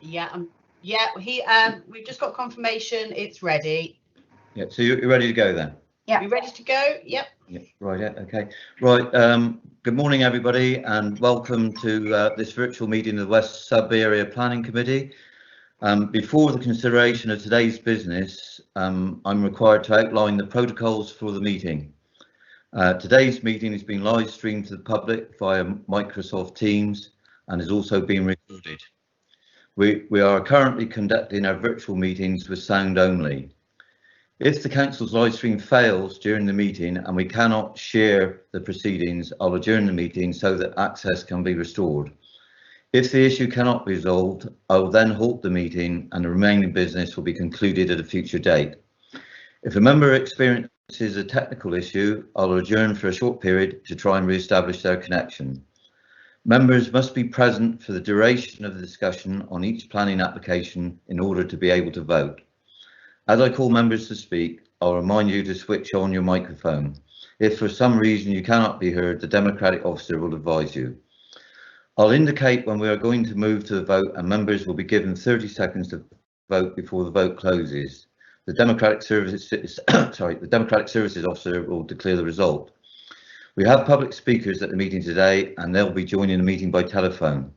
Yeah, we've just got confirmation it's ready. Yeah, so you're ready to go then? Yeah. You ready to go? Yep. Yeah, right, yeah, okay. Right, good morning everybody and welcome to this virtual meeting of the West Sub-Area Planning Committee. Before the consideration of today's business, I'm required to outline the protocols for the meeting. Today's meeting is being live streamed to the public via Microsoft Teams and is also being recorded. We are currently conducting our virtual meetings with sound only. If the council's live stream fails during the meeting and we cannot share the proceedings, I'll adjourn the meeting so that access can be restored. If the issue cannot be resolved, I will then halt the meeting and the remaining business will be concluded at a future date. If a member experiences a technical issue, I'll adjourn for a short period to try and re-establish their connection. Members must be present for the duration of the discussion on each planning application in order to be able to vote. As I call members to speak, I'll remind you to switch on your microphone. If for some reason you cannot be heard, the Democratic officer will advise you. I'll indicate when we are going to move to the vote and members will be given 30 seconds to vote before the vote closes. The Democratic Services officer will declare the result. We have public speakers at the meeting today and they'll be joining the meeting by telephone.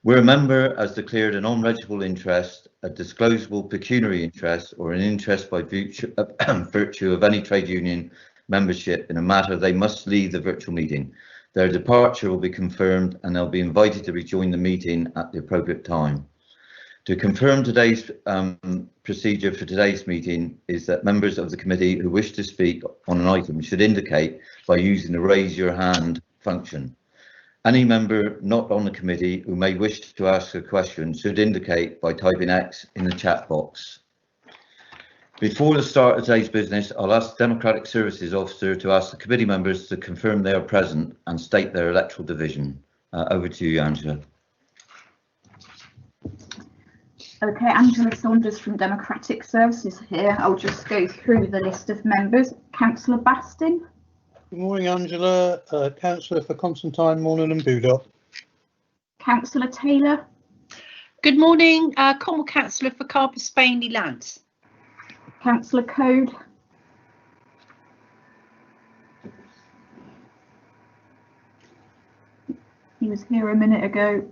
Where a member has declared a non-registrable interest, a disclosable pecuniary interest, or an interest by virtue of any trade union membership in a matter, they must leave the virtual meeting. Their departure will be confirmed and they'll be invited to rejoin the meeting at the appropriate time. To confirm today's procedure for today's meeting is that members of the committee who wish to speak on an item should indicate by using the raise your hand function. Any member not on the committee who may wish to ask a question should indicate by typing X in the chat box. Before the start of today's business, I'll ask the Democratic Services Officer to ask the committee members to confirm they are present and state their electoral division. Over to you, Angela. Okay, Angela Saunders from Democratic Services here. I'll just go through the list of members. Councillor Bastin. Good morning, Angela. Councillor for Constantine, Morning and Budop. Councillor Taylor. Good morning, Cornwall Councillor for Carper Spainley Lands. Councillor Code. He was here a minute ago.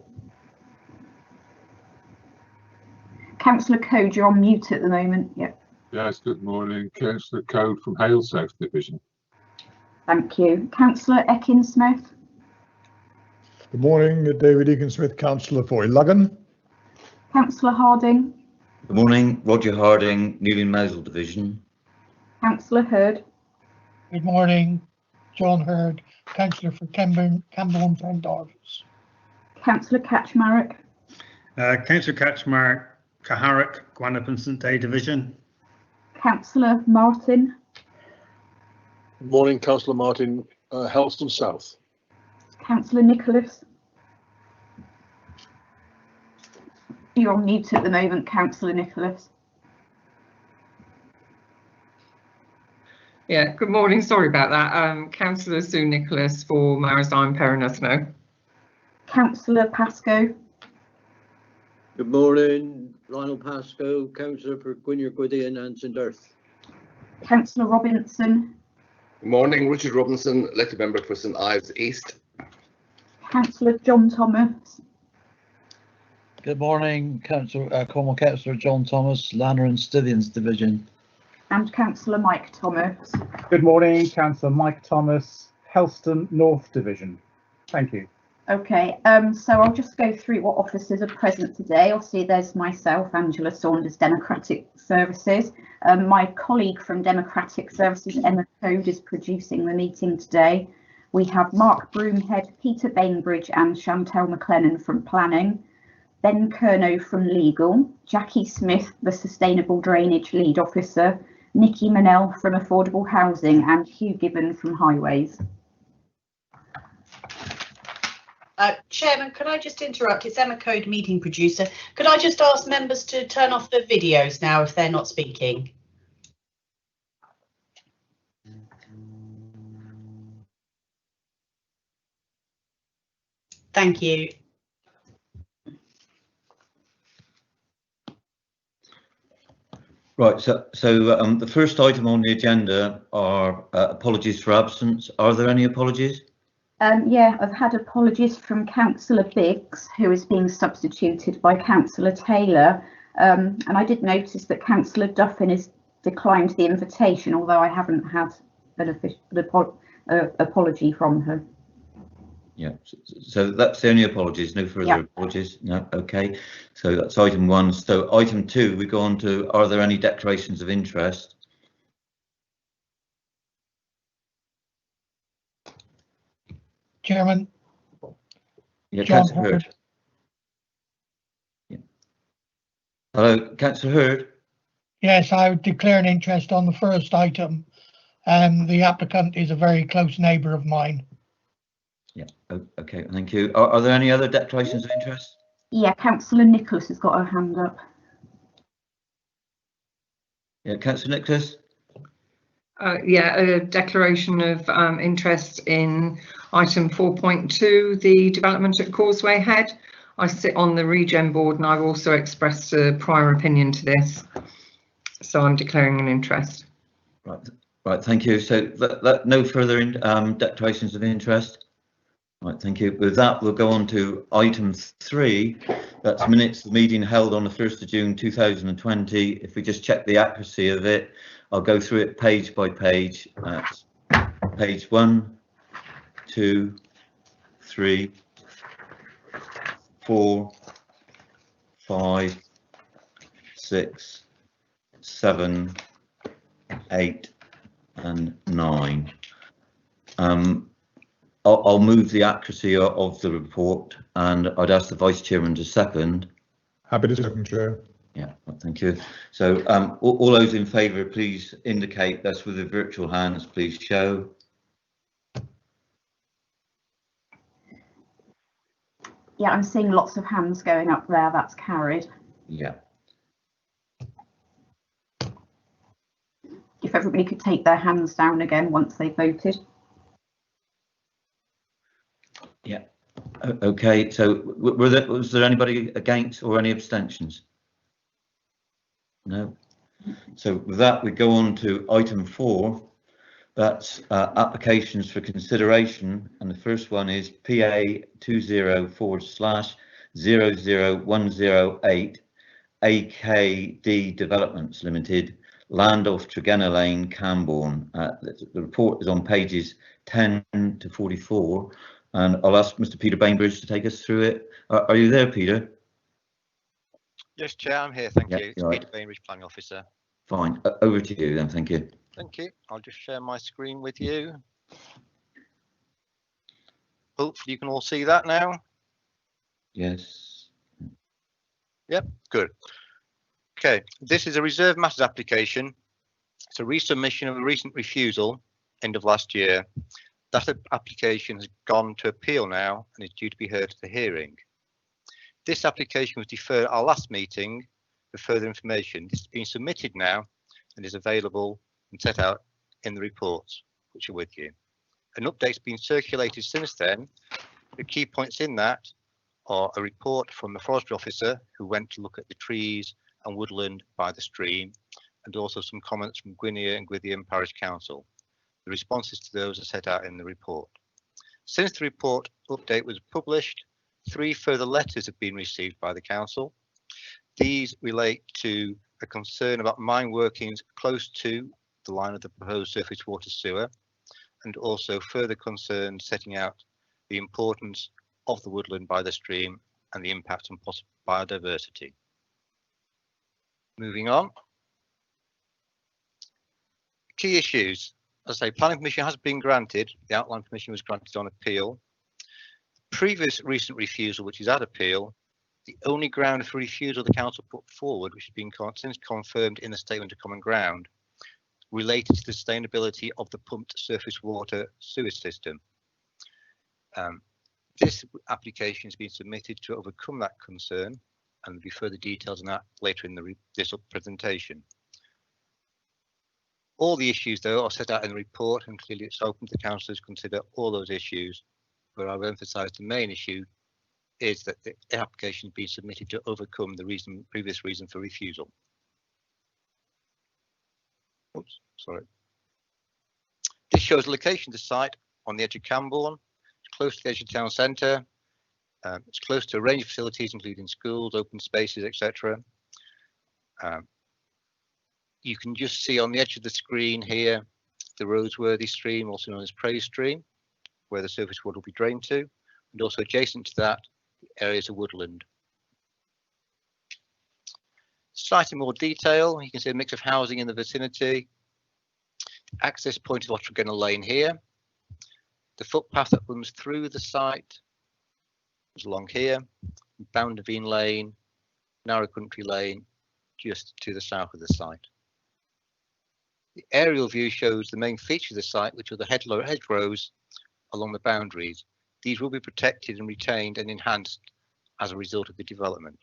Councillor Code, you're on mute at the moment. Yep. Yes, good morning. Councillor Code from Hale South Division. Thank you. Councillor Ekin-Smith. Good morning, David Egan-Smith, Councillor for Luggan. Councillor Harding. Good morning, Roger Harding, Newlyn Mousel Division. Councillor Hurd. Good morning, John Hurd, Councillor for Campbell and Pendars. Councillor Kaczmarek. Councillor Kaczmarek, Caharrock, Gwanap St Day Division. Councillor Martin. Good morning, Councillor Martin, Helston South. Councillor Nicholas. You're on mute at the moment, Councillor Nicholas. Yeah, good morning. Sorry about that. Councillor Sue Nicholas for Maritime Perinathno. Councillor Pascoe. Good morning, Lionel Pascoe, Councillor for Gwynedd Gwydion and St Earth. Councillor Robinson. Good morning, Richard Robinson, elected member for St Ives East. Councillor John Thomas. Good morning, Cornwall Councillor John Thomas, Lanner and Stithians Division. And Councillor Mike Thomas. Good morning, Councillor Mike Thomas, Helston North Division. Thank you. Okay, so I'll just go through what officers are present today. Obviously, there's myself, Angela Saunders, Democratic Services. My colleague from Democratic Services, Emma Code, is producing the meeting today. We have Mark Broomhead, Peter Bainbridge and Chantel McLennan from Planning, Ben Kerno from Legal, Jackie Smith, the Sustainable Drainage Lead Officer, Nikki Manel from Affordable Housing and Hugh Gibbon from Highways. Chairman, could I just interrupt? It's Emma Code, meeting producer. Could I just ask members to turn off the videos now if they're not speaking? Thank you. Right, so the first item on the agenda are apologies for absence. Are there any apologies? Yeah, I've had apologies from Councillor Biggs, who is being substituted by Councillor Taylor. And I did notice that Councillor Duffin has declined the invitation, although I haven't had an official apology from her. Yeah, so that's the only apologies, no further apologies. No, okay. So that's item 1. So item 2, we go on to, are there any declarations of interest? Chairman. Yeah, John Councillor Hurd. Hurd. Yeah. Hello, Councillor Hurd. Yes, I would declare an interest on the first item. The applicant is a very close neighbour of mine. Yeah, okay, thank you. Are there any other declarations of interest? Yeah, Councillor Nicholas has got her hand up. Yeah, Councillor Nicholas. Yeah, a declaration of interest in item 4.2, the development at Causeway Head. I sit on the Regen board and I've also expressed a prior opinion to this, so I'm declaring an interest. Right, thank you. So no further declarations of interest. Right, thank you. With that, we'll go on to item 3. That's minutes of the meeting held on the 1st of June 2020. If we just check the accuracy of it, I'll go through it page by page. Page 1, 2, 3, 4, 5, 6, 7, 8, and 9. I'll move the accuracy of the report, and I'd ask the Vice Chairman to second. Happy to second, Chair. Yeah, thank you. So all those in favour, please indicate. That's with the virtual hands, please show. Yeah, I'm seeing lots of hands going up there. That's carried. Yeah. If everybody could take their hands down again once they voted. Yeah. Okay, so was there anybody against or any abstentions? No. So with that, we go on to item 4. That's applications for consideration, and the first one is PA 20/00108 AKD Developments Limited, land off Tregenna Lane, Camborne. The report is on pages 10 to 44, and I'll ask Mr. Peter Bainbridge to take us through it. Are you there, Peter? Yes, Chair, I'm here. Thank you. It's Right. Peter Bainbridge, Planning Officer. Fine. Over to you then. Thank you. Thank you. I'll just share my screen with you. Hopefully you can all see that now. Yes. Yep, good. Okay, this is a reserved matters application. It's a resubmission of a recent refusal, end of last year. That application has gone to appeal now and is due to be heard at the hearing. This application was deferred at our last meeting for further information. This has been submitted now and is available and set out in the reports which are with you. An update's been circulated since then. The key points in that are a report from the forestry officer who went to look at the trees and woodland by the stream, and also some comments from Gwynedd and Gwydion Parish Council. The responses to those are set out in the report. Since the report update was published, 3 further letters have been received by the council. These relate to a concern about mine workings close to the line of the proposed surface water sewer, and also further concerns setting out the importance of the woodland by the stream and the impact on possible biodiversity. Moving on. Key issues. As I say, planning permission has been granted. The outline permission was granted on appeal. Previous recent refusal, which is at appeal, the only ground for refusal the council put forward, which has been since confirmed in the statement of common ground, related to the sustainability of the pumped surface water sewer system. This application has been submitted to overcome that concern, and there'll be further details on that later in this presentation. All the issues, though, are set out in the report, and clearly it's open to councillors to consider all those issues, but I've emphasised the main issue is that the application has been submitted to overcome the previous reason for refusal. Oops, sorry. This shows the location of the site on the edge of Camborne. It's close to the edge of town centre. It's close to a range of facilities, including schools, open spaces, etc. You can just see on the edge of the screen here the Roseworthy stream, also known as Praise Stream, where the surface water will be drained to, and also adjacent to that, areas of woodland. Site in more detail, you can see a mix of housing in the vicinity. Access point is Ottregenna Lane here. The footpath that runs through the site is along here. Bounderveen Lane, Narrow Country Lane, just to the south of the site. The aerial view shows the main feature of the site, which are the hedgerows along the boundaries. These will be protected and retained and enhanced as a result of the development.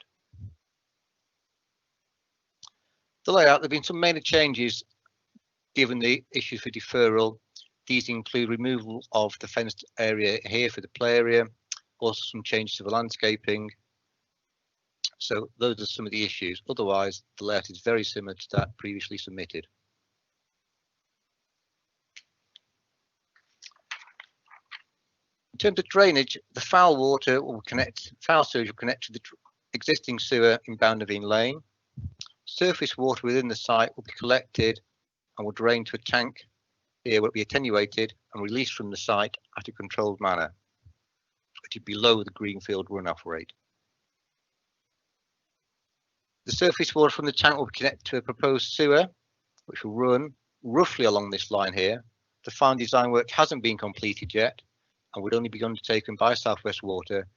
The layout, there have been some major changes given the issues for deferral. These include removal of the fenced area here for the play area, also some changes to the landscaping. So those are some of the issues. Otherwise, the layout is very similar to that previously submitted. In terms of drainage, the foul sewage will connect to the existing sewer in Bounderveen Lane. Surface water within the site will be collected and will drain to a tank here where it will be attenuated and released from the site at a controlled manner, which is below the Greenfield runoff rate. The surface water from the tank will be connected to a proposed sewer, which will run roughly along this line here. The final design work hasn't been completed yet and would only be undertaken by South West Water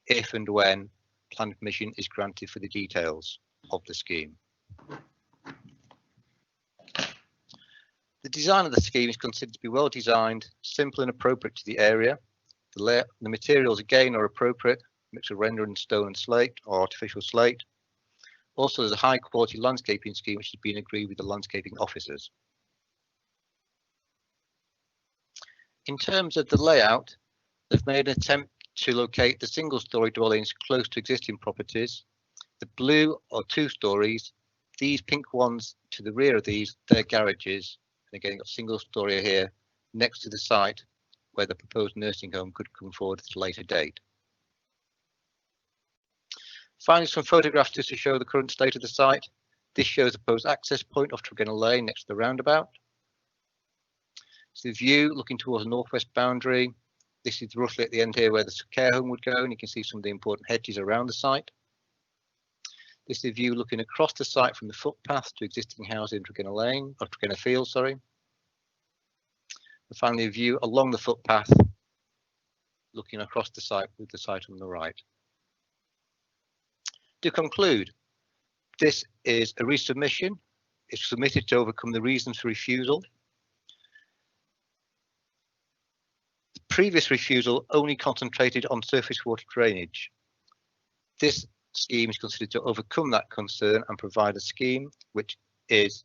if and when planning permission is granted for the details of the scheme. The design of the scheme is considered to be well designed, simple and appropriate to the area. The materials again are appropriate, mix of render and stone and slate or artificial slate. Also, there's a high quality landscaping scheme which has been agreed with the landscaping officers. In terms of the layout, they've made an attempt to locate the single story dwellings close to existing properties. The blue are 2 stories. These pink ones to the rear of these, they're garages. And again, got single story here next to the site where the proposed nursing home could come forward at a later date. Finally, some photographs just to show the current state of the site. This shows the proposed access point off Tregenna Lane next to the roundabout. So the view looking towards the northwest boundary. This is roughly at the end here where the care home would go, and you can see some of the important hedges around the site. This is the view looking across the site from the footpath to existing housing in Tregenna Lane, or Tregenna Field, sorry. And finally, a view along the footpath, looking across the site with the site on the right. To conclude, this is a resubmission. It's submitted to overcome the reasons for refusal. The previous refusal only concentrated on surface water drainage. This scheme is considered to overcome that concern and provide a scheme which is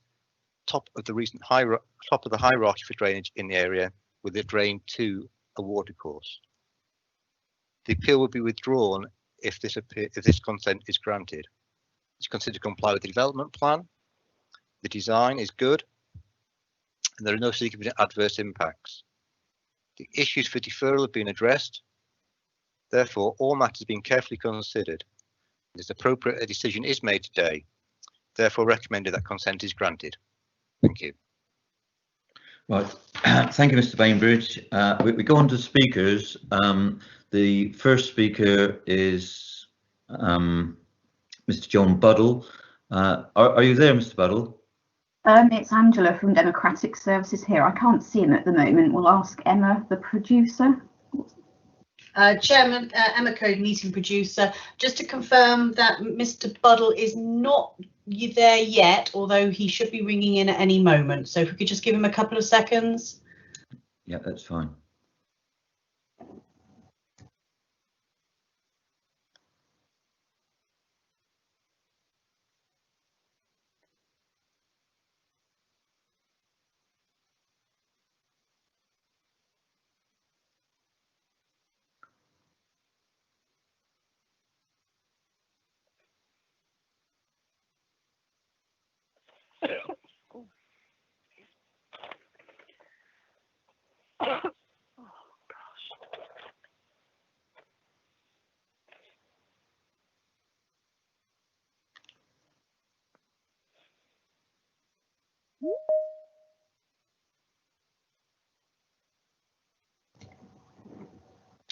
top of the hierarchy for drainage in the area, with a drain to a watercourse. The appeal will be withdrawn if this consent is granted. It's considered to comply with the development plan. The design is good, and there are no significant adverse impacts. The issues for deferral have been addressed. Therefore, all matters have been carefully considered. It is appropriate a decision is made today. Therefore, recommended that consent is granted. Thank you. Right, thank you, Mr. Bainbridge. We go on to speakers. The first speaker is Mr. John Buddle. Are you there, Mr. Buddle? It's Angela from Democratic Services here. I can't see him at the moment. We'll ask Emma, the producer. Chairman, Emma Code, meeting producer. Just to confirm that Mr. Buddle is not there yet, although he should be ringing in at any moment. So if we could just give him a couple of seconds. Yeah, that's fine.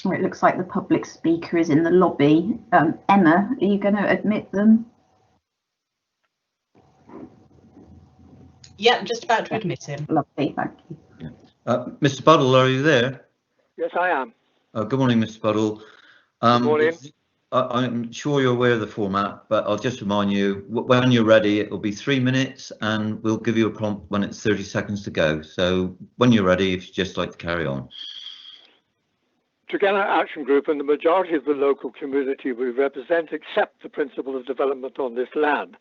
Oh, it looks like the public speaker is in the lobby. Emma, are you going to admit them? Yeah, I'm just about to admit him. Lovely, thank you. Mr. Buddle, are you there? Yes, I am. Good morning, Mr. Buddle. Good morning. I'm sure you're aware of the format, but I'll just remind you, when you're ready, it will be 3 minutes and we'll give you a prompt when it's 30 seconds to go. So when you're ready, if you'd just like to carry on. Together Action Group and the majority of the local community we represent accept the principle of development on this land.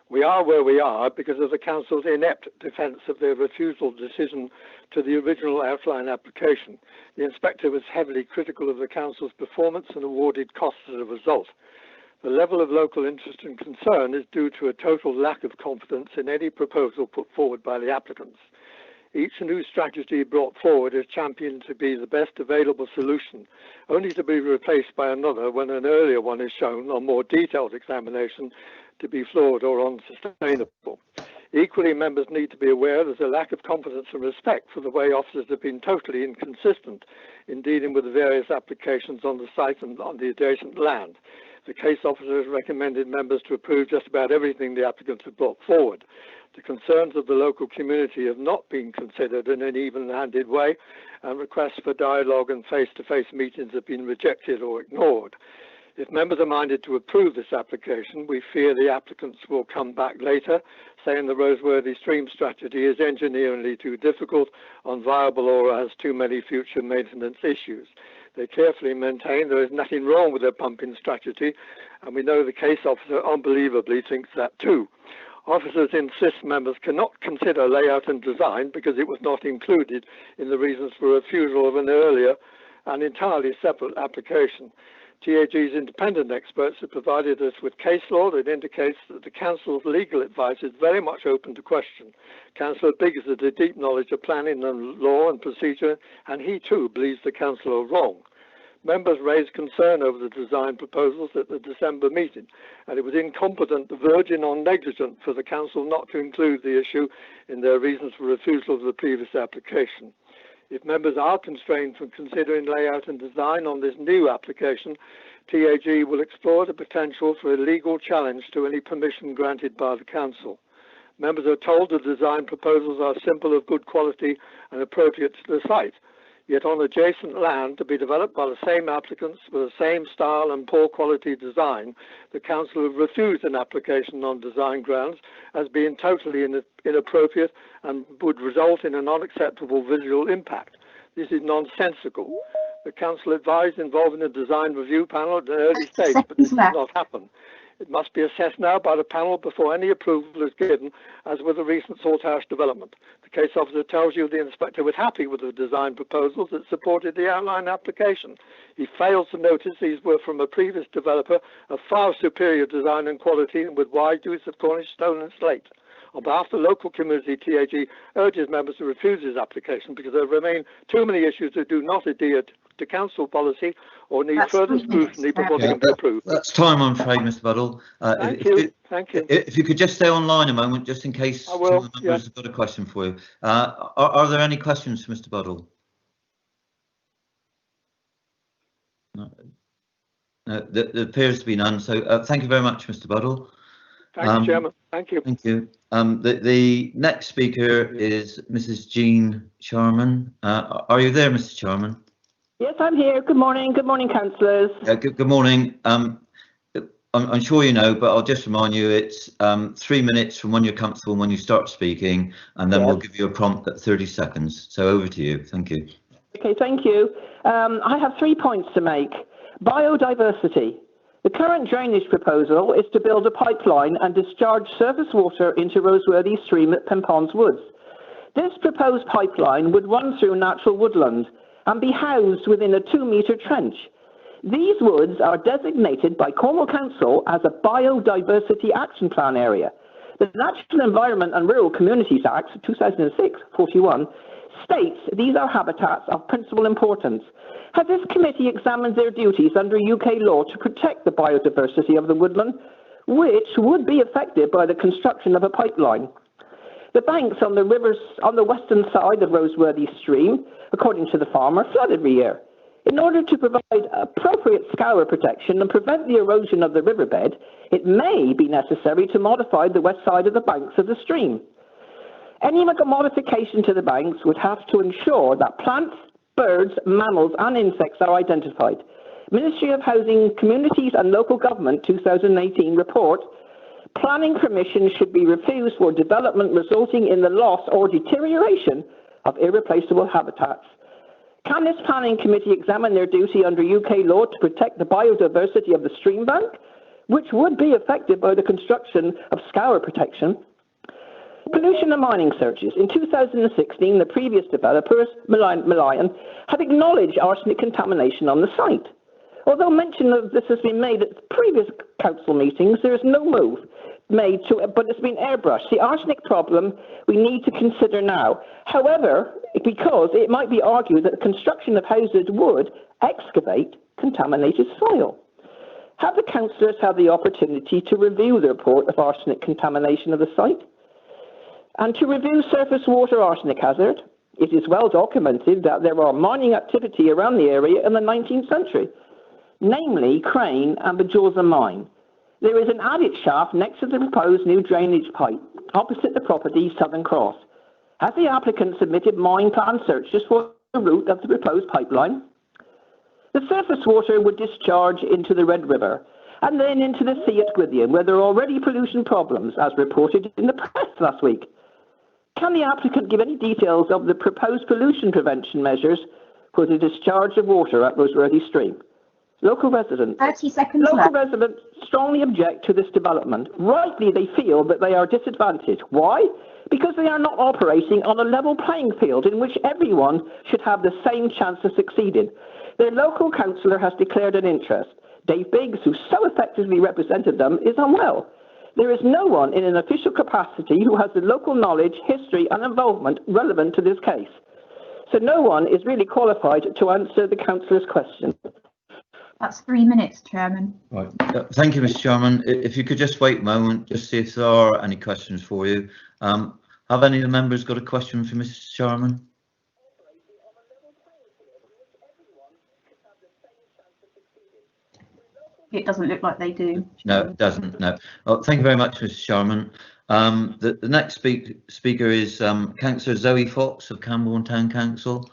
We are where we are because of the Council's inept defence of their refusal decision to the original outline application. The inspector was heavily critical of the Council's performance and awarded costs as a result. The level of local interest and concern is due to a total lack of confidence in any proposal put forward by the applicants. Each new strategy brought forward is championed to be the best available solution, only to be replaced by another when an earlier one is shown on more detailed examination to be flawed or unsustainable. Equally, members need to be aware there's a lack of confidence and respect for the way officers have been totally inconsistent in dealing with the various applications on the site and on the adjacent land. The case officer has recommended members to approve just about everything the applicants have brought forward. The concerns of the local community have not been considered in an even-handed way, and requests for dialogue and face-to-face meetings have been rejected or ignored. If members are minded to approve this application, we fear the applicants will come back later, saying the Roseworthy Stream strategy is engineeringly too difficult, unviable, or has too many future maintenance issues. They carefully maintain there is nothing wrong with their pumping strategy, and we know the case officer unbelievably thinks that too. Officers insist members cannot consider layout and design because it was not included in the reasons for refusal of an earlier and entirely separate application. TAG's independent experts have provided us with case law that indicates that the Council's legal advice is very much open to question. Councillor Biggs has a deep knowledge of planning and law and procedure, and he too believes the Council are wrong. Members raised concern over the design proposals at the December meeting, and it was incompetent, verging on negligent, for the Council not to include the issue in their reasons for refusal of the previous application. If members are constrained from considering layout and design on this new application, TAG will explore the potential for a legal challenge to any permission granted by the Council. Members are told the design proposals are simple, of good quality and appropriate to the site. Yet on adjacent land to be developed by the same applicants with the same style and poor quality design, the Council have refused an application on design grounds as being totally inappropriate and would result in an unacceptable visual impact. This is nonsensical. The Council advised involving a design review panel at an early stage, but this did not happen. It must be assessed now by the panel before any approval is given, as with the recent Salthouse development. The case officer tells you the inspector was happy with the design proposals that supported the outline application. He fails to notice these were from a previous developer of far superior design and quality and with wide use of Cornish stone and slate. On behalf of the local community, TAG urges members to refuse this application because there remain too many issues that do not adhere to Council policy or need further scrutiny before they can be approved. That's time, I'm afraid, Mr. Buddle. Thank you. Thank you. If you could just stay online a moment, just in case I will, some members have got a question for you. Are there any questions for Mr. Buddle? No. There appears to be none. So thank you very much, Mr. Buddle. Thank you, Chairman. Thank you. Thank you. The next speaker is Mrs. Jean Sharman. Are you there, Mrs. Sharman? Yes, I'm here. Good morning. Good morning, councillors. Good morning. I'm sure you know, but I'll just remind you it's 3 minutes from when you're comfortable when you start speaking, and then we'll give you a prompt at 30 seconds. So over to you. Thank you. Okay, thank you. I have 3 points to make. Biodiversity. The current drainage proposal is to build a pipeline and discharge surface water into Roseworthy Stream at Penponds Woods. This proposed pipeline would run through natural woodland and be housed within a 2-metre trench. These woods are designated by Cornwall Council as a Biodiversity Action Plan area. The Natural Environment and Rural Communities Act 2006-41 states these are habitats of principal importance. Has this committee examined their duties under UK law to protect the biodiversity of the woodland, which would be affected by the construction of a pipeline? The banks on the rivers on the western side of Roseworthy Stream, according to the farmer, flood every year. In order to provide appropriate scour protection and prevent the erosion of the riverbed, it may be necessary to modify the west side of the banks of the stream. Any modification to the banks would have to ensure that plants, birds, mammals and insects are identified. Ministry of Housing, Communities and Local Government 2018 report, planning permission should be refused for development resulting in the loss or deterioration of irreplaceable habitats. Can this planning committee examine their duty under UK law to protect the biodiversity of the stream bank, which would be affected by the construction of scour protection? Pollution and mining searches. In 2016, the previous developers, Malayan, had acknowledged arsenic contamination on the site. Although mention of this has been made at previous council meetings, there is no move made to it, but it's been airbrushed. The arsenic problem we need to consider now. However, because it might be argued that the construction of houses would excavate contaminated soil. Have the councillors had the opportunity to review the report of arsenic contamination of the site? And to review surface water arsenic hazard? It is well documented that there are mining activity around the area in the 19th century, namely Crane and Bajorza mine. There is an adit shaft next to the proposed new drainage pipe, opposite the property Southern Cross. Has the applicant submitted mine plan searches for the route of the proposed pipeline? The surface water would discharge into the Red River and then into the sea at Gwithian, where there are already pollution problems, as reported in the press last week. Can the applicant give any details of the proposed pollution prevention measures for the discharge of water at Roseworthy Stream? Local residents. 30 seconds Local left. residents strongly object to this development. Rightly, they feel that they are disadvantaged. Why? Because they are not operating on a level playing field in which everyone should have the same chance of succeeding. Their local councillor has declared an interest. Dave Biggs, who so effectively represented them, is unwell. There is no one in an official capacity who has the local knowledge, history and involvement relevant to this case. So no one is really qualified to answer the councillor's question. That's 3 minutes, Chairman. Right. Thank you, Mr. Chairman. If you could just wait a moment, just see if there are any questions for you. Have any of the members got a question for Mr. Chairman? It doesn't look like they do. No, it doesn't. No. Oh, thank you very much, Mr. Chairman. The next speaker is Councillor Zoe Fox of Camborne Town Council.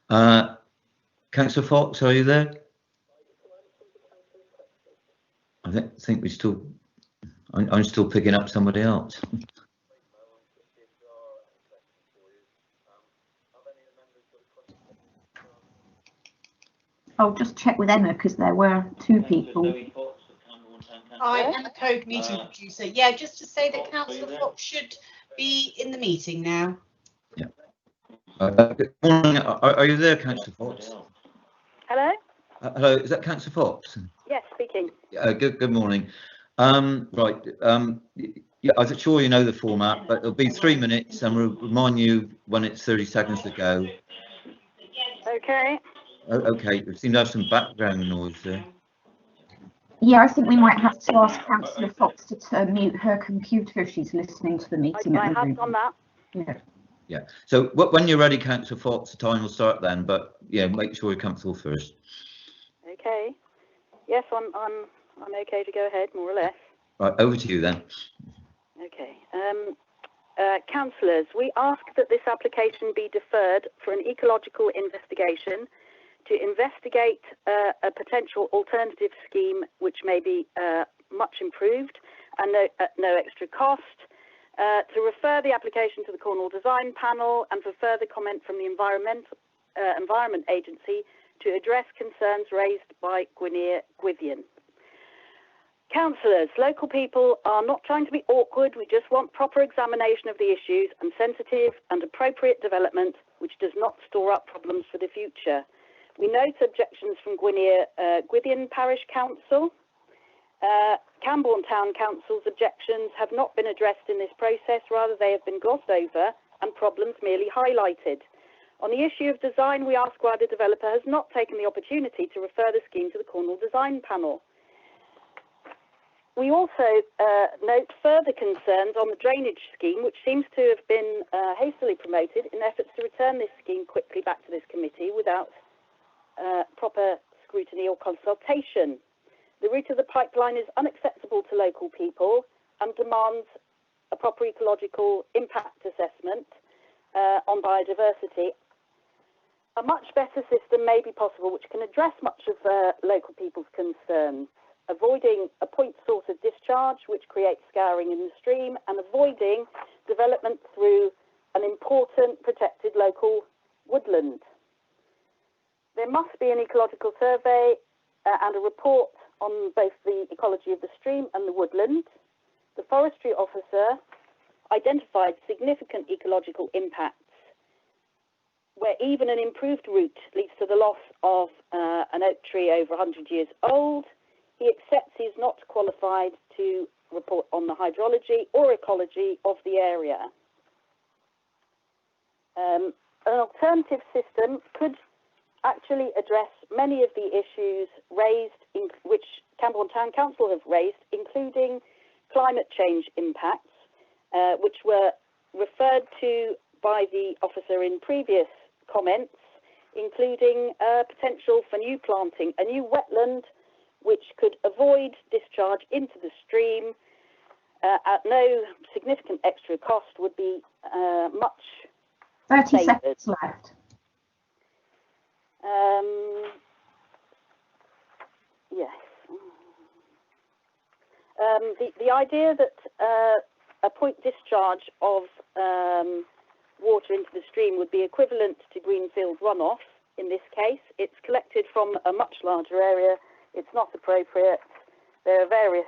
Councillor Fox, are you there? I think we still. I'm still picking up somebody else. I'll just check with Emma because there were two people. I am a code meeting producer. Yeah, just to say that Councillor Fox should be in the meeting now. Yeah. Good morning. Are you there, Councillor Fox? Hello? Hello, is that Councillor Fox? Yes, speaking. Good morning. Right. Yeah, I'm sure you know the format, but it'll be 3 minutes, and we'll remind you when it's 30 seconds to go. Okay. Okay, we seem to have some background noise there. Yeah, I think we might have to ask Councillor Fox to mute her computer if she's listening to the meeting. I have done that. Yeah. Yeah. So when you're ready, Councillor Fox, the time will start then. But yeah, make sure you're comfortable first. Okay. Yes, I'm okay to go ahead, more or less. Right, over to you then. Okay. Councillors, we ask that this application be deferred for an ecological investigation to investigate a potential alternative scheme which may be much improved and at no extra cost, to refer the application to the Cornwall Design Panel and for further comment from the Environment Agency to address concerns raised by Gwithian. Councillors, local people are not trying to be awkward. We just want proper examination of the issues and sensitive and appropriate development which does not store up problems for the future. We note objections from Gwithian Parish Council. Camborne Town Council's objections have not been addressed in this process, rather they have been glossed over and problems merely highlighted. On the issue of design, we ask why the developer has not taken the opportunity to refer the scheme to the Cornwall Design Panel. We also note further concerns on the drainage scheme, which seems to have been hastily promoted in efforts to return this scheme quickly back to this committee without proper scrutiny or consultation. The route of the pipeline is unacceptable to local people and demands a proper ecological impact assessment on biodiversity. A much better system may be possible which can address much of local people's concerns, avoiding a point source of discharge which creates scouring in the stream and avoiding development through an important protected local woodland. There must be an ecological survey and a report on both the ecology of the stream and the woodland. The forestry officer identified significant ecological impacts where even an improved route leads to the loss of an oak tree over 100 years old. He accepts he is not qualified to report on the hydrology or ecology of the area. An alternative system could actually address many of the issues raised, which Camborne Town Council have raised, including climate change impacts, which were referred to by the officer in previous comments, including potential for new planting, a new wetland which could avoid discharge into the stream at no significant extra cost, would be much 30 seconds left. Yes. The idea that a point discharge of water into the stream would be equivalent to greenfield runoff in this case. It's collected from a much larger area. It's not appropriate. There are various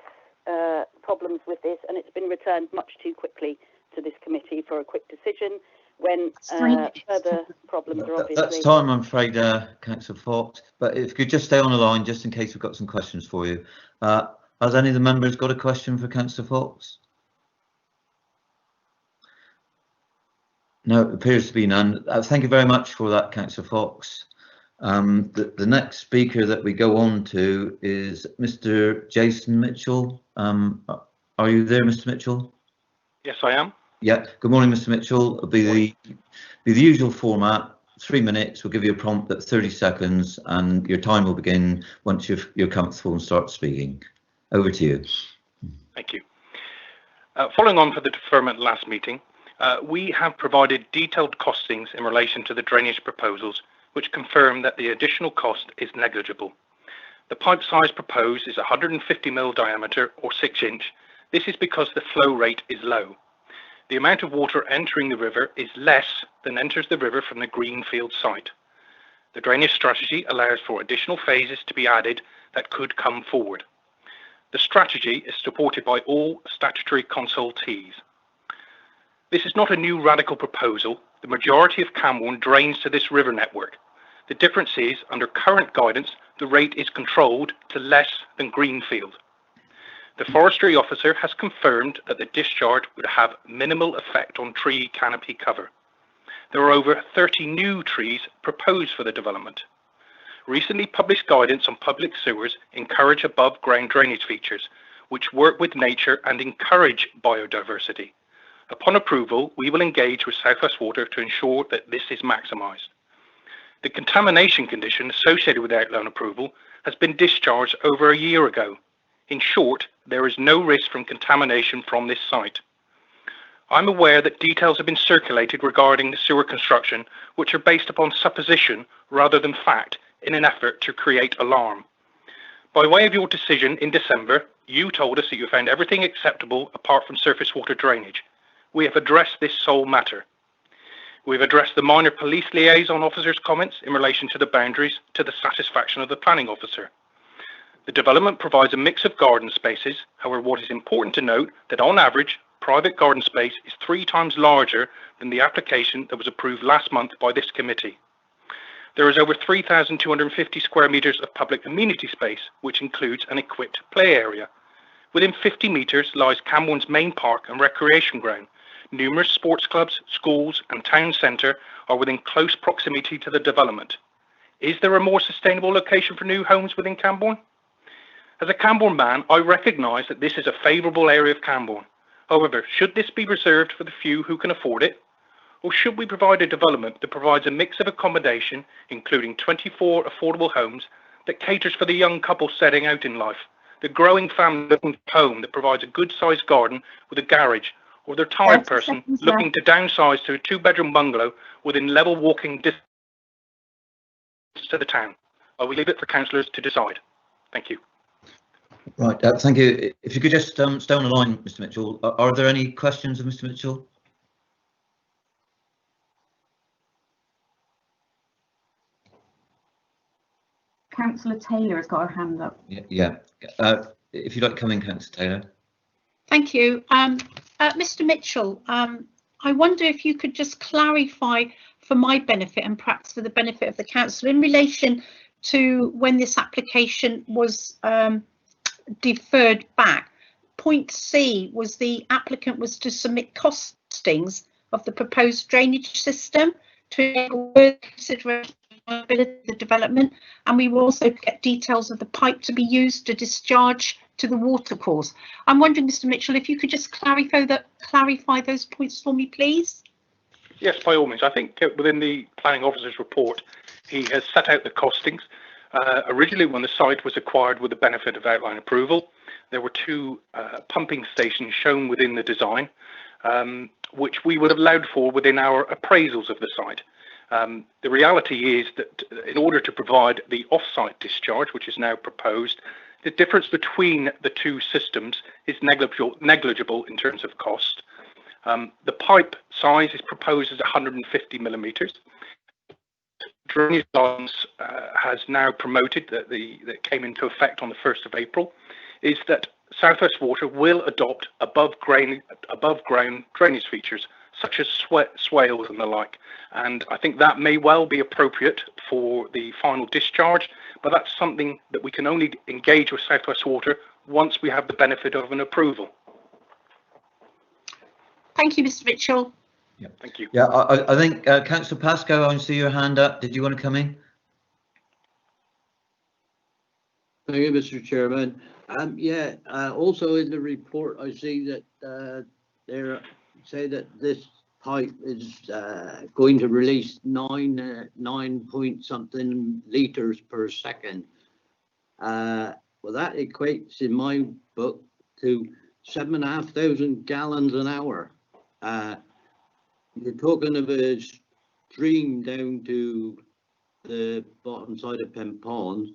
problems with this, and it's been returned much too quickly to this committee for a quick decision when further problems are obviously... That's time, I'm afraid, Councillor Fox, but if you could just stay on the line just in case we've got some questions for you. Has any of the members got a question for Councillor Fox? No, it appears to be none. Thank you very much for that, Councillor Fox. The next speaker that we go on to is Mr. Jason Mitchell. Are you there, Mr. Mitchell? Yes, I am. Yeah. Good morning, Mr. Mitchell. It'll be the usual format. 3 minutes. We'll give you a prompt at 30 seconds, and your time will begin once you're comfortable and start speaking. Over to you. Thank you. Following on for the deferment last meeting, we have provided detailed costings in relation to the drainage proposals, which confirm that the additional cost is negligible. The pipe size proposed is 150 mm diameter or 6 inch. This is because the flow rate is low. The amount of water entering the river is less than enters the river from the greenfield site. The drainage strategy allows for additional phases to be added that could come forward. The strategy is supported by all statutory consultees. This is not a new radical proposal. The majority of Camborne drains to this river network. The difference is, under current guidance, the rate is controlled to less than greenfield. The forestry officer has confirmed that the discharge would have minimal effect on tree canopy cover. There are over 30 new trees proposed for the development. Recently published guidance on public sewers encourage above ground drainage features, which work with nature and encourage biodiversity. Upon approval, we will engage with South West Water to ensure that this is maximised. The contamination condition associated with outline approval has been discharged over a year ago. In short, there is no risk from contamination from this site. I'm aware that details have been circulated regarding the sewer construction, which are based upon supposition rather than fact in an effort to create alarm. By way of your decision in December, you told us that you found everything acceptable apart from surface water drainage. We have addressed this sole matter. We've addressed the minor police liaison officer's comments in relation to the boundaries to the satisfaction of the planning officer. The development provides a mix of garden spaces. However, what is important to note that on average, private garden space is 3 times larger than the application that was approved last month by this committee. There is over 3,250 square metres of public amenity space, which includes an equipped play area. Within 50 metres lies Camborne's main park and recreation ground. Numerous sports clubs, schools and town centre are within close proximity to the development. Is there a more sustainable location for new homes within Camborne? As a Camborne man, I recognise that this is a favourable area of Camborne. However, should this be reserved for the few who can afford it? Or should we provide a development that provides a mix of accommodation, including 24 affordable homes, that caters for the young couple setting out in life, the growing family looking for a home that provides a good-sized garden with a garage, or the retired person looking to downsize to a 2-bedroom bungalow within level walking distance to the town? I will leave it for councillors to decide. Thank you. Right, thank you. If you could just stay on the line, Mr. Mitchell. Are there any questions of Mr. Mitchell? Councillor Taylor has got her hand up. Yeah. If you'd like to come in, Councillor Taylor. Thank you. Mr. Mitchell, I wonder if you could just clarify for my benefit and perhaps for the benefit of the council in relation to when this application was deferred back. Point C was the applicant was to submit costings of the proposed drainage system to consider the development, and we will also get details of the pipe to be used to discharge to the watercourse. I'm wondering, Mr. Mitchell, if you could just clarify those points for me, please. Yes, by all means. I think within the planning officer's report, he has set out the costings. Originally, when the site was acquired with the benefit of outline approval, there were 2 pumping stations shown within the design, which we would have allowed for within our appraisals of the site. The reality is that in order to provide the off-site discharge, which is now proposed, the difference between the 2 systems is negligible in terms of cost. The pipe size is proposed as 150 millimetres. Drainage Guidance has now promoted that came into effect on the 1st of April, is that South West Water will adopt above ground drainage features such as swales and the like, and I think that may well be appropriate for the final discharge, but that's something that we can only engage with South West Water once we have the benefit of an approval. Thank you, Mr. Mitchell. Yeah, thank you. Yeah, I think Councillor Pascoe, I see your hand up. Did you want to come in? Thank you, Mr. Chairman. Also in the report, I see that they say that this pipe is going to release 9 point something litres per second. Well, that equates in my book to 7,500 gallons an hour. You're talking of a stream down to the bottom side of Pen Ponds.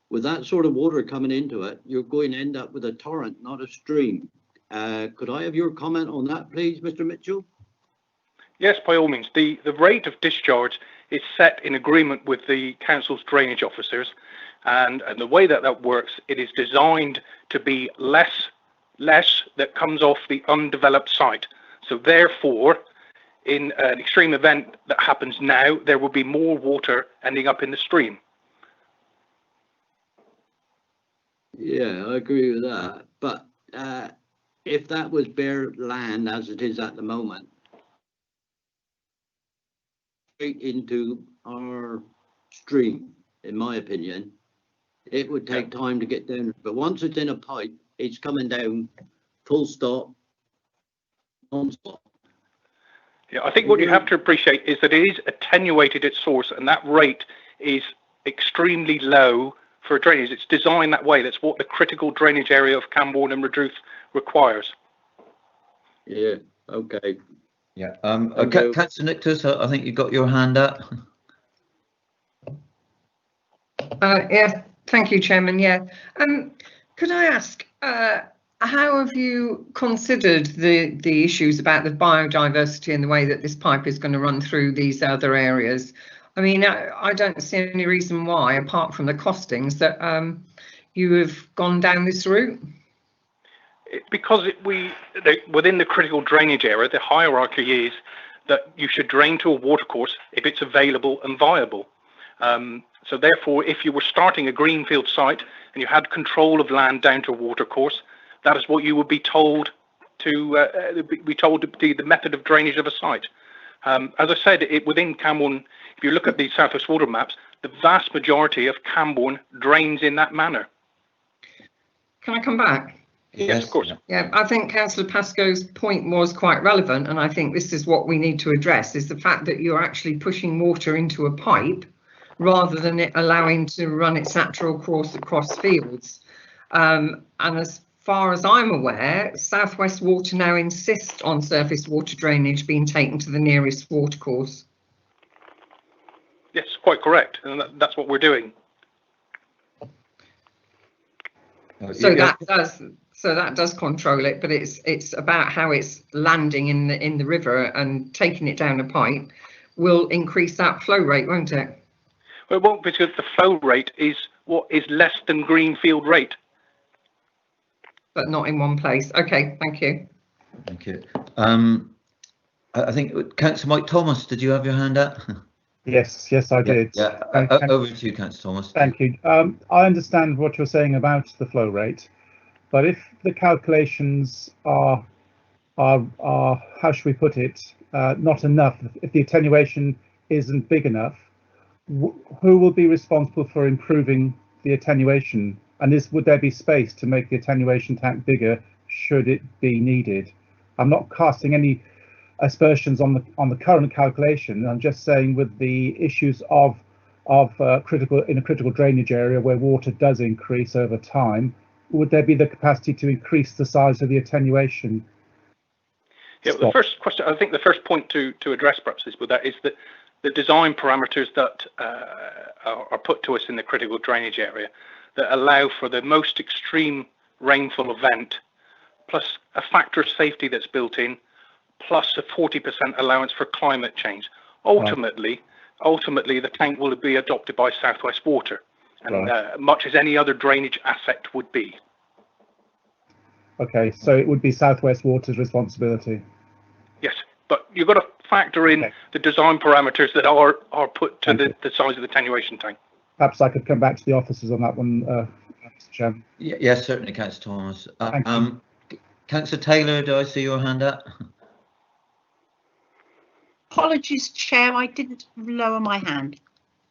With that sort of water coming into it, you're going to end up with a torrent, not a stream. Could I have your comment on that, please, Mr. Mitchell? Yes, by all means. The rate of discharge is set in agreement with the council's drainage officers, and the way that works, it is designed to be less that comes off the undeveloped site. So therefore, in an extreme event that happens now, there will be more water ending up in the stream. Yeah, I agree with that. But if that was bare land as it is at the moment, straight into our stream, in my opinion, it would take time to get down. But once it's in a pipe, it's coming down full stop, non-stop. Yeah, I think what you have to appreciate is that it is attenuated at source, and that rate is extremely low for drainage. It's designed that way. That's what the critical drainage area of Camborne and Redruth requires. Yeah, okay. Yeah. Councillor Nicholas, I think you got your hand up. Yeah, thank you, Chairman. Yeah. Could I ask, how have you considered the issues about the biodiversity and the way that this pipe is going to run through these other areas? I mean, I don't see any reason why, apart from the costings, that you have gone down this route. Because within the critical drainage area, the hierarchy is that you should drain to a watercourse if it's available and viable. So therefore, if you were starting a greenfield site and you had control of land down to a watercourse, that is what you would be told to be the method of drainage of a site. As I said, within Camborne, if you look at the South West Water maps, the vast majority of Camborne drains in that manner. can I come back? Yes, of course. Yeah, I think Councillor Pascoe's point was quite relevant, and I think this is what we need to address, is the fact that you're actually pushing water into a pipe rather than it allowing to run its natural course across fields. And as far as I'm aware, South West Water now insists on surface water drainage being taken to the nearest water course. Yes, quite correct, and that's what we're doing. So that does control it, but it's about how it's landing in the river, and taking it down a pipe will increase that flow rate, won't it? Well, it won't, because the flow rate is what is less than greenfield rate. But not in one place. Okay, thank you. Thank you. I think Councillor Mike Thomas, did you have your hand up? Yes, I did. Yeah, over to you, Councillor Thomas. Thank you. I understand what you're saying about the flow rate, but if the calculations are how should we put it, not enough, if the attenuation isn't big enough, who will be responsible for improving the attenuation? And would there be space to make the attenuation tank bigger should it be needed? I'm not casting any aspersions on the current calculation. I'm just saying, with the issues of a critical drainage area where water does increase over time, would there be the capacity to increase the size of the attenuation? Yeah, well, the first question, I think the first point to address perhaps is with that is that the design parameters that are put to us in the critical drainage area that allow for the most extreme rainfall event, plus a factor of safety that's built in, plus a 40% allowance for climate change. Ultimately, the tank will be adopted by South West Water, and much as any other drainage asset would be. Okay, so it would be South West Water's responsibility. Yes, but you've got to factor in the design parameters that are put to the size of the attenuation tank. Perhaps I could come back to the officers on that one, Mr. Chairman. Yes, certainly, Councillor Thomas. Councillor Taylor, do I see your hand up? Apologies, Chair, I didn't lower my hand.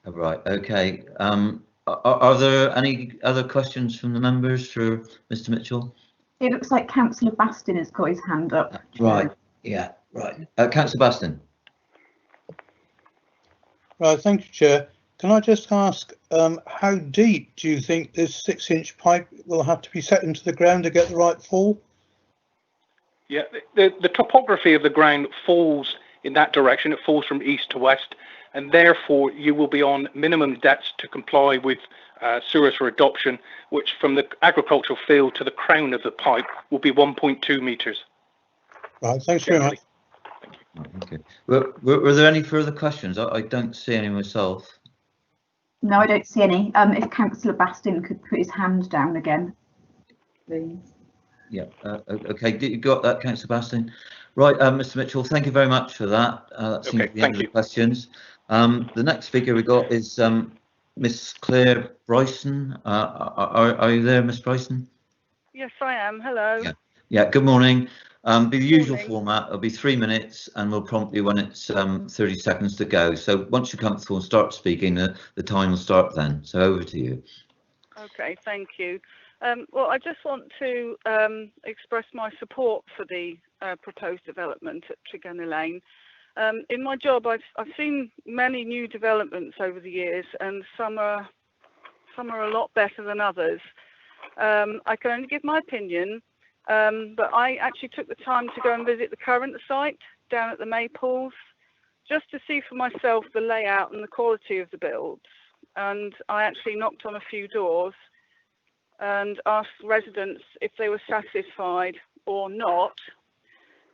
Oh, right, okay. Are there any other questions from the members for Mr. Mitchell? It looks like Councillor Bastin has got his hand up. Right, yeah, right. Councillor Bastin. Right, thank you, Chair. Can I just ask, how deep do you think this 6-inch pipe will have to be set into the ground to get the right fall? Yeah, the topography of the ground falls in that direction. It falls from east to west, and therefore you will be on minimum depths to comply with sewers for adoption, which from the agricultural field to the crown of the pipe will be 1.2 metres. Right, thanks very much. Okay. Were there any further questions? I don't see any myself. No, I don't see any. If Councillor Bastin could put his hand down again, please. Yeah, okay, you got that, Councillor Bastin? Right, Mr. Mitchell, thank you very much for that. That seems to be the end of the questions. The next speaker we got is Miss Claire Bryson. Are you there, Miss Bryson? Yes, I am. Hello. Yeah, good morning. Be the usual format. It'll be 3 minutes, and we'll prompt you when it's 30 seconds to go. So once you're comfortable and start speaking, the time will start then. So over to you. Okay, thank you. Well, I just want to express my support for the proposed development at Tregenna Lane. In my job, I've seen many new developments over the years, and some are a lot better than others. I can only give my opinion, but I actually took the time to go and visit the current site down at the Maples, just to see for myself the layout and the quality of the builds. And I actually knocked on a few doors and asked residents if they were satisfied or not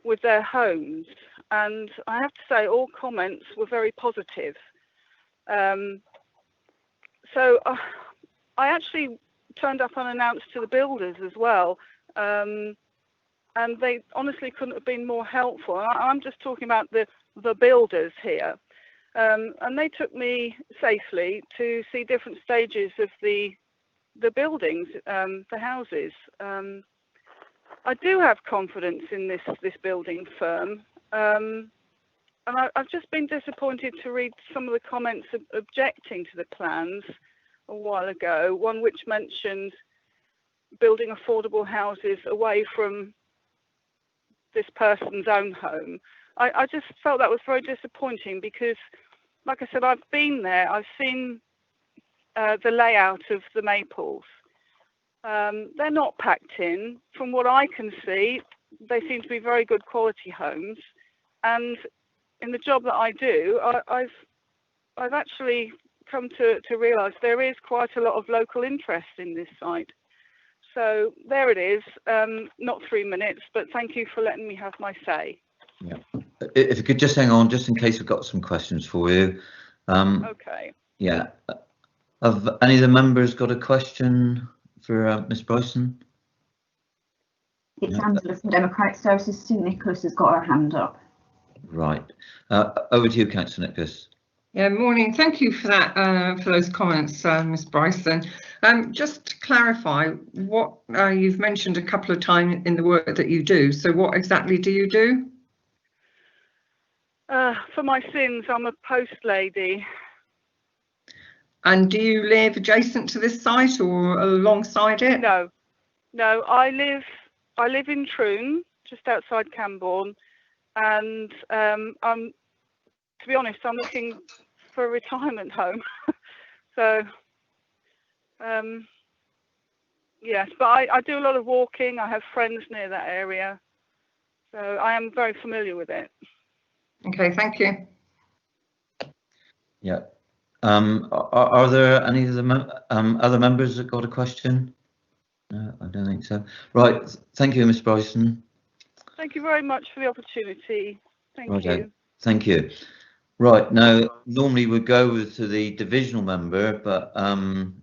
with their homes. And I have to say all comments were very positive. So I actually turned up unannounced to the builders as well. And they honestly couldn't have been more helpful. I'm just talking about the builders here. And they took me safely to see different stages of the buildings, the houses. I do have confidence in this building firm, and I've just been disappointed to read some of the comments objecting to the plans a while ago. One which mentioned building affordable houses away from this person's own home. I just felt that was very disappointing because, like I said, I've been there. I've seen the layout of the Maples. They're not packed in. From what I can see, they seem to be very good quality homes. And in the job that I do, I've actually come to realise there is quite a lot of local interest in this site. So there it is. Not 3 minutes, but thank you for letting me have my say. Yeah. If you could just hang on, just in case we've got some questions for you. Okay. Yeah. Have any of the members got a question for Ms. Bryson? It's Angela from Democratic Services. Sue Nicholas has got her hand up. Right. Over to you, Councillor Nicholas. Yeah, morning. Thank you for that, for those comments, Ms. Bryson. Just to clarify, what you've mentioned a couple of times in the work that you do. So what exactly do you do? For my sins, I'm a post lady. And do you live adjacent to this site or alongside it? No, I live in Troon, just outside Camborne, and to be honest, I'm looking for a retirement home. So yes, but I do a lot of walking. I have friends near that area, so I am very familiar with it. Okay, thank you. Yeah. Are there any of the other members that got a question? No, I don't think so. Right. Thank you, Ms. Bryson. Thank you very much for the opportunity. Thank you. Thank you. Right, now normally we'd go to the divisional member, but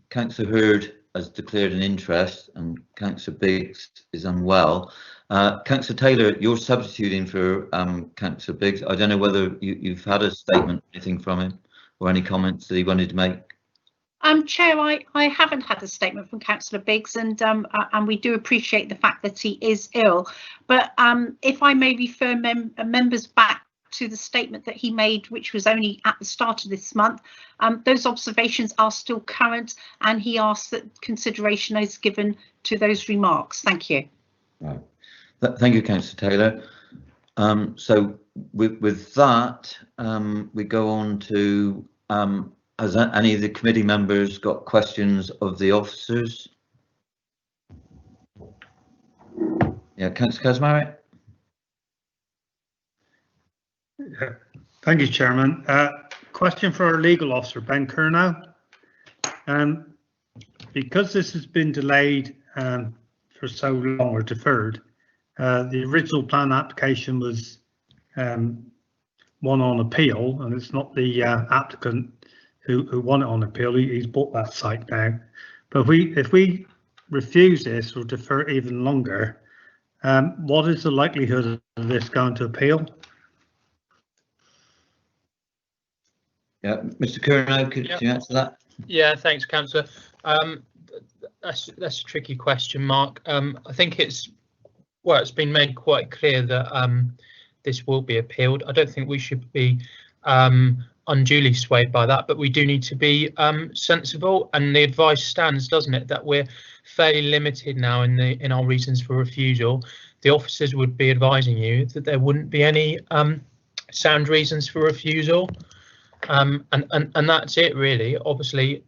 Councillor Hurd has declared an interest and Councillor Biggs is unwell. Councillor Taylor, you're substituting for Councillor Biggs. I don't know whether you've had a statement, anything from him, or any comments that he wanted to make. Chair, I haven't had a statement from Councillor Biggs, and we do appreciate the fact that he is ill. But if I may refer members back to the statement that he made, which was only at the start of this month, those observations are still current, and he asks that consideration is given to those remarks. Thank you. Right. Thank you, Councillor Taylor. So with that, we go on to has any of the committee members got questions of the officers? Yeah, Councillor Kaczmarek. Yeah. Thank you, Chairman. Question for our legal officer, Ben Curnow. Because this has been delayed for so long or deferred, the original plan application was one on appeal, and it's not the applicant who won it on appeal. He's bought that site now. But if we refuse this or defer even longer, what is the likelihood of this going to appeal? Yeah, Mr. Curnow, could you answer that? Yeah, thanks, Councillor. That's a tricky question, Mark. I think it's been made quite clear that this will be appealed. I don't think we should be unduly swayed by that, but we do need to be sensible, and the advice stands, doesn't it, that we're fairly limited now in our reasons for refusal. The officers would be advising you that there wouldn't be any sound reasons for refusal, and that's it really. Obviously,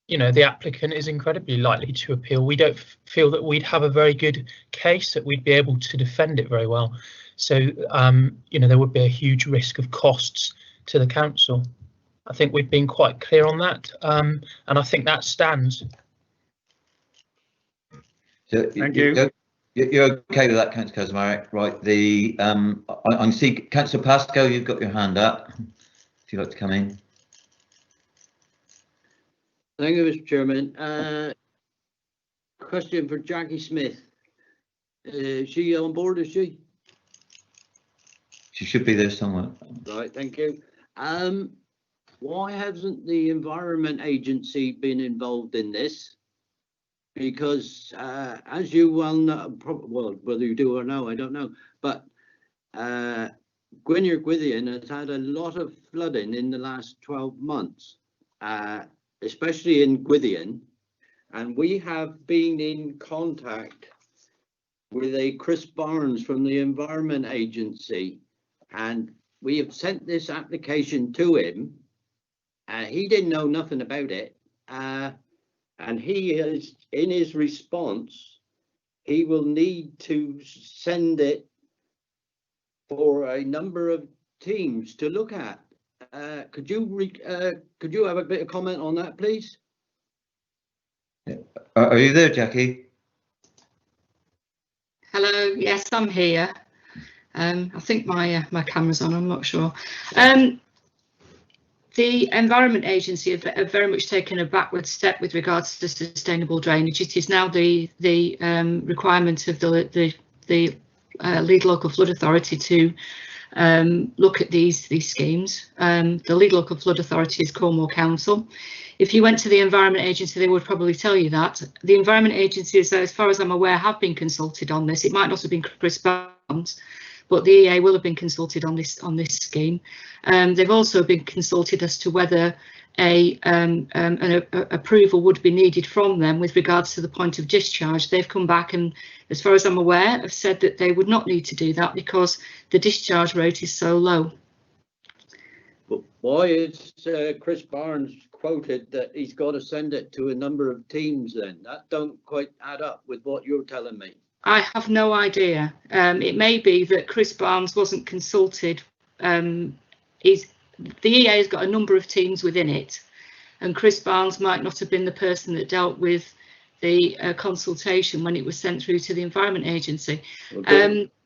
you know, the applicant is incredibly likely to appeal. We don't feel that we'd have a very good case, that we'd be able to defend it very well. So, you know, there would be a huge risk of costs to the council. I think we've been quite clear on that, and I think that stands. So Thank you. You're okay with that, Councillor Kaczmarek, right? The I see Councillor Pascoe, you've got your hand up. If you'd like to come in. Thank you, Mr. Chairman. Question for Jackie Smith. Is she on board, is she? She should be there somewhere. Right, thank you. Why hasn't the Environment Agency been involved in this? Because as you well know, well, whether you do or no, I don't know, but Gwynedd has had a lot of flooding in the last 12 months, especially in Gwyddian, and we have been in contact with a Chris Barnes from the Environment Agency, and we have sent this application to him. He didn't know nothing about it, and he is, in his response, he will need to send it for a number of teams to look at. Could you have a bit of comment on that, please? Are you there, Jackie? Hello, yes, I'm here. I think my camera's on, I'm not sure. The Environment Agency have very much taken a backward step with regards to sustainable drainage. It is now the requirement of the lead local flood authority to look at these schemes. The lead local flood authority is Cornwall Council. If you went to the Environment Agency, they would probably tell you that. The Environment Agency, as far as I'm aware, have been consulted on this. It might not have been Chris Barnes, but the EA will have been consulted on this scheme. They've also been consulted as to whether an approval would be needed from them with regards to the point of discharge. They've come back and, as far as I'm aware, have said that they would not need to do that because the discharge rate is so low. But why is Chris Barnes quoted that he's got to send it to a number of teams then? That don't quite add up with what you're telling me. I have no idea. It may be that Chris Barnes wasn't consulted. The EA has got a number of teams within it, and Chris Barnes might not have been the person that dealt with the consultation when it was sent through to the Environment Agency.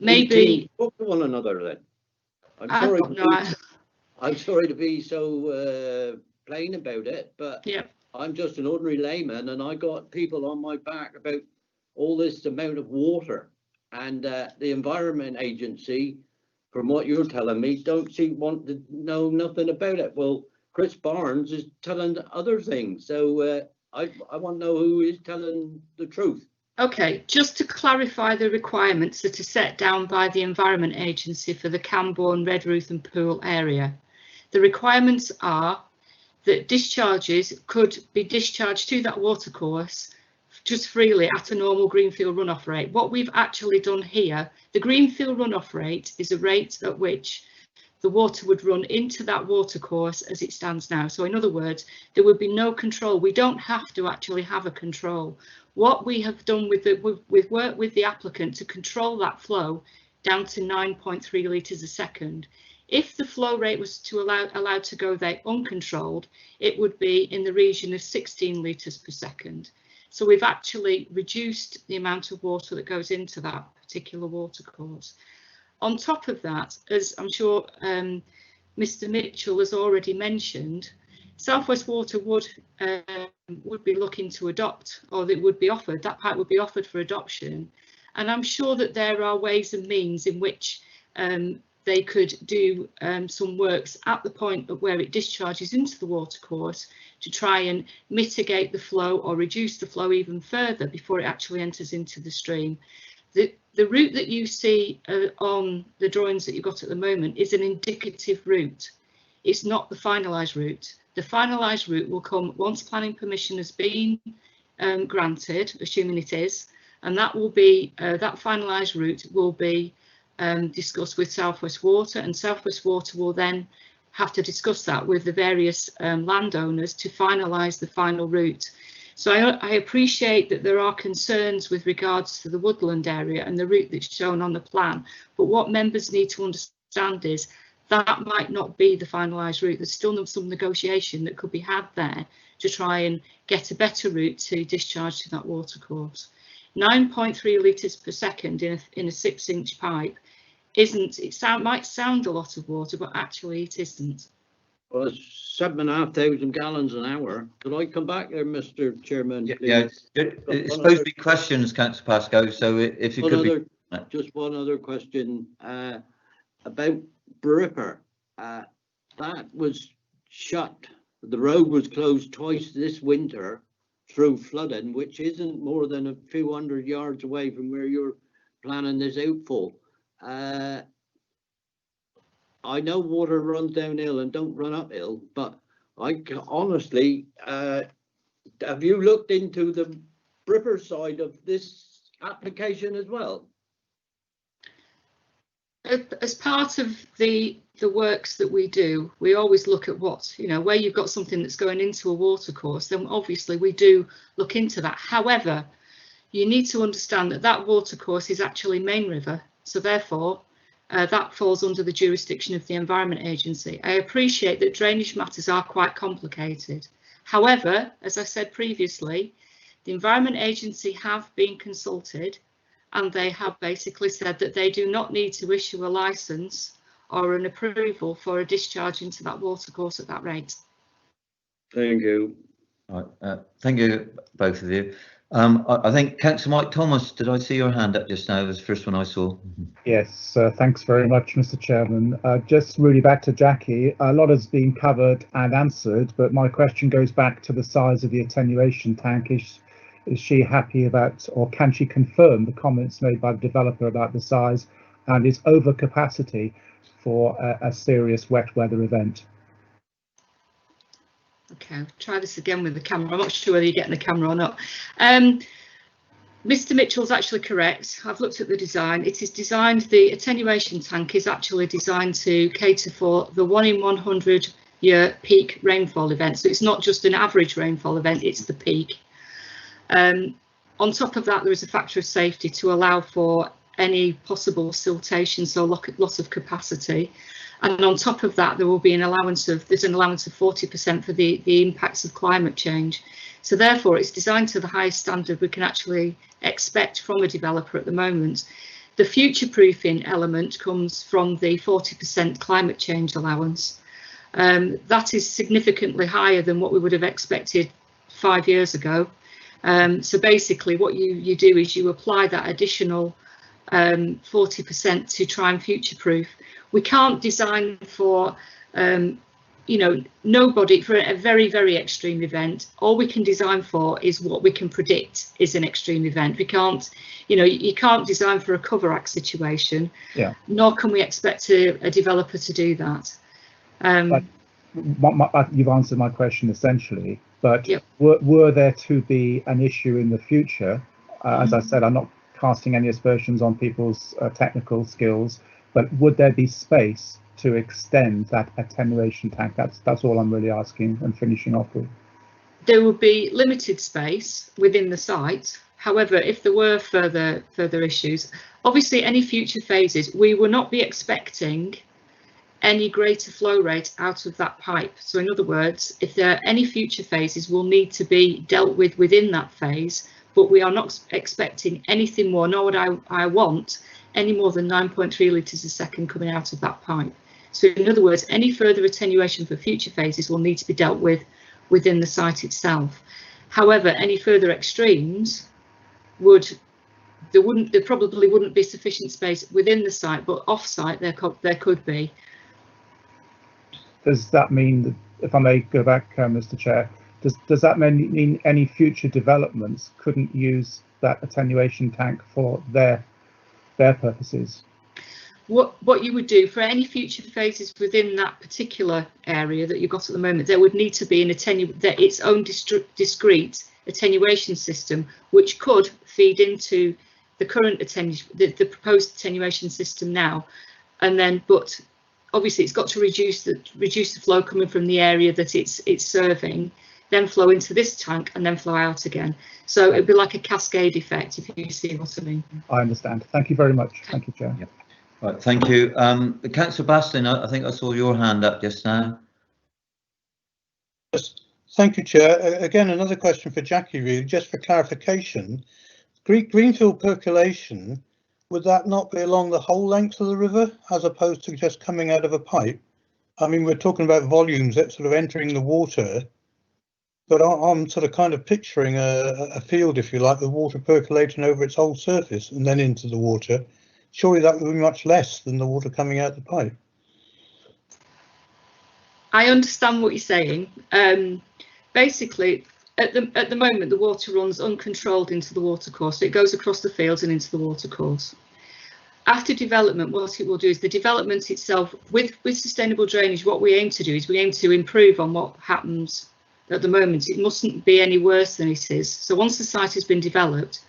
Maybe talk to one another then. I'm sorry to be so plain about it, but yeah, I'm just an ordinary layman, and I got people on my back about all this amount of water, and the Environment Agency, from what you're telling me, don't want to know nothing about it. Well, Chris Barnes is telling other things, so I want to know who is telling the truth. Okay, just to clarify the requirements that are set down by the Environment Agency for the Camborne, Redruth and Poole area. The requirements are that discharges could be discharged to that watercourse just freely at a normal greenfield runoff rate. What we've actually done here, the greenfield runoff rate is a rate at which the water would run into that watercourse as it stands now. So in other words, there would be no control. We don't have to actually have a control. What we have done with work with the applicant to control that flow down to 9.3 litres a second. If the flow rate was to allowed to go there uncontrolled, it would be in the region of 16 litres per second. So we've actually reduced the amount of water that goes into that particular watercourse. On top of that, as I'm sure Mr. Mitchell has already mentioned, South West Water would be looking to adopt, or that would be offered, that pipe would be offered for adoption. And I'm sure that there are ways and means in which they could do some works at the point of where it discharges into the watercourse to try and mitigate the flow or reduce the flow even further before it actually enters into the stream. The route that you see on the drawings that you've got at the moment is an indicative route. It's not the finalised route. The finalised route will come once planning permission has been granted, assuming it is, and that will be that finalised route will be discussed with South West Water, and South West Water will then have to discuss that with the various landowners to finalise the final route. So I appreciate that there are concerns with regards to the woodland area and the route that's shown on the plan, but what members need to understand is that might not be the finalised route. There's still some negotiation that could be had there to try and get a better route to discharge to that watercourse. 9.3 litres per second in a 6-inch pipe might sound a lot of water, but actually it isn't. Well, it's 7,500 gallons an hour. Could I come back there, Mr. Chairman? Yeah, it's supposed to be questions, Councillor Pascoe. So if you could just one other question about Bripper. That was shut. The road was closed twice this winter through flooding, which isn't more than a few hundred yards away from where you're planning this outfall. I know water runs downhill and don't run uphill, but I honestly, have you looked into the river side of this application as well? As part of the works that we do, we always look at what, you know, where you've got something that's going into a watercourse, then obviously we do look into that. However, you need to understand that that watercourse is actually main river, so therefore that falls under the jurisdiction of the Environment Agency. I appreciate that drainage matters are quite complicated. However, as I said previously, the Environment Agency have been consulted, and they have basically said that they do not need to issue a licence or an approval for a discharge into that watercourse at that rate. Thank you. Right, thank you, both of you. I think Councillor Mike Thomas, did I see your hand up just now? It was the first one I saw. Yes, thanks very much, Mr. Chairman. Just really back to Jackie, a lot has been covered and answered, but my question goes back to the size of the attenuation tank. Is she happy about, or can she confirm the comments made by the developer about the size and its overcapacity for a serious wet weather event? Okay, I'll try this again with the camera. I'm not sure whether you're getting the camera or not. Mr. Mitchell's actually correct. I've looked at the design. It is designed, the attenuation tank is actually designed to cater for the 1 in 100 year peak rainfall event. So it's not just an average rainfall event, it's the peak. On top of that, there is a factor of safety to allow for any possible siltation, so loss of capacity. And on top of that, there will be an allowance of 40% for the impacts of climate change. So therefore, it's designed to the highest standard we can actually expect from a developer at the moment. The future proofing element comes from the 40% climate change allowance. That is significantly higher than what we would have expected 5 years ago. So basically what you do is you apply that additional 40% to try and future proof. We can't design for you know, nobody for a very, very extreme event. All we can design for is what we can predict is an extreme event. We can't, you know, you can't design for a cover act situation, yeah, nor can we expect a developer to do that. You've answered my question essentially, but yep, were there to be an issue in the future, as I said, I'm not casting any aspersions on people's technical skills, but would there be space to extend that attenuation tank? That's all I'm really asking and finishing off with. There would be limited space within the site. However, if there were further issues, obviously any future phases, we will not be expecting any greater flow rate out of that pipe. So in other words, if there are any future phases, will need to be dealt with within that phase, but we are not expecting anything more, nor would I want any more than 9.3 litres a second coming out of that pipe. So in other words, any further attenuation for future phases will need to be dealt with within the site itself. However, any further extremes there probably wouldn't be sufficient space within the site, but off site there could be. Does that mean that, if I may go back, Mr. Chair, does that mean any future developments couldn't use that attenuation tank for their purposes? What you would do for any future phases within that particular area that you've got at the moment, there would need to be its own discrete attenuation system, which could feed into the current the proposed attenuation system now, and then but obviously it's got to reduce the flow coming from the area that it's serving, then flow into this tank and then flow out again. So it'd be like a cascade effect, if you see what I mean. I understand. Thank you very much. Thank you, Chair. Yep. Right, thank you. Councillor Bastin, I think I saw your hand up just now. Yes, thank you, Chair. Again, another question for Jackie, really, just for clarification. Greenfield percolation, would that not be along the whole length of the river as opposed to just coming out of a pipe? I mean, we're talking about volumes that sort of entering the water, but I'm sort of kind of picturing a field, if you like, the water percolating over its whole surface and then into the water. Surely that would be much less than the water coming out the pipe. I understand what you're saying. Basically, at the moment, the water runs uncontrolled into the watercourse. So it goes across the fields and into the watercourse. After development, what it will do is the development itself, with sustainable drainage, what we aim to do is we aim to improve on what happens at the moment. It mustn't be any worse than it is. So once the site has been developed,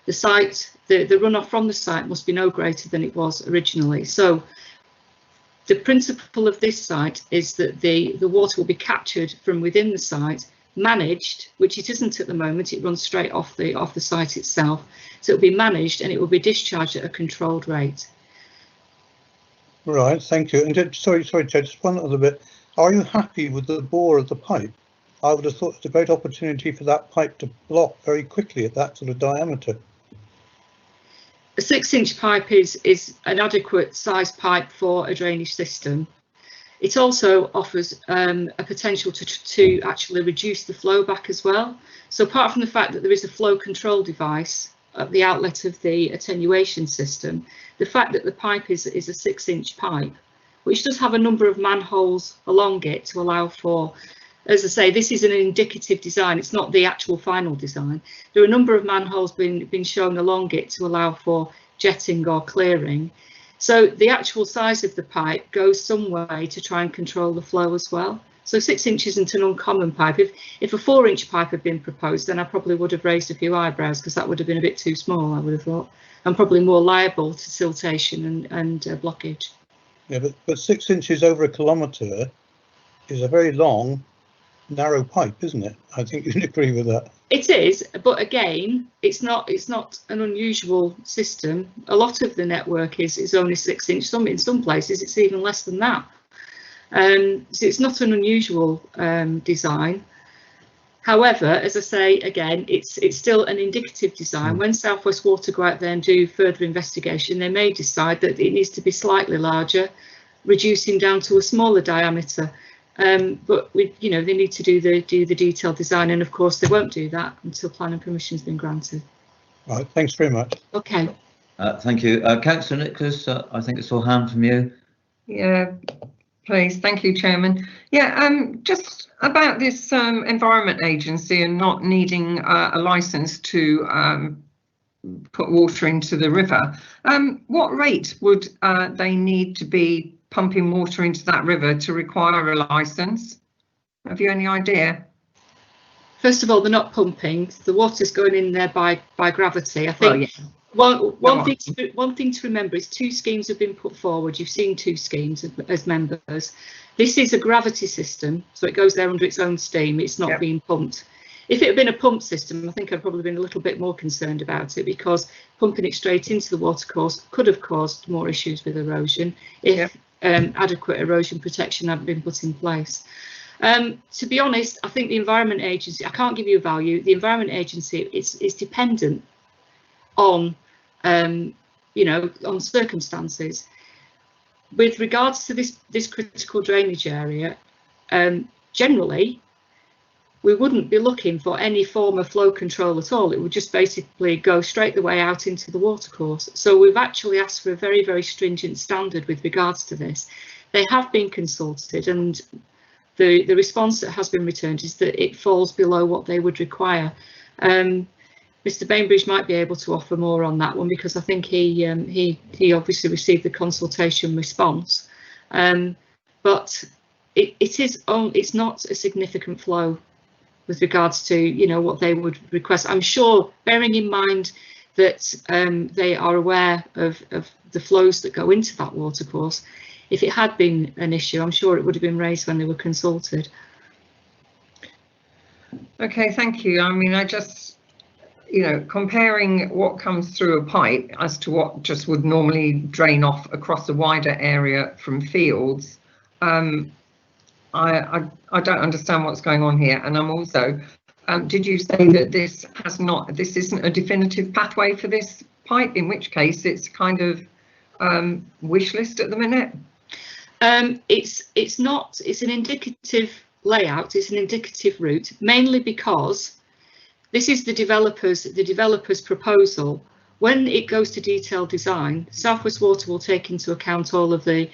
the runoff from the site must be no greater than it was originally. So the principle of this site is that the water will be captured from within the site, managed, which it isn't at the moment. It runs straight off the site itself. So it'll be managed and it will be discharged at a controlled rate. Right, thank you. And sorry, Chair, just one other bit. Are you happy with the bore of the pipe? I would have thought it's a great opportunity for that pipe to block very quickly at that sort of diameter. A 6-inch pipe is an adequate size pipe for a drainage system. It also offers a potential to actually reduce the flow back as well. So apart from the fact that there is a flow control device at the outlet of the attenuation system, the fact that the pipe is a 6-inch pipe, which does have a number of manholes along it to allow for, as I say, this is an indicative design, it's not the actual final design. There are a number of manholes been shown along it to allow for jetting or clearing. So the actual size of the pipe goes some way to try and control the flow as well. So 6 inches isn't an uncommon pipe. If a 4-inch pipe had been proposed, then I probably would have raised a few eyebrows, because that would have been a bit too small, I would have thought, and probably more liable to siltation and blockage. Yeah, but 6 inches over a kilometre is a very long, narrow pipe, isn't it? I think you'd agree with that. It is, but again, it's not an unusual system. A lot of the network is only 6 inch. In some places it's even less than that. So it's not an unusual design. However, as I say, again, it's still an indicative design. When South West Water go out there and do further investigation, they may decide that it needs to be slightly larger, reducing down to a smaller diameter. But they need to do the detailed design, and of course they won't do that until planning permission has been granted. Right, thanks very much. Okay. Thank you. Councillor Nicholas, I think it's all hand from you. Yeah, please. Thank you, Chairman. Yeah, just about this Environment Agency and not needing a licence to put water into the river. What rate would they need to be pumping water into that river to require a licence? Have you any idea? First of all, they're not pumping. The water's going in there by gravity. I think one thing to remember is 2 schemes have been put forward. You've seen 2 schemes as members. This is a gravity system, so it goes there under its own steam. It's not being pumped. If it had been a pump system, I think I'd probably been a little bit more concerned about it, because pumping it straight into the watercourse could have caused more issues with erosion if adequate erosion protection hadn't been put in place. To be honest, I think the Environment Agency, I can't give you a value. The Environment Agency is dependent on, on circumstances. With regards to this critical drainage area, generally, we wouldn't be looking for any form of flow control at all. It would just basically go straight the way out into the watercourse. So we've actually asked for a very, very stringent standard with regards to this. They have been consulted, and the response that has been returned is that it falls below what they would require. Mr. Bainbridge might be able to offer more on that one, because I think he obviously received the consultation response, but it's not a significant flow with regards to what they would request. I'm sure, bearing in mind that they are aware of the flows that go into that watercourse, if it had been an issue, I'm sure it would have been raised when they were consulted. Okay, thank you. I mean, I just, comparing what comes through a pipe as to what just would normally drain off across a wider area from fields, I don't understand what's going on here. And I'm also, did you say that this isn't a definitive pathway for this pipe, in which case it's kind of wish list at the minute? It's not, it's an indicative layout, it's an indicative route, mainly because this is the developer's proposal. When it goes to detailed design, South West Water will take into account all of the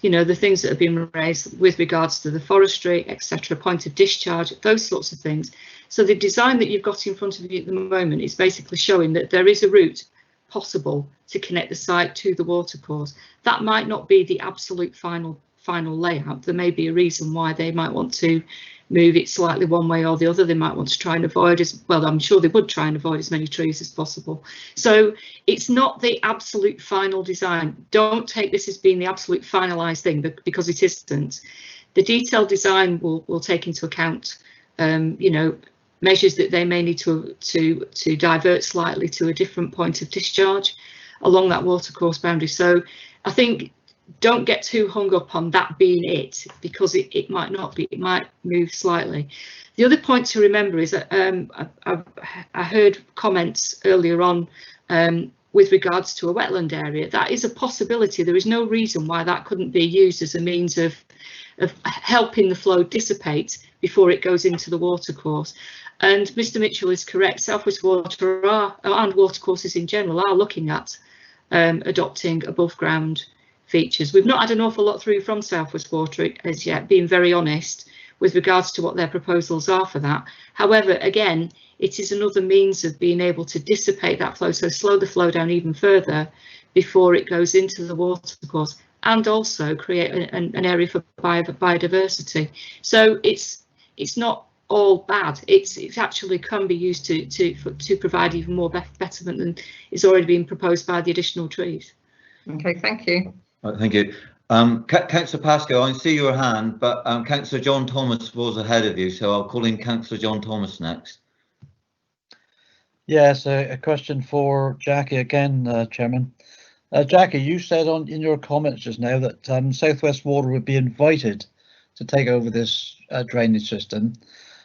the things that have been raised with regards to the forestry, etc., point of discharge, those sorts of things. So the design that you've got in front of you at the moment is basically showing that there is a route possible to connect the site to the watercourse. That might not be the absolute final layout. There may be a reason why they might want to move it slightly one way or the other. They might want to try and avoid as well. I'm sure they would try and avoid as many trees as possible. So it's not the absolute final design. Don't take this as being the absolute finalised thing, because it isn't. The detailed design will take into account, you know, measures that they may need to divert slightly to a different point of discharge along that watercourse boundary. So I think don't get too hung up on that being it, because it might not be. It might move slightly. The other point to remember is that I heard comments earlier on with regards to a wetland area. That is a possibility. There is no reason why that couldn't be used as a means of helping the flow dissipate before it goes into the watercourse. And Mr. Mitchell is correct. South West Water and watercourses in general are looking at adopting above ground features. We've not had an awful lot through from South West Water as yet, being very honest, with regards to what their proposals are for that. However, again, it is another means of being able to dissipate that flow, so slow the flow down even further before it goes into the watercourse, and also create an area for biodiversity. So it's not all bad. It actually can be used to provide even more betterment than is already being proposed by the additional trees. Okay, thank you. Right, thank you. Councillor Pascoe, I see your hand, but Councillor John Thomas was ahead of you, so I'll call in Councillor John Thomas next. Yes, a question for Jackie again, Chairman. Jackie, you said in your comments just now that South West Water would be invited to take over this drainage system.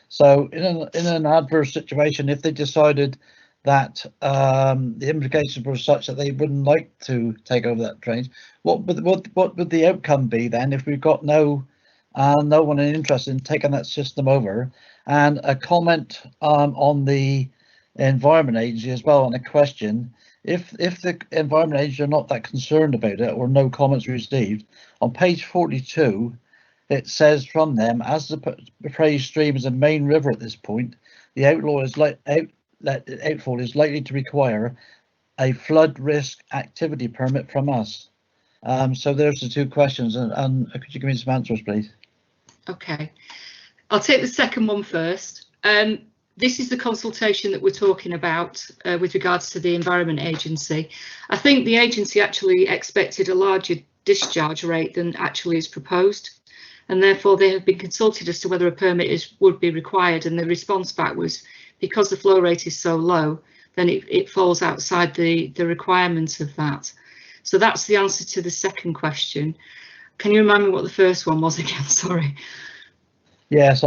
So in an adverse situation, if they decided that the implications were such that they wouldn't like to take over that drainage, what would the outcome be then if we've got no one interested in taking that system over? And a comment on the Environment Agency as well, and a question: if the Environment Agency are not that concerned about it, or no comments received, on page 42 it says from them, as the praised stream is a main river at this point, the outfall is likely to require a flood risk activity permit from us. So there's the two questions, and could you give me some answers, please? Okay, I'll take the second one first. This is the consultation that we're talking about with regards to the Environment Agency. I think the agency actually expected a larger discharge rate than actually is proposed, and therefore they have been consulted as to whether a permit would be required, and the response back was, because the flow rate is so low, then it falls outside the requirements of that. So that's the answer to the second question. Can you remind me what the first one was again? Sorry. Yes,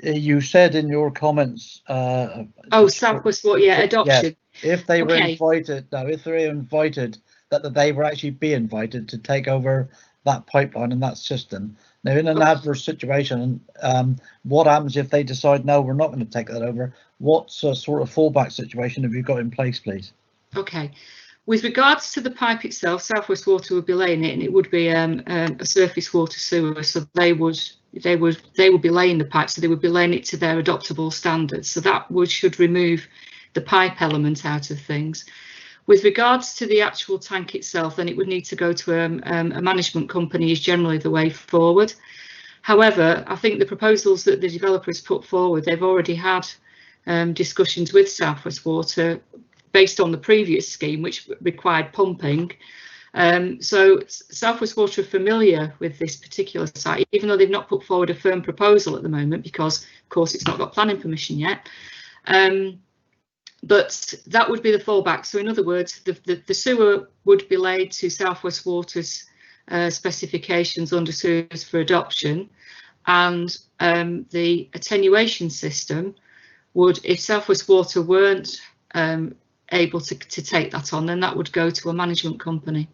you said in your comments. South West Water, yeah, adoption. Yeah, if they were invited, if they were invited, that they were actually be invited to take over that pipeline and that system. Now, in an adverse situation, what happens if they decide, no, we're not going to take that over? What's a sort of fallback situation have you got in place, please? Okay. With regards to the pipe itself, South West Water would be laying it, and it would be a surface water sewer. So they would be laying the pipe, so they would be laying it to their adoptable standards. So that should remove the pipe element out of things. With regards to the actual tank itself, then it would need to go to a management company is generally the way forward. However, I think the proposals that the developer has put forward, they've already had discussions with South West Water based on the previous scheme, which required pumping. So South West Water are familiar with this particular site, even though they've not put forward a firm proposal at the moment, because of course it's not got planning permission yet. But that would be the fallback. So in other words, the sewer would be laid to South West Water's specifications under sewers for adoption, and the attenuation system would, if South West Water weren't able to take that on, then that would go to a management company.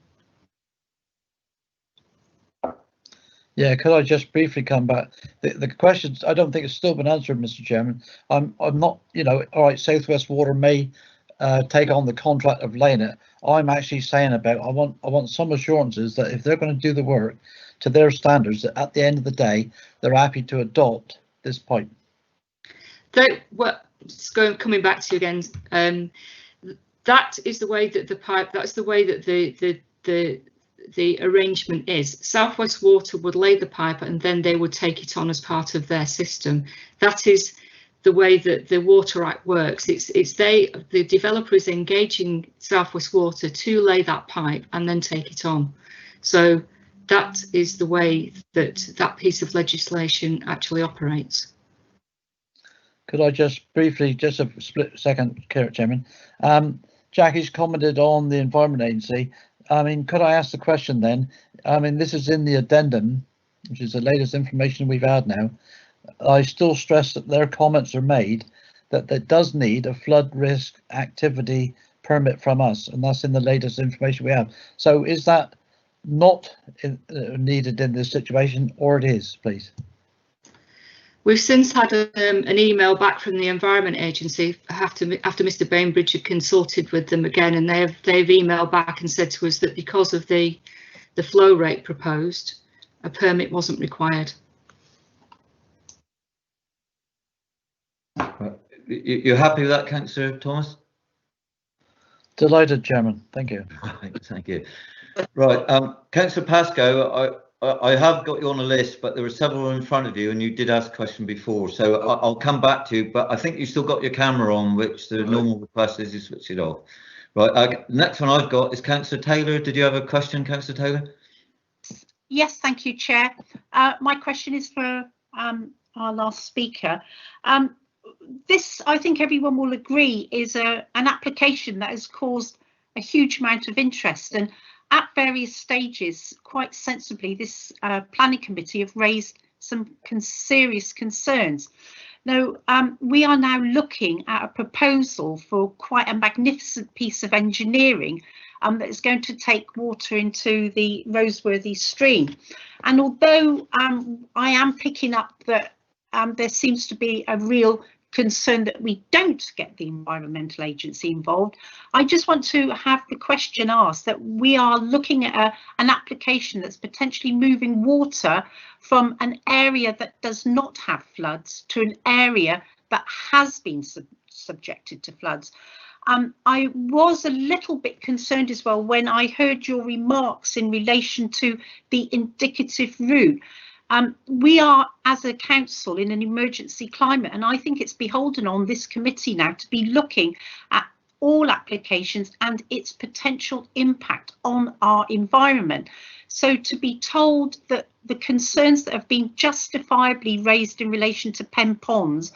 Yeah, could I just briefly come back? The questions, I don't think it's still been answered, Mr. Chairman. I'm not, all right, South West Water may take on the contract of laying it. I'm actually saying about, I want some assurances that if they're going to do the work to their standards, that at the end of the day, they're happy to adopt this pipe. Coming back to you again, that is the way that the pipe, that's the way that the the arrangement is. South West Water would lay the pipe and then they would take it on as part of their system. That is the way that the Water Act works. The developer is engaging South West Water to lay that pipe and then take it on. So that is the way that that piece of legislation actually operates. Could I just briefly, just a split second, Chairman? Jackie's commented on the Environment Agency. I mean, could I ask the question then? I mean, this is in the addendum, which is the latest information we've had now. I still stress that their comments are made that it does need a flood risk activity permit from us, and that's in the latest information we have. So is that not needed in this situation, or it is, please? We've since had an email back from the Environment Agency after Mr. Bainbridge had consulted with them again, and they've emailed back and said to us that because of the flow rate proposed, a permit wasn't required. You're happy with that, Councillor Thomas? Delighted, Chairman. Thank you. Thank you. Right, Councillor Pascoe, I have got you on a list, but there were several in front of you, and you did ask a question before, so I'll come back to you. But I think you still got your camera on, which the normal request is you switch it off. Right. Next one I've got is Councillor Taylor. Did you have a question, Councillor Taylor? Yes, thank you, Chair. My question is for our last speaker. This, I think everyone will agree, is an application that has caused a huge amount of interest, and at various stages, quite sensibly, this planning committee have raised some serious concerns. Now, we are now looking at a proposal for quite a magnificent piece of engineering that is going to take water into the Roseworthy stream. And although I am picking up that there seems to be a real concern that we don't get the Environmental Agency involved, I just want to have the question asked that we are looking at an application that's potentially moving water from an area that does not have floods to an area that has been subjected to floods. I was a little bit concerned as well when I heard your remarks in relation to the indicative route. We are, as a council, in an emergency climate, and I think it's beholden on this committee now to be looking at all applications and its potential impact on our environment. So to be told that the concerns that have been justifiably raised in relation to Pen Ponds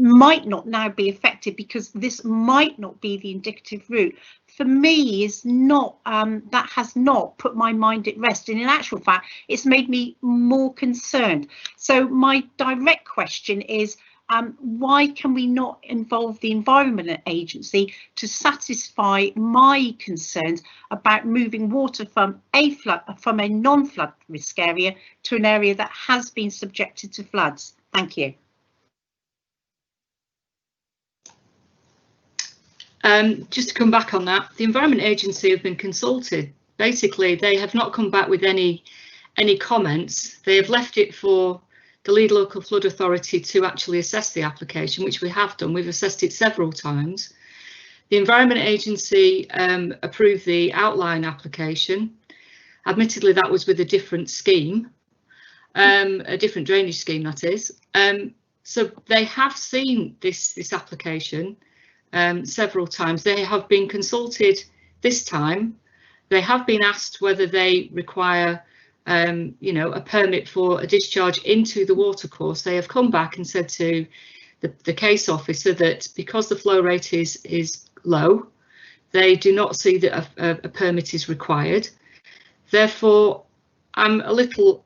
might not now be affected because this might not be the indicative route, for me is not, that has not put my mind at rest, and in actual fact it's made me more concerned. So my direct question is, why can we not involve the Environment Agency to satisfy my concerns about moving water from a non-flood risk area to an area that has been subjected to floods? Thank you. Just to come back on that, the Environment Agency have been consulted. Basically, they have not come back with any comments. They have left it for the lead local flood authority to actually assess the application, which we have done. We've assessed it several times. The Environment Agency approved the outline application. Admittedly, that was with a different scheme, a different drainage scheme, that is. So they have seen this application several times. They have been consulted this time. They have been asked whether they require you know, a permit for a discharge into the watercourse. They have come back and said to the case officer that because the flow rate is low, they do not see that a permit is required. Therefore, I'm a little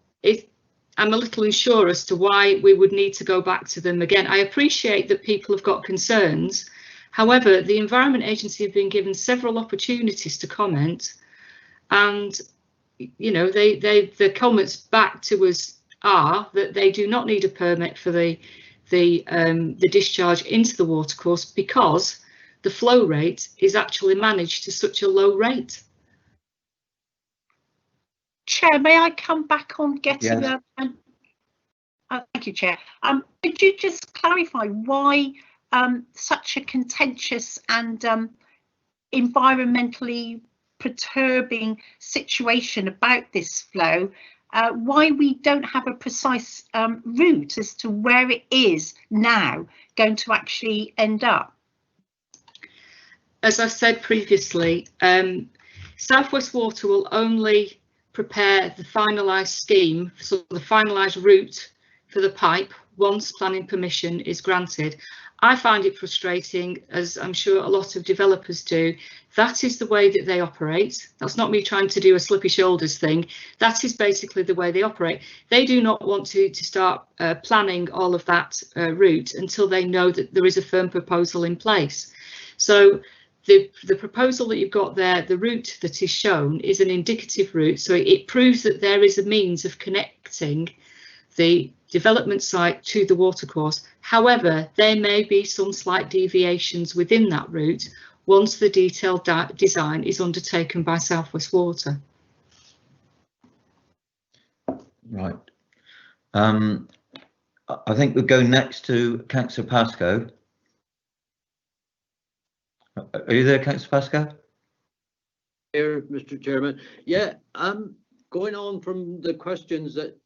unsure as to why we would need to go back to them again. I appreciate that people have got concerns. However, the Environment Agency have been given several opportunities to comment, and you know, the comments back to us are that they do not need a permit for the discharge into the watercourse because the flow rate is actually managed to such a low rate. Chair, may I come back on getting Yes. Thank you, Chair. Could you just clarify why such a contentious and environmentally perturbing situation about this flow, why we don't have a precise route as to where it is now going to actually end up. As I said previously, South West Water will only prepare the finalised scheme, so the finalised route for the pipe, once planning permission is granted. I find it frustrating, as I'm sure a lot of developers do. That is the way that they operate. That's not me trying to do a slippy shoulders thing. That is basically the way they operate. They do not want to start planning all of that route until they know that there is a firm proposal in place. So the proposal that you've got there, the route that is shown, is an indicative route. So it proves that there is a means of connecting the development site to the watercourse. However, there may be some slight deviations within that route once the detailed design is undertaken by South West Water. Right. I think we'll go next to Councillor Pascoe. Are you there, Councillor Pascoe? Here, Mr. Chairman. Yeah, going on from the questions that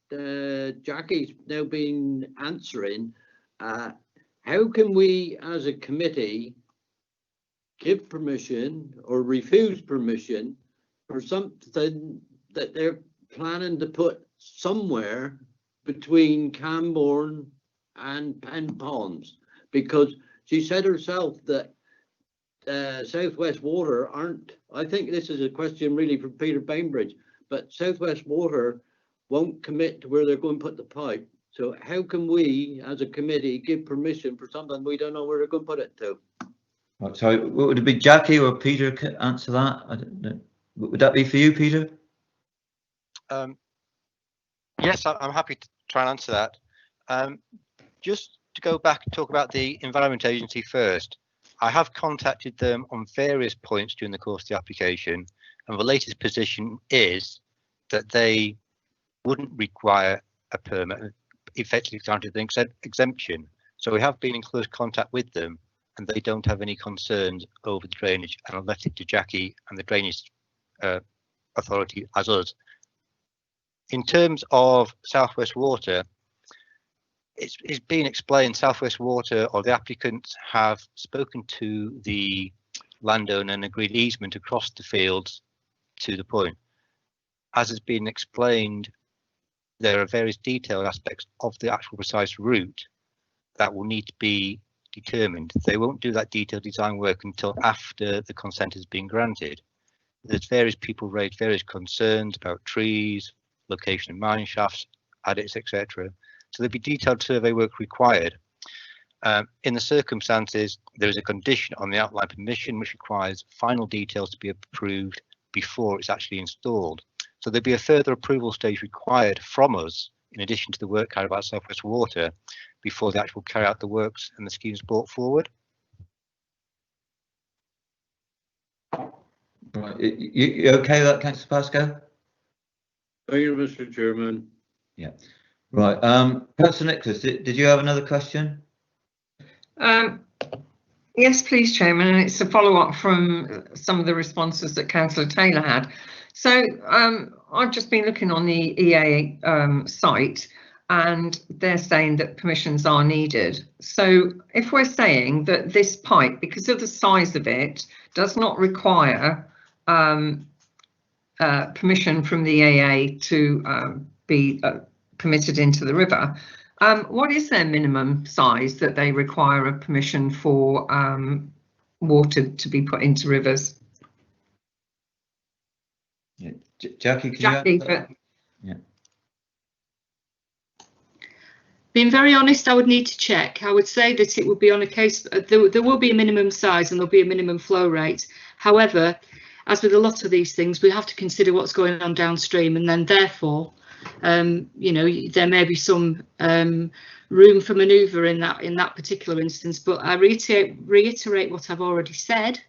Jackie's now been answering, how can we as a committee give permission or refuse permission for something that they're planning to put somewhere between Camborne and Penn Ponds? Because she said herself that South West Water aren't, I think this is a question really for Peter Bainbridge, but South West Water won't commit to where they're going to put the pipe. So how can we as a committee give permission for something we don't know where they're going to put it to? Right, so would it be Jackie or Peter could answer that? I don't know. Would that be for you, Peter? Yes, I'm happy to try and answer that. Just to go back and talk about the Environment Agency first, I have contacted them on various points during the course of the application, and the latest position is that they wouldn't require a permit, effectively granted an exemption. So we have been in close contact with them, and they don't have any concerns over the drainage, and I'll let it to Jackie and the Drainage Authority as us. In terms of South West Water, it's been explained South West Water or the applicants have spoken to the landowner and agreed easement across the fields to the point. As has been explained, there are various detailed aspects of the actual precise route that will need to be determined. They won't do that detailed design work until after the consent has been granted. There's various people raised various concerns about trees, location of mine shafts, adits, etc. So there'll be detailed survey work required. In the circumstances, there is a condition on the outline permission which requires final details to be approved before it's actually installed. So there'll be a further approval stage required from us, in addition to the work carried out by South West Water, before they actually carry out the works and the schemes brought forward. Right. You okay with that, Councillor Pascoe? Thank you, Mr. Chairman. Yeah. Right. Councillor Nicholas, did you have another question? Yes, please, Chairman, and it's a follow-up from some of the responses that Councillor Taylor had. So I've just been looking on the EA site, and they're saying that permissions are needed. So if we're saying that this pipe, because of the size of it, does not require permission from the EA to be permitted into the river, what is their minimum size that they require a permission for water to be put into rivers? Yeah. Jackie, Jackie, yeah. Being very honest, I would need to check. I would say that it would be on a case, there will be a minimum size and there'll be a minimum flow rate. However, as with a lot of these things, we have to consider what's going on downstream, and then therefore, you know, there may be some room for manoeuvre in that particular instance. But I reiterate what I've already said.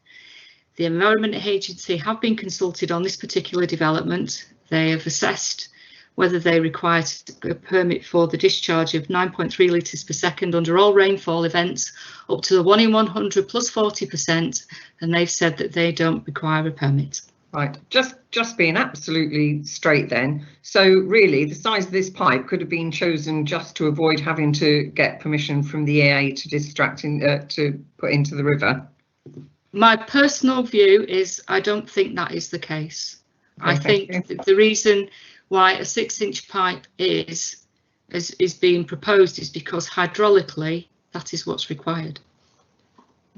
The Environment Agency have been consulted on this particular development. They have assessed whether they require a permit for the discharge of 9.3 litres per second under all rainfall events up to the 1 in 100 plus 40%, and they've said that they don't require a permit. Right, just being absolutely straight then. So really, the size of this pipe could have been chosen just to avoid having to get permission from the EA to put into the river. My personal view is I don't think that is the case. Okay, I think that the reason why a 6-inch pipe is being proposed is because hydraulically that is what's required.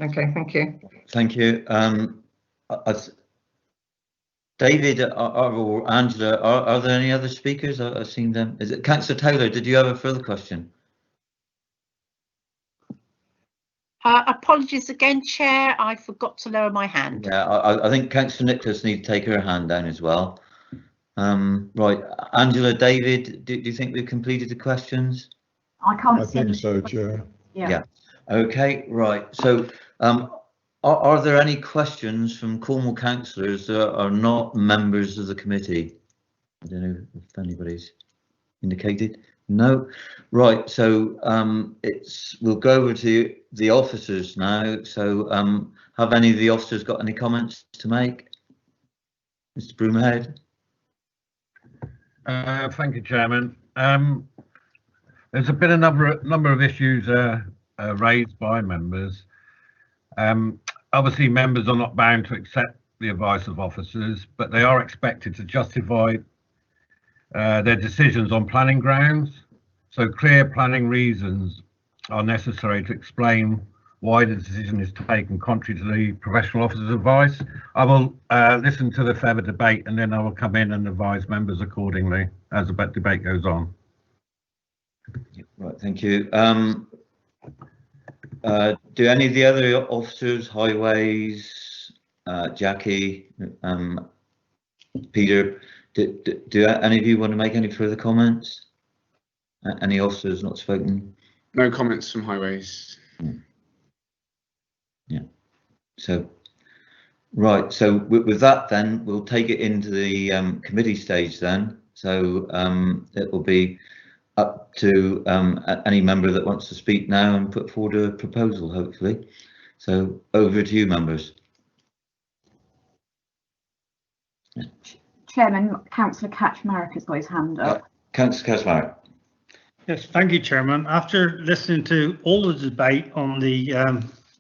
Okay, thank you. Thank you. David or Angela, are there any other speakers? I've seen them. Is it Councillor Taylor? Did you have a further question? Apologies again, Chair. I forgot to lower my hand. Yeah, I think Councillor Nicholas needs to take her hand down as well. Right, Angela, David, do you think we've completed the questions? I can't I see. think so, Chair. Yeah. Okay, right. So, are there any questions from Cornwall councillors that are not members of the committee? I don't know if anybody's indicated. No. Right. So, we'll go over to the officers now. So, have any of the officers got any comments to make? Mr. Broomhead. Thank you, Chairman. There's been a number of issues raised by members. Obviously, members are not bound to accept the advice of officers, but they are expected to justify their decisions on planning grounds. So clear planning reasons are necessary to explain why the decision is taken contrary to the professional officer's advice. I will listen to the further debate and then I will come in and advise members accordingly as the debate goes on. Right, thank you. Do any of the other officers, highways, Jackie, Peter, do any of you want to make any further comments? Any officers not spoken? No comments from highways. Yeah. So, right. So with that, then we'll take it into the committee stage. Then, so it will be up to any member that wants to speak now and put forward a proposal, hopefully. So over to you, members. Chairman, Councillor Kaczmarek has got his hand up. Councillor Kaczmarek. Yes, thank you, Chairman. After listening to all the debate on the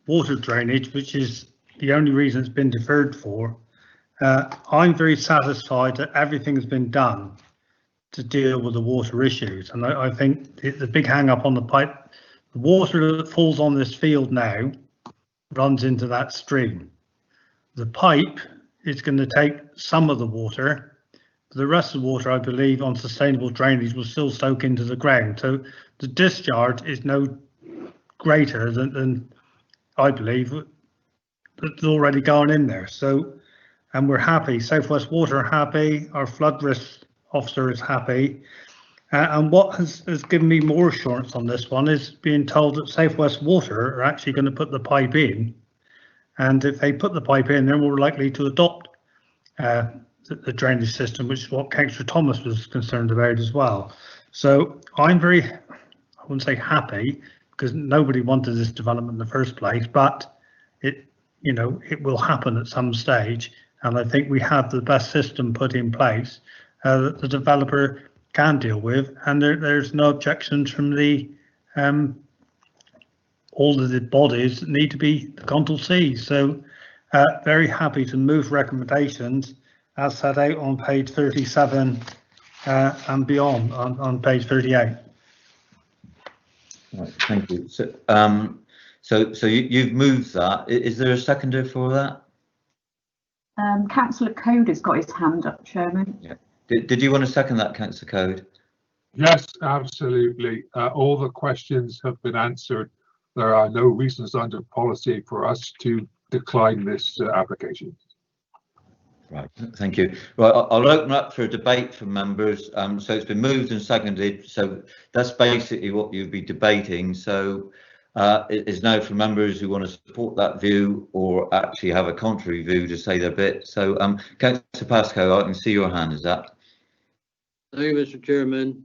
water drainage, which is the only reason it's been deferred for, I'm very satisfied that everything has been done to deal with the water issues. And I think the big hang up on the pipe, the water that falls on this field now runs into that stream. The pipe is going to take some of the water, but the rest of the water, I believe, on sustainable drainage will still soak into the ground. So the discharge is no greater than I believe, that's already gone in there. So, and we're happy. South West Water are happy. Our flood risk officer is happy. And what has given me more assurance on this one is being told that South West Water are actually going to put the pipe in. And if they put the pipe in, they're more likely to adopt the drainage system, which is what Councillor Thomas was concerned about as well. So I'm very, I wouldn't say happy, because nobody wanted this development in the first place, but it will happen at some stage. And I think we have the best system put in place that the developer can deal with, and there's no objections from the all of the bodies that need to be gone to see. So very happy to move recommendations as set out on page 37 and beyond on page 38. Right, thank you. So, so you've moved that. Is there a seconder for that? Councillor Code has got his hand up, Chairman. Yeah. Did you want to second that, Councillor Code? Yes, absolutely. All the questions have been answered. There are no reasons under policy for us to decline this application. Right, thank you. Right, I'll open up for a debate from members. So it's been moved and seconded. So that's basically what you'll be debating. So it is now for members who want to support that view or actually have a contrary view to say their bit. So Councillor Pascoe, I can see your hand. Is that? Thank you, Mr. Chairman.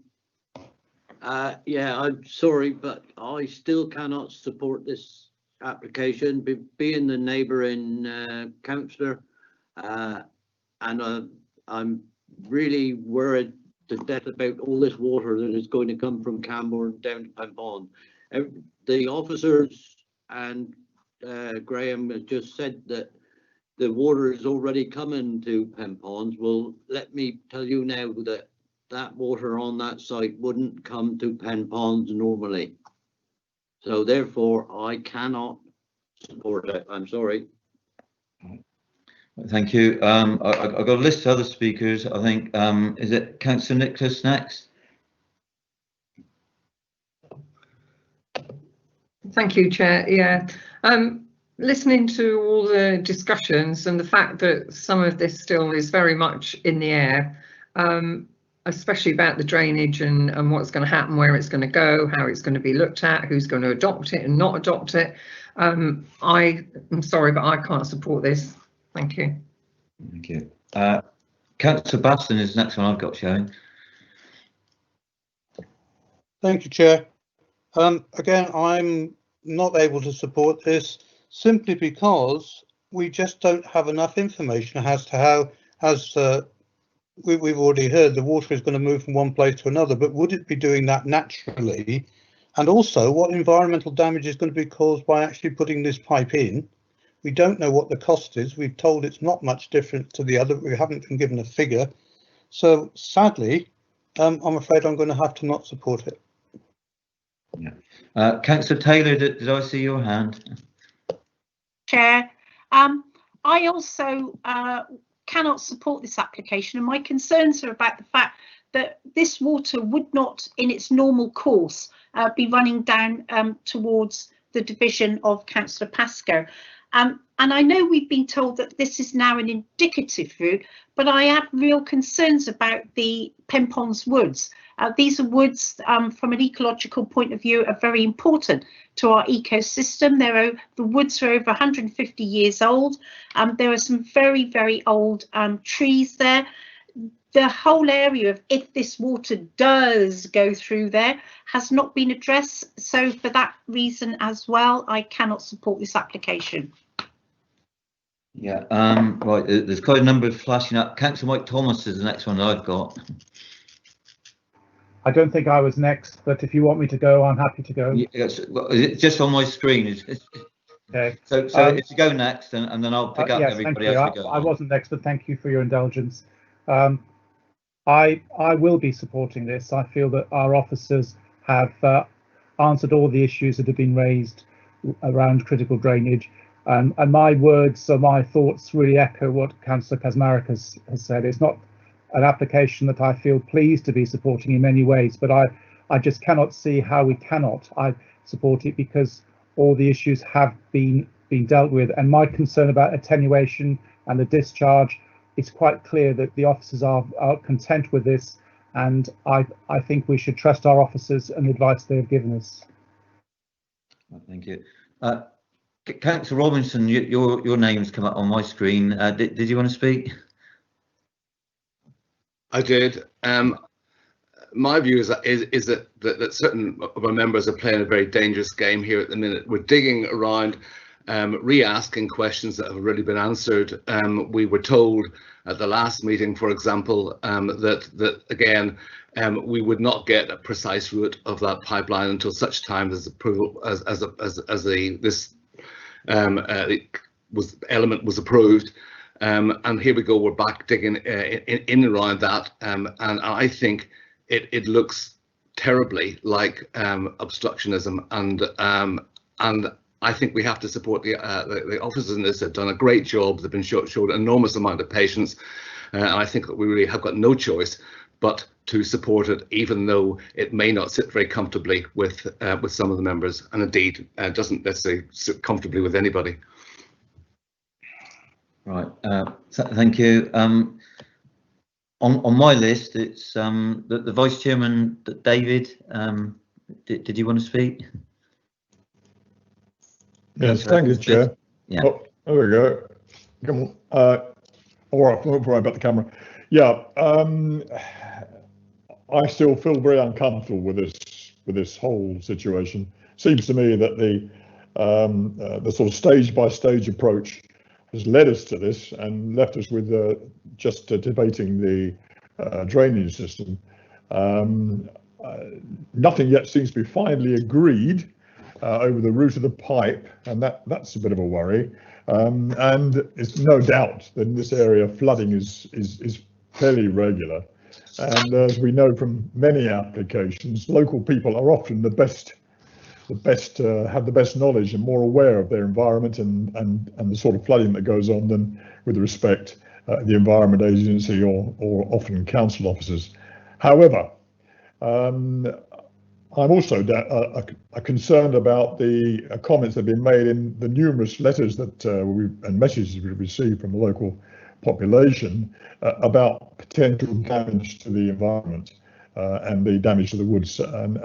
Yeah, I'm sorry, but I still cannot support this application. Being the neighbouring councillor, and I'm really worried to death about all this water that is going to come from Camborne down to Penpon. The officers and Graham has just said that the water is already coming to Penpons. Well, let me tell you now that that water on that site wouldn't come to Penpons normally. So therefore, I cannot support it. I'm sorry. Thank you. I've got a list of other speakers. I think, is it Councillor Nicholas next? Thank you, Chair. Yeah, listening to all the discussions and the fact that some of this still is very much in the air, especially about the drainage and what's going to happen, where it's going to go, how it's going to be looked at, who's going to adopt it and not adopt it. I'm sorry, but I can't support this. Thank you. Thank you. Councillor Baston is the next one I've got showing. Thank you, Chair. Again, I'm not able to support this simply because we just don't have enough information as to how, as we've already heard, the water is going to move from one place to another, but would it be doing that naturally? And also, what environmental damage is going to be caused by actually putting this pipe in? We don't know what the cost is. We've told it's not much different to the other. We haven't been given a figure. So sadly, I'm afraid I'm going to have to not support it. Yeah. Councillor Taylor, did I see your hand? Chair, I also cannot support this application, and my concerns are about the fact that this water would not, in its normal course, be running down towards the division of Councillor Pascoe. And I know we've been told that this is now an indicative route, but I have real concerns about the Penpons woods. These are woods from an ecological point of view are very important to our ecosystem. The woods are over 150 years old. There are some very, very old trees there. The whole area of if this water does go through there has not been addressed. So for that reason as well, I cannot support this application. Yeah, right, there's quite a number of flashing up. Councillor Mike Thomas is the next one I've got. I don't think I was next, but if you want me to go, I'm happy to go. Yes, well, it's just on my screen. Okay. So if you go next, and then I'll pick up yes, everybody thank you. as we go. I wasn't next, but thank you for your indulgence. I will be supporting this. I feel that our officers have answered all the issues that have been raised around critical drainage. And my words or my thoughts really echo what Councillor Kaczmarek has said. It's not an application that I feel pleased to be supporting in many ways, but I just cannot see how we cannot. I support it because all the issues have been dealt with, and my concern about attenuation and the discharge, it's quite clear that the officers are content with this, and I think we should trust our officers and the advice they have given us. Thank you. Councillor Robinson, your name's come up on my screen. Did you want to speak? I did. My view is that certain of our members are playing a very dangerous game here at the minute. We're digging around, re-asking questions that have already been answered. We were told at the last meeting, for example, that again, we would not get a precise route of that pipeline until such time as approval this element was approved. And here we go, we're back digging in around that, and I think it looks terribly like obstructionism, and I think we have to support the officers in this. Have done a great job. They've been showed an enormous amount of patience, and I think that we really have got no choice but to support it, even though it may not sit very comfortably with some of the members, and indeed doesn't necessarily sit comfortably with anybody. Right, thank you. On my list, it's the Vice Chairman, David. Did you want to speak? Yes, thank you, Chair. Yeah. Oh, there we go. Come on. All right, don't worry about the camera. Yeah, I still feel very uncomfortable with this whole situation. Seems to me that the sort of stage by stage approach has led us to this and left us with just debating the drainage system. Nothing yet seems to be finally agreed over the route of the pipe, and that's a bit of a worry. And it's no doubt that in this area flooding is fairly regular. And as we know from many applications, local people are often have the best knowledge and more aware of their environment and the sort of flooding that goes on than with respect the Environment Agency or often council officers. However, I'm also concerned about the comments that have been made in the numerous letters that and messages we've received from the local population about potential damage to the environment and the damage to the woods, and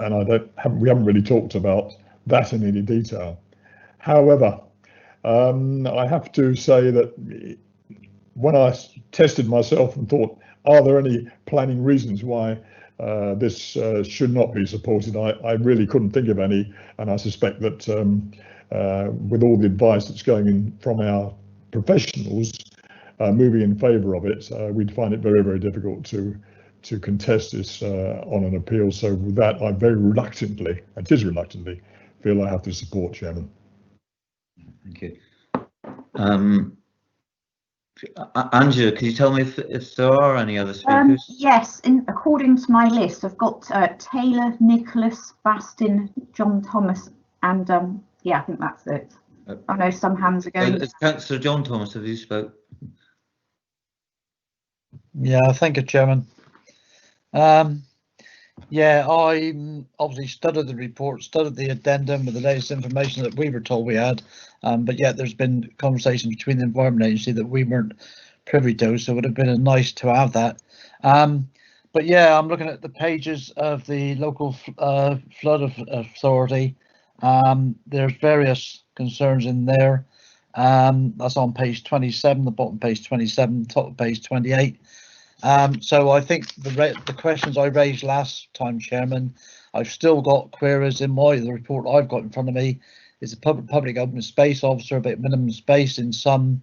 we haven't really talked about that in any detail. However, I have to say that when I tested myself and thought, are there any planning reasons why this should not be supported, I really couldn't think of any, and I suspect that with all the advice that's going in from our professionals moving in favour of it, we'd find it very, very difficult to contest this on an appeal. So with that, I very reluctantly, feel I have to support, Chairman. Thank you. Angela, can you tell me if there are any other speakers? Yes, according to my list, I've got Taylor, Nicholas, Bastin, John Thomas, and yeah, I think that's it. I know some hands are going. Councillor John Thomas, have you spoke? Yeah, thank you, Chairman. Yeah, I obviously studied the report, studied the addendum with the latest information that we were told we had, but yet there's been conversation between the Environment Agency that we weren't privy to, so it would have been nice to have that. But yeah, I'm looking at the pages of the local flood authority. There's various concerns in there. That's on page 27, the bottom page 27, top of page 28. So I think the questions I raised last time, Chairman, I've still got queries in the report I've got in front of me. Is a public open space officer about minimum space in some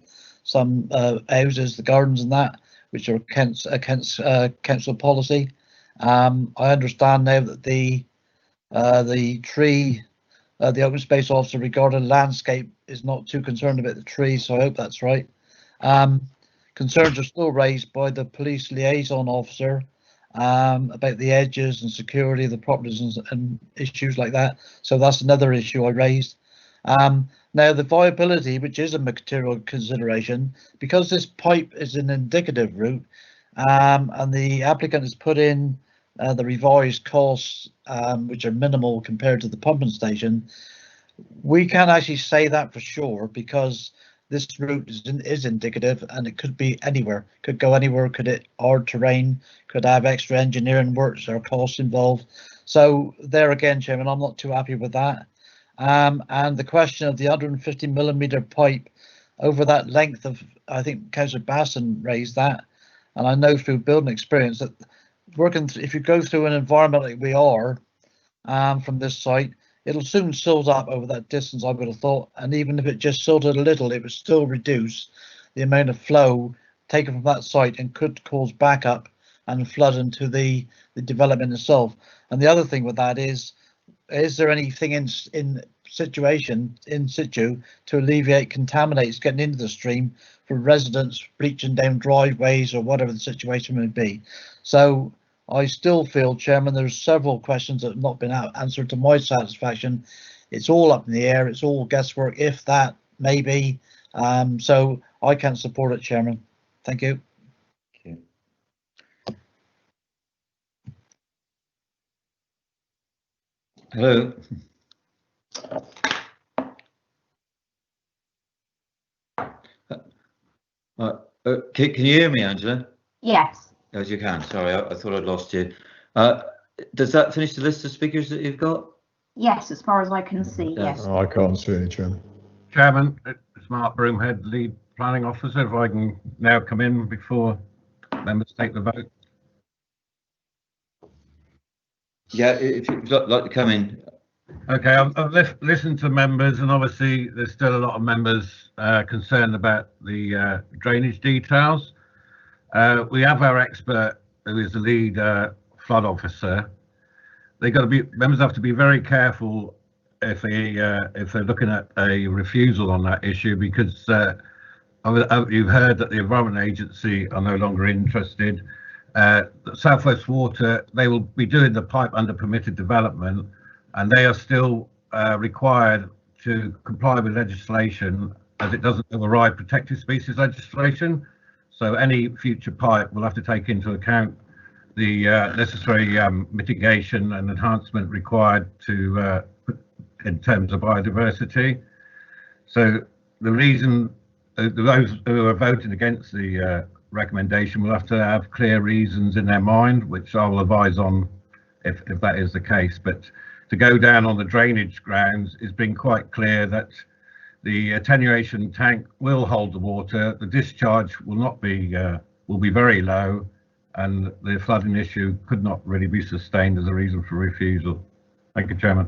houses, the gardens and that, which are against council policy. I understand now that the open space officer regarding landscape is not too concerned about the trees, so I hope that's right. Concerns are still raised by the police liaison officer about the edges and security of the properties and issues like that. So that's another issue I raised. Now the viability, which is a material consideration, because this pipe is an indicative route, and the applicant has put in the revised costs, which are minimal compared to the pumping station. We can't actually say that for sure because this route is indicative and it could be anywhere, could go anywhere, could it hard terrain, could have extra engineering works or costs involved. So there again, Chairman, I'm not too happy with that. And the question of the 150mm pipe over that length of, I think Councillor Basson raised that, and I know through building experience that if you go through an environment like we are from this site, it'll soon silt up over that distance, I would have thought, and even if it just silted a little, it would still reduce the amount of flow taken from that site and could cause backup and flood into the development itself. And the other thing with that is there anything in situ to alleviate contaminates getting into the stream for residents breaching down driveways or whatever the situation may be? So I still feel, Chairman, there's several questions that have not been answered to my satisfaction. It's all up in the air. It's all guesswork, if that, maybe. So I can't support it, Chairman. Thank you. Hello. Can you hear me, Angela? Yes. As you can. Sorry, I thought I'd lost you. Does that finish the list of speakers that you've got? Yes, as far as I can see, yes. I can't see any, Chairman. Chairman, it's Mark Broomhead, Lead Planning Officer. If I can now come in before members take the vote. Yeah, if you'd like to come in. Okay, I've listened to members, and obviously there's still a lot of members concerned about the drainage details. We have our expert, who is the lead flood officer. Members have to be very careful if they're looking at a refusal on that issue, because you've heard that the Environment Agency are no longer interested. South West Water, they will be doing the pipe under permitted development, and they are still required to comply with legislation, as it doesn't override protected species legislation. So any future pipe will have to take into account the necessary mitigation and enhancement required to in terms of biodiversity. So the reason those who are voting against the recommendation will have to have clear reasons in their mind, which I will advise on if that is the case. But to go down on the drainage grounds, it's been quite clear that the attenuation tank will hold the water. The discharge will not be will be very low, and the flooding issue could not really be sustained as a reason for refusal. Thank you, Chairman.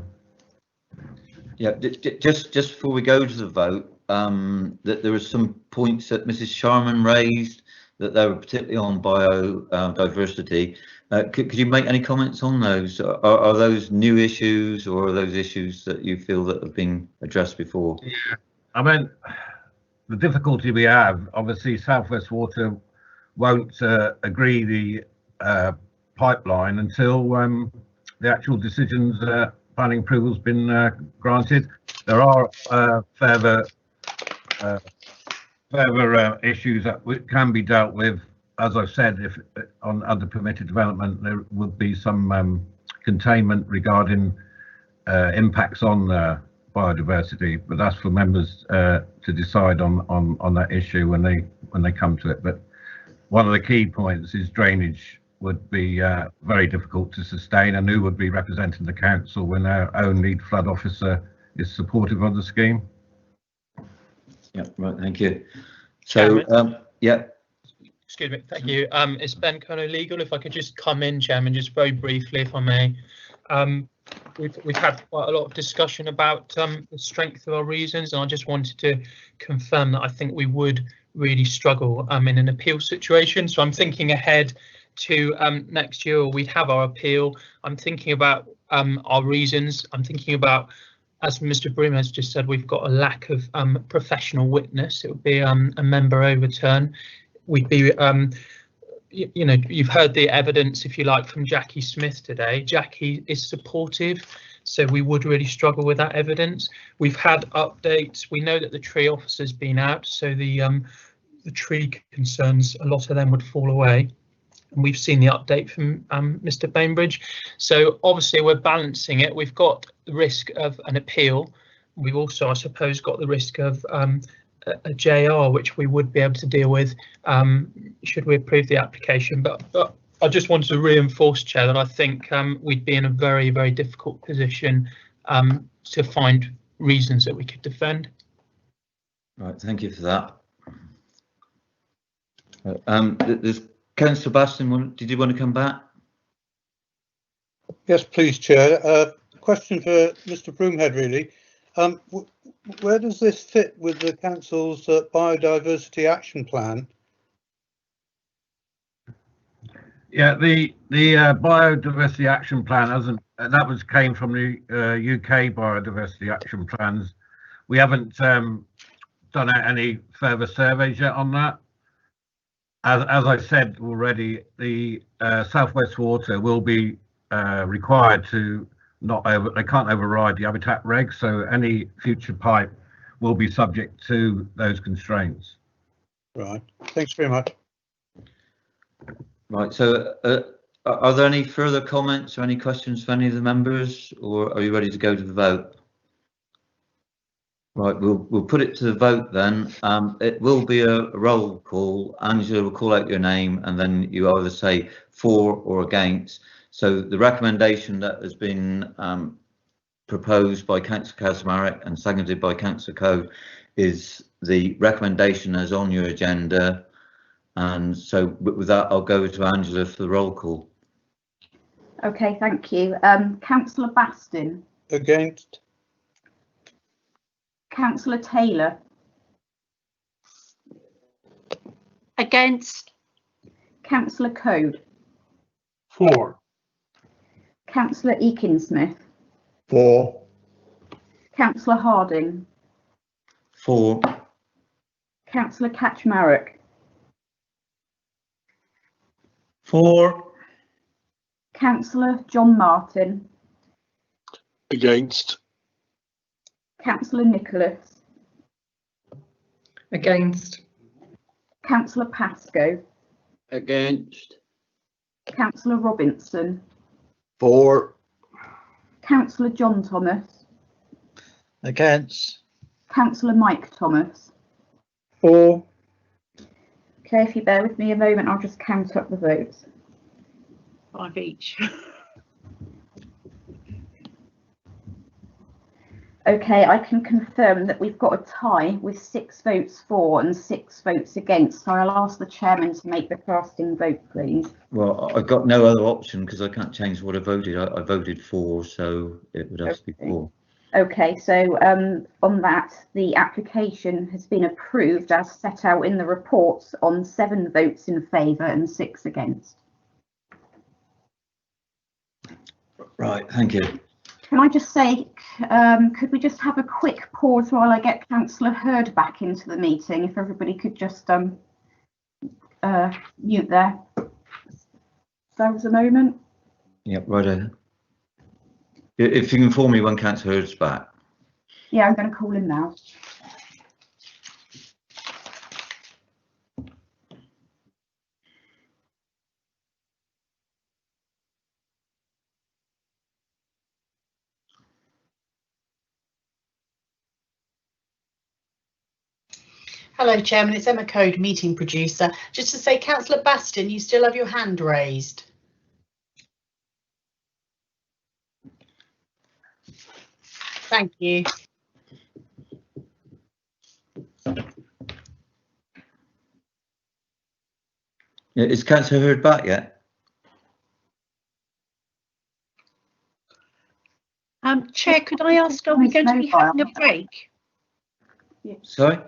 Yeah, just before we go to the vote, that there were some points that Mrs. Sharman raised that they were particularly on biodiversity. Could you make any comments on those? Are those new issues, or are those issues that you feel that have been addressed before? Yeah, I mean, the difficulty we have, obviously, South West Water won't agree the pipeline until the actual decisions, planning approval's been granted. There are further issues that can be dealt with. As I've said, if on under permitted development, there would be some containment regarding impacts on biodiversity, but that's for members to decide on that issue when they come to it. But one of the key points is drainage would be very difficult to sustain, and who would be representing the council when our own lead flood officer is supportive of the scheme. Yeah, right, thank you. So, yeah. Excuse me, thank you. It's Ben Kono Legal. If I could just come in, Chairman, just very briefly, if I may. We've had quite a lot of discussion about the strength of our reasons, and I just wanted to confirm that I think we would really struggle in an appeal situation. So I'm thinking ahead to next year, we'd have our appeal. I'm thinking about our reasons. I'm thinking about, as Mr. Broom has just said, we've got a lack of professional witness. It would be a member overturn. We'd be, you know, you've heard the evidence, if you like, from Jackie Smith today. Jackie is supportive, so we would really struggle with that evidence. We've had updates. We know that the tree officer's been out, so the tree concerns, a lot of them would fall away. And we've seen the update from Mr. Bainbridge. So obviously we're balancing it. We've got the risk of an appeal. We've also, I suppose, got the risk of a JR, which we would be able to deal with should we approve the application. But I just wanted to reinforce, Chair, that I think we'd be in a very, very difficult position to find reasons that we could defend. Right, thank you for that. There's Councillor Baston, did you want to come back? Yes, please, Chair. Question for Mr. Broomhead, really. Where does this fit with the council's biodiversity action plan? Yeah, the biodiversity action plan came from the UK biodiversity action plans. We haven't done any further surveys yet on that. As I said already, the South West Water will be required to they can't override the habitat regs, so any future pipe will be subject to those constraints. Right, thanks very much. Right, so are there any further comments or any questions for any of the members, or are you ready to go to the vote? Right, we'll put it to the vote then. It will be a roll call. Angela will call out your name, and then you either say for or against. So the recommendation that has been proposed by Councillor Kaczmarek and seconded by Councillor Coe is the recommendation as on your agenda. And so with that, I'll go to Angela for the roll call. Okay, thank you. Councillor Baston. Against? Councillor Taylor. Against. Councillor Code. For. Councillor Eakin-Smith. For. Councillor Harding. For. Councillor Kaczmarek. For. Councillor John Martin. Against. Councillor Nicholas. Against. Councillor Pascoe. Against. Councillor Robinson. For. Councillor John Thomas. Against. Councillor Mike Thomas. For. Okay, if you bear with me a moment, I'll just count up the votes. 5 each. Okay, I can confirm that we've got a tie with 6 votes for and 6 votes against. So I'll ask the chairman to make the casting vote, please. Well, I've got no other option because I can't change what I voted. I voted for, so it would have to be for. Okay, so on that, the application has been approved as set out in the reports on 7 votes in favour and 6 against. Right, thank you. Can I just say, could we just have a quick pause while I get Councillor Hurd back into the meeting? If everybody could just mute there. There was a moment. Yep, right. If you can inform me when Councillor Hurd's back. Yeah, I'm going to call him now. Hello, Chairman. It's Emma Code, meeting producer. Just to say, Councillor Baston, you still have your hand raised. Thank you. Yeah, is Councillor Hurd back yet? Chair, could I ask, are we going to be having a break? Sorry?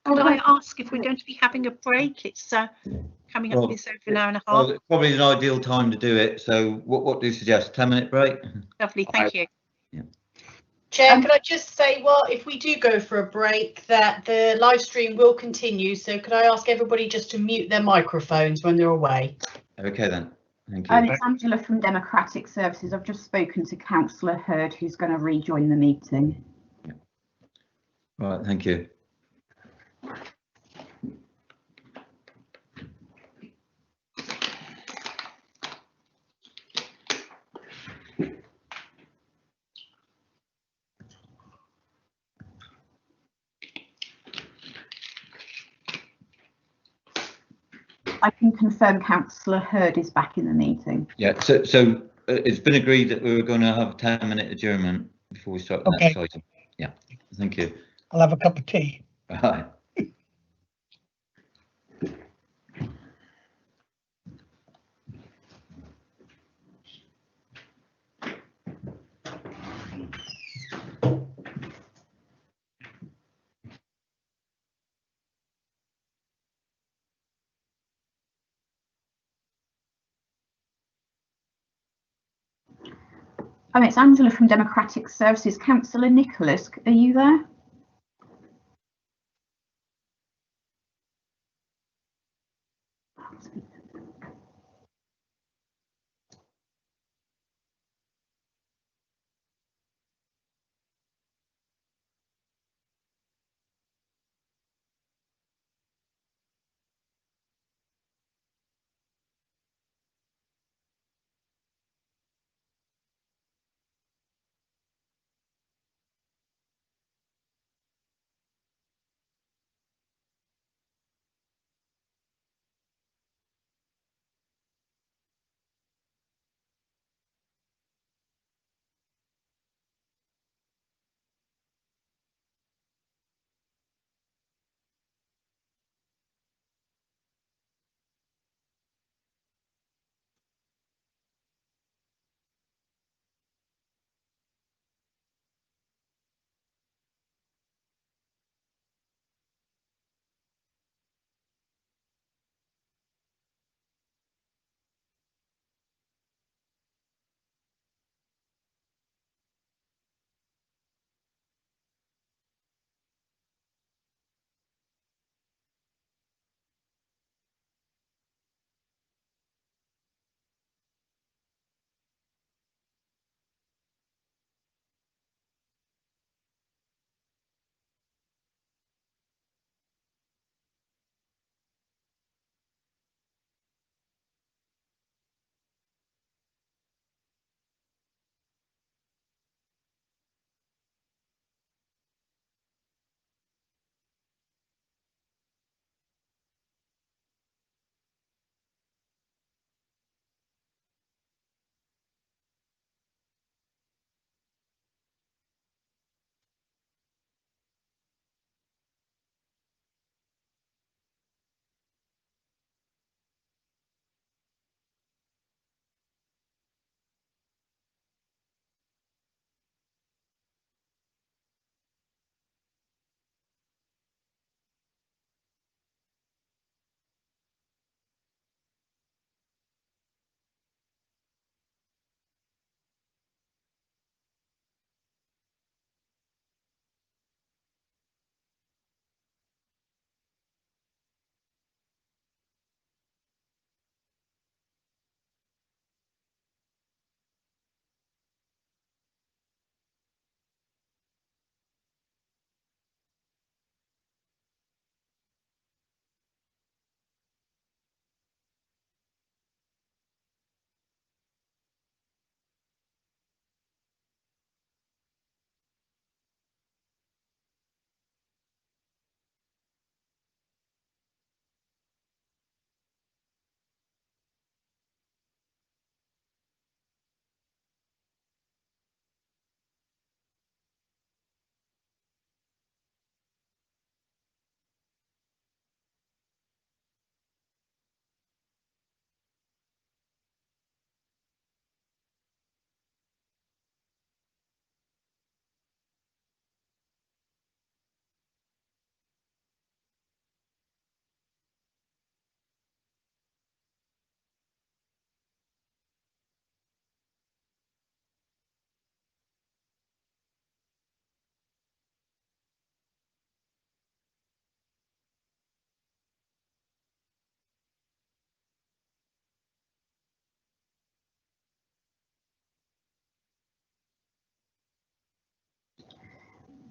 Could I ask if we're going to be having a break? It's coming up Well, this over an hour and a half. Well, it's probably an ideal time to do it. So what do you suggest? 10-minute break? Lovely, thank you. Yeah. Chair, could I just say, well, if we do go for a break, that the live stream will continue. So could I ask everybody just to mute their microphones when they're away? Okay then. Thank you. It's Angela from Democratic Services. I've just spoken to Councillor Hurd, who's going to rejoin the meeting. Yeah. Right, thank you. I can confirm Councillor Hurd is back in the meeting. Yeah, so it's been agreed that we were going to have a 10-minute adjournment before we start the next item. Yeah, thank you. I'll have a cup of tea. Bye. It's Angela from Democratic Services. Councillor Nicholas, are you there?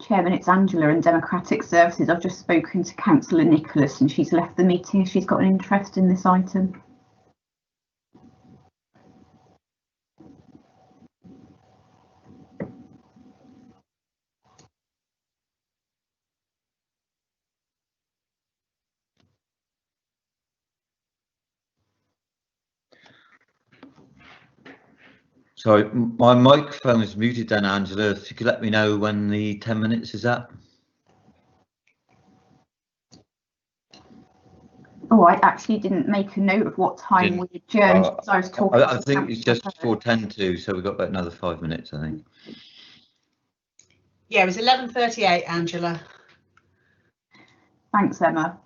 Chairman, it's Angela in Democratic Services. I've just spoken to Councillor Nicholas and she's left the meeting. She's got an interest in this item. Sorry, my microphone is muted then, Angela. If you could let me know when the 10 minutes is up. Oh, I actually didn't make a note of what time we adjourned because I was talking. I think it's just before 10 to, so we've got about another 5 minutes, I think. Yeah, it was 11:38, Angela. Thanks, Emma.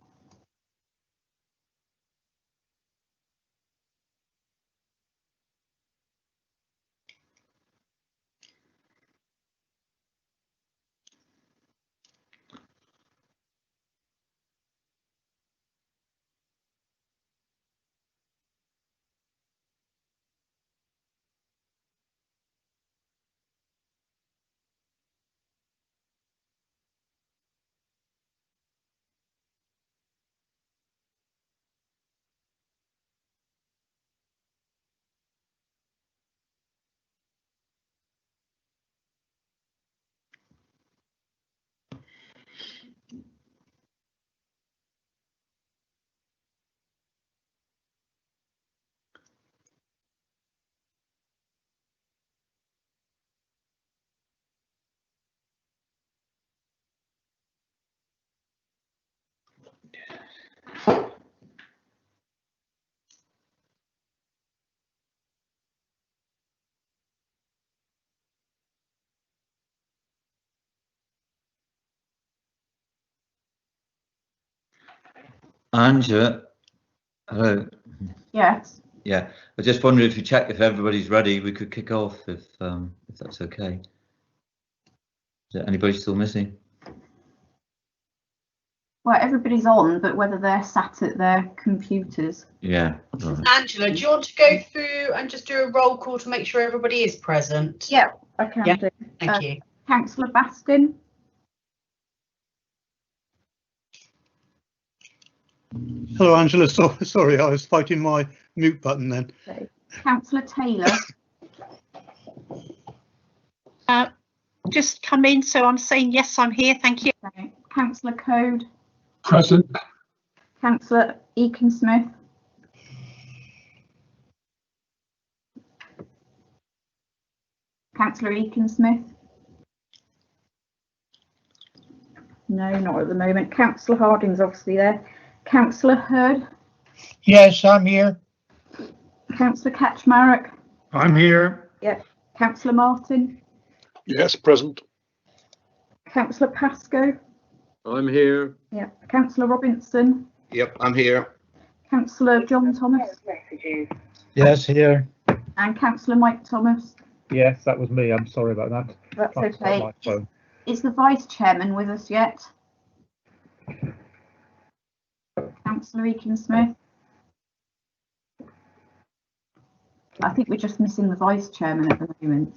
Angela, hello. Yes. Yeah, I just wondered if you check if everybody's ready, we could kick off if that's okay. Is there anybody still missing? Well, everybody's on, but whether they're sat at their computers. Yeah. Right. Angela, do you want to go through and just do a roll call to make sure everybody is present? Yeah, I can do. Thank you. Councillor Bastin. Hello, Angela. Sorry, I was fighting my mute button then. Okay. Councillor Taylor. Just come in, so I'm saying yes, I'm here. Thank you. Okay. Councillor Code. Present. Councillor Eakin-Smith. Councillor Eakin-Smith. No, not at the moment. Councillor Harding's obviously there. Councillor Hurd. Yes, I'm here. Councillor Kaczmarek. I'm here. Yep. Councillor Martin. Yes, present. Councillor Pascoe. I'm here. Yep. Councillor Robinson. Yep, I'm here. Councillor John Thomas. Yes, here. And Councillor Mike Thomas. Yes, that was me. I'm sorry about that. That's on okay. my phone. Is the Vice Chairman with us yet? Councillor Eakin-Smith. I think we're just missing the Vice Chairman at the moment.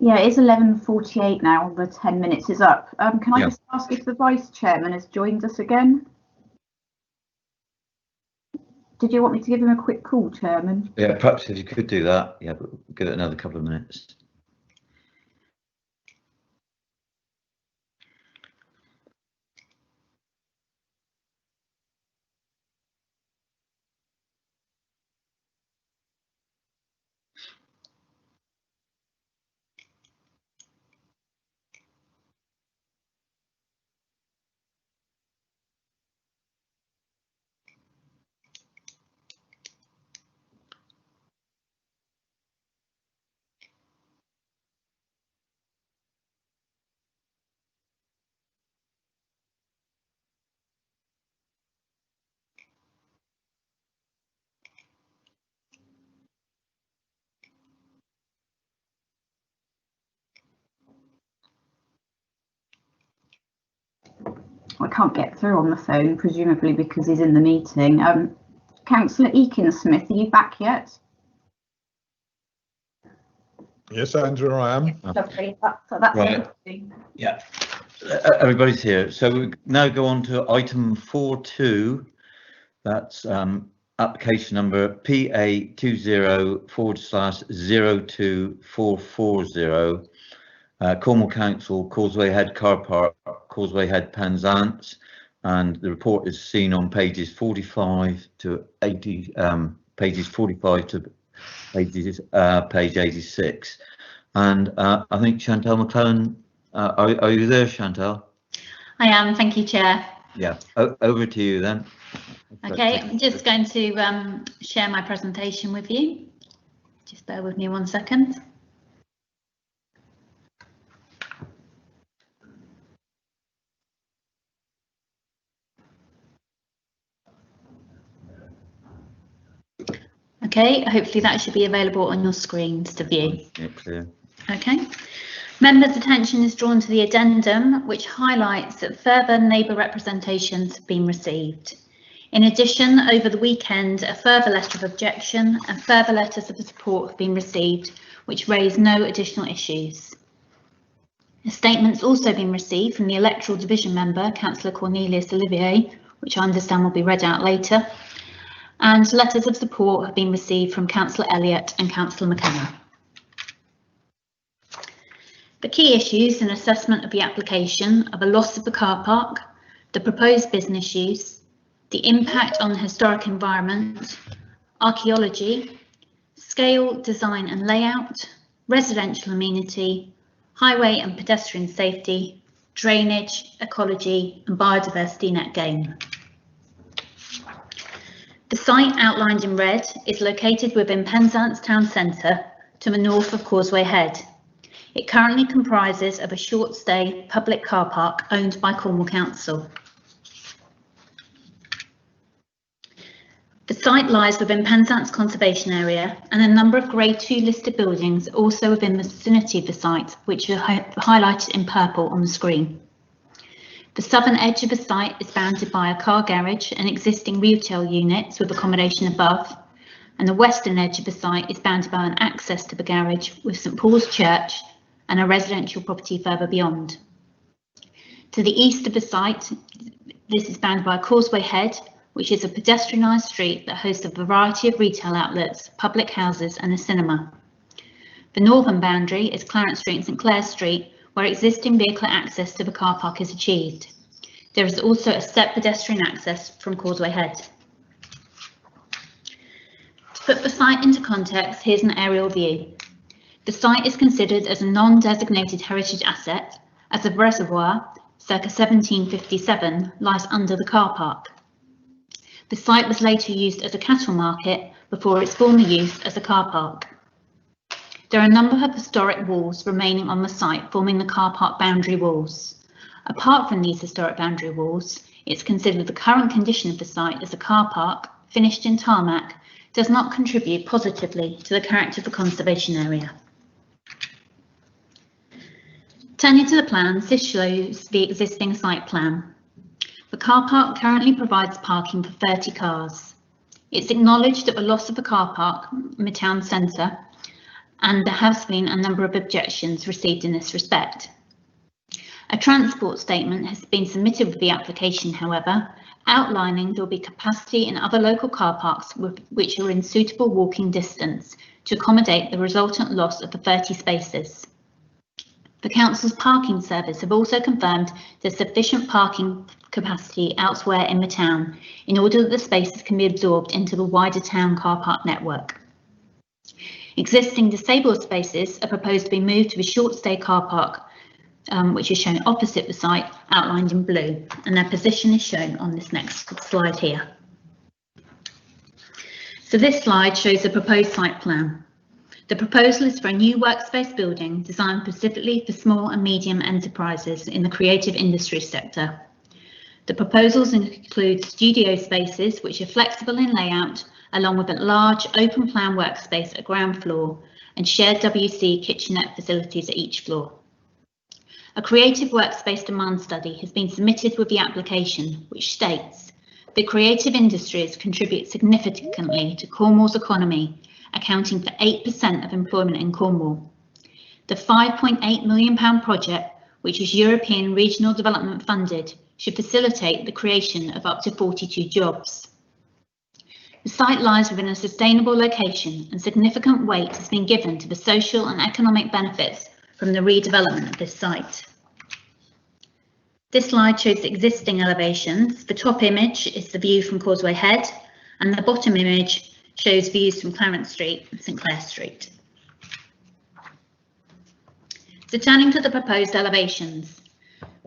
Yeah, it is 11:48 now. The 10 minutes is up. Can I Yeah. just ask if the Vice Chairman has joined us again? Did you want me to give him a quick call, Chairman? Yeah, perhaps if you could do that. Yeah, but give it another couple of minutes. I can't get through on the phone, presumably because he's in the meeting. Councillor Eakin-Smith, are you back yet? Yes, Andrew, I am. Lovely. That's Right. everything. Yeah, everybody's here. So we now go on to item 4.2. That's application number PA20/02440. Cornwall Council, Causeway Head Car Park, Causeway Head Penzance, and the report is seen on pages 45 to 80, pages 45 to pages, page 86. And I think Chantal McClellan, are you there, Chantal? I am, thank you, Chair. Yeah, over to you then. Okay, I'm just going to share my presentation with you. Just bear with me 1 second. Okay, hopefully that should be available on your screens to view. Yeah, clear. Okay. Members' attention is drawn to the addendum, which highlights that further neighbour representations have been received. In addition, over the weekend, a further letter of objection and further letters of support have been received, which raise no additional issues. A statement's also been received from the electoral division member, Councillor Cornelius Olivier, which I understand will be read out later, and letters of support have been received from Councillor Elliott and Councillor McKenna. The key issues in assessment of the application are the loss of the car park, the proposed business use, the impact on the historic environment, archaeology, scale, design and layout, residential amenity, highway and pedestrian safety, drainage, ecology and biodiversity net gain. The site outlined in red is located within Penzance Town Centre to the north of Causeway Head. It currently comprises of a short stay public car park owned by Cornwall Council. The site lies within Penzance Conservation Area, and a number of Grade 2 listed buildings are also within the vicinity of the site, which are highlighted in purple on the screen. The southern edge of the site is bounded by a car garage and existing retail units with accommodation above, and the western edge of the site is bounded by an access to the garage with St Paul's Church and a residential property further beyond. To the east of the site, this is bounded by Causeway Head, which is a pedestrianised street that hosts a variety of retail outlets, public houses and a cinema. The northern boundary is Clarence Street and St Clair Street, where existing vehicle access to the car park is achieved. There is also a step pedestrian access from Causeway Head. To put the site into context, here's an aerial view. The site is considered as a non-designated heritage asset, as the reservoir, circa 1757, lies under the car park. The site was later used as a cattle market before its former use as a car park. There are a number of historic walls remaining on the site, forming the car park boundary walls. Apart from these historic boundary walls, it's considered the current condition of the site as a car park, finished in tarmac, does not contribute positively to the character of the conservation area. Turning to the plans, this shows the existing site plan. The car park currently provides parking for 30 cars. It's acknowledged that the loss of the car park in the town centre and there has been a number of objections received in this respect. A transport statement has been submitted with the application, however, outlining there will be capacity in other local car parks which are in suitable walking distance to accommodate the resultant loss of the 30 spaces. The Council's parking service have also confirmed there's sufficient parking capacity elsewhere in the town in order that the spaces can be absorbed into the wider town car park network. Existing disabled spaces are proposed to be moved to a short stay car park which is shown opposite the site, outlined in blue, and their position is shown on this next slide here. So this slide shows the proposed site plan. The proposal is for a new workspace building designed specifically for small and medium enterprises in the creative industry sector. The proposals include studio spaces which are flexible in layout, along with a large open plan workspace at ground floor and shared WC kitchenette facilities at each floor. A creative workspace demand study has been submitted with the application, which states the creative industries contribute significantly to Cornwall's economy, accounting for 8% of employment in Cornwall. The £5.8 million project, which is European Regional Development funded, should facilitate the creation of up to 42 jobs. The site lies within a sustainable location and significant weight has been given to the social and economic benefits from the redevelopment of this site. This slide shows the existing elevations. The top image is the view from Causeway Head and the bottom image shows views from Clarence Street and St Clair Street. So turning to the proposed elevations.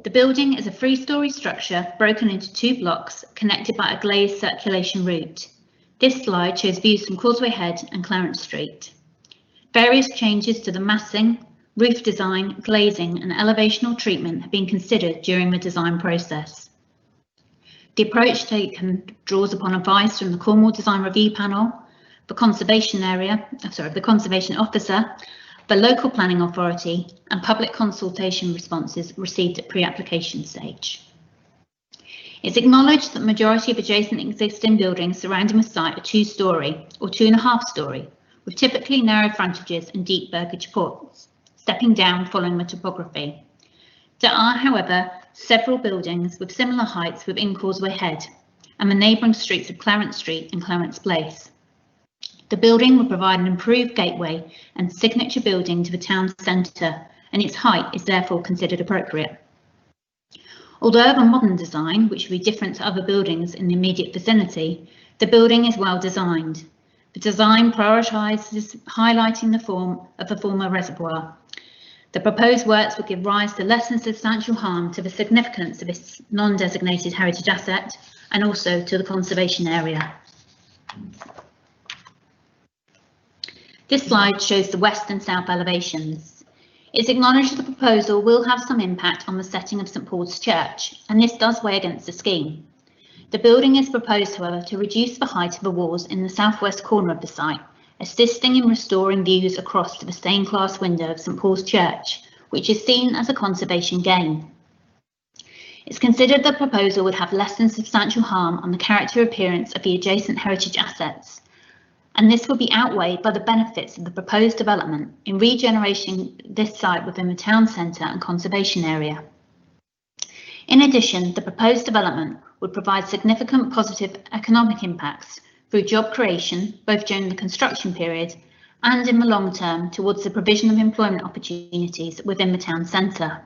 The building is a 3-storey structure broken into 2 blocks connected by a glazed circulation route. This slide shows views from Causeway Head and Clarence Street. Various changes to the massing, roof design, glazing and elevational treatment have been considered during the design process. The approach taken draws upon advice from the Cornwall Design Review Panel, the Conservation Officer, the Local Planning Authority and public consultation responses received at pre-application stage. It's acknowledged that the majority of adjacent existing buildings surrounding the site are 2-storey or 2.5-storey, with typically narrow frontages and deep burgage ports, stepping down following the topography. There are, however, several buildings with similar heights within Causeway Head and the neighbouring streets of Clarence Street and Clarence Place. The building will provide an improved gateway and signature building to the town centre, and its height is therefore considered appropriate. Although of a modern design, which will be different to other buildings in the immediate vicinity, the building is well designed. The design prioritises highlighting the form of the former reservoir. The proposed works will give rise to less than substantial harm to the significance of this non-designated heritage asset and also to the conservation area. This slide shows the west and south elevations. It's acknowledged the proposal will have some impact on the setting of St Paul's Church, and this does weigh against the scheme. The building is proposed, however, to reduce the height of the walls in the southwest corner of the site, assisting in restoring views across to the stained glass window of St Paul's Church, which is seen as a conservation gain. It's considered the proposal would have less than substantial harm on the character appearance of the adjacent heritage assets, and this will be outweighed by the benefits of the proposed development in regenerating this site within the town centre and conservation area. In addition, the proposed development would provide significant positive economic impacts through job creation, both during the construction period and in the long term towards the provision of employment opportunities within the town centre.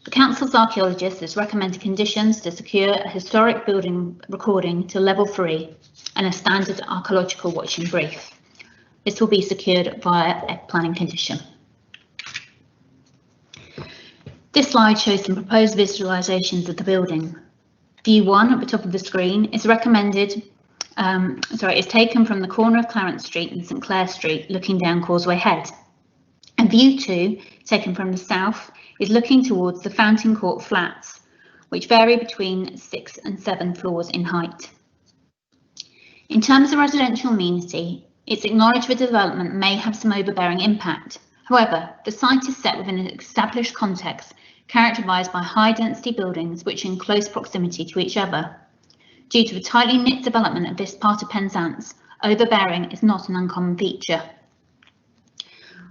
The Council's archaeologist has recommended conditions to secure a historic building recording to level 3 and a standard archaeological watching brief. This will be secured via a planning condition. This slide shows some proposed visualisations of the building. View 1 at the top of the screen is is taken from the corner of Clarence Street and St Clair Street, looking down Causeway Head. And view 2, taken from the south, is looking towards the Fountain Court flats, which vary between 6 and 7 floors in height. In terms of residential amenity, it's acknowledged the development may have some overbearing impact. However, the site is set within an established context characterised by high-density buildings which are in close proximity to each other. Due to the tightly knit development of this part of Penzance, overbearing is not an uncommon feature.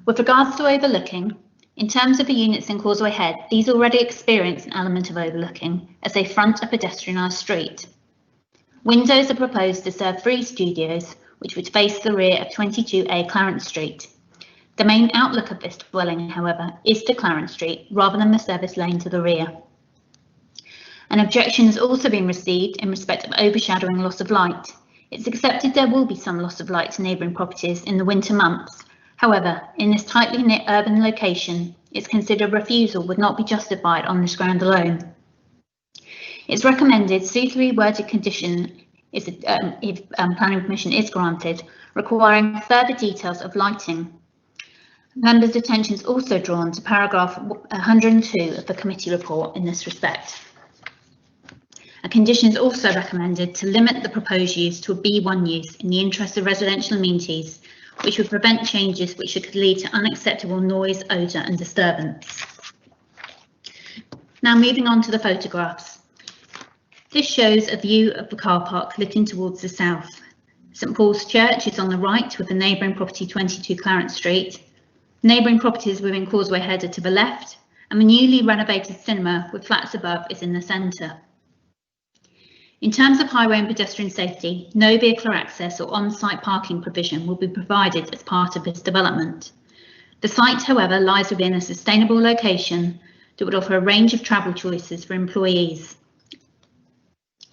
With regards to overlooking, in terms of the units in Causeway Head, these already experience an element of overlooking as they front a pedestrianised street. Windows are proposed to serve 3 studios, which would face the rear of 22A Clarence Street. The main outlook of this dwelling, however, is to Clarence Street rather than the service lane to the rear. An objection has also been received in respect of overshadowing loss of light. It's accepted there will be some loss of light to neighbouring properties in the winter months. However, in this tightly knit urban location, it's considered refusal would not be justified on this ground alone. It's recommended suitably worded condition if planning permission is granted, requiring further details of lighting. Members' attention is also drawn to paragraph 102 of the committee report in this respect. A condition is also recommended to limit the proposed use to a B1 use in the interest of residential amenities, which would prevent changes which could lead to unacceptable noise, odour and disturbance. Now moving on to the photographs. This shows a view of the car park looking towards the south. St Paul's Church is on the right with the neighbouring property 22 Clarence Street. Neighbouring properties within Causeway Head are to the left, and the newly renovated cinema with flats above is in the centre. In terms of highway and pedestrian safety, no vehicular access or on-site parking provision will be provided as part of this development. The site, however, lies within a sustainable location that would offer a range of travel choices for employees.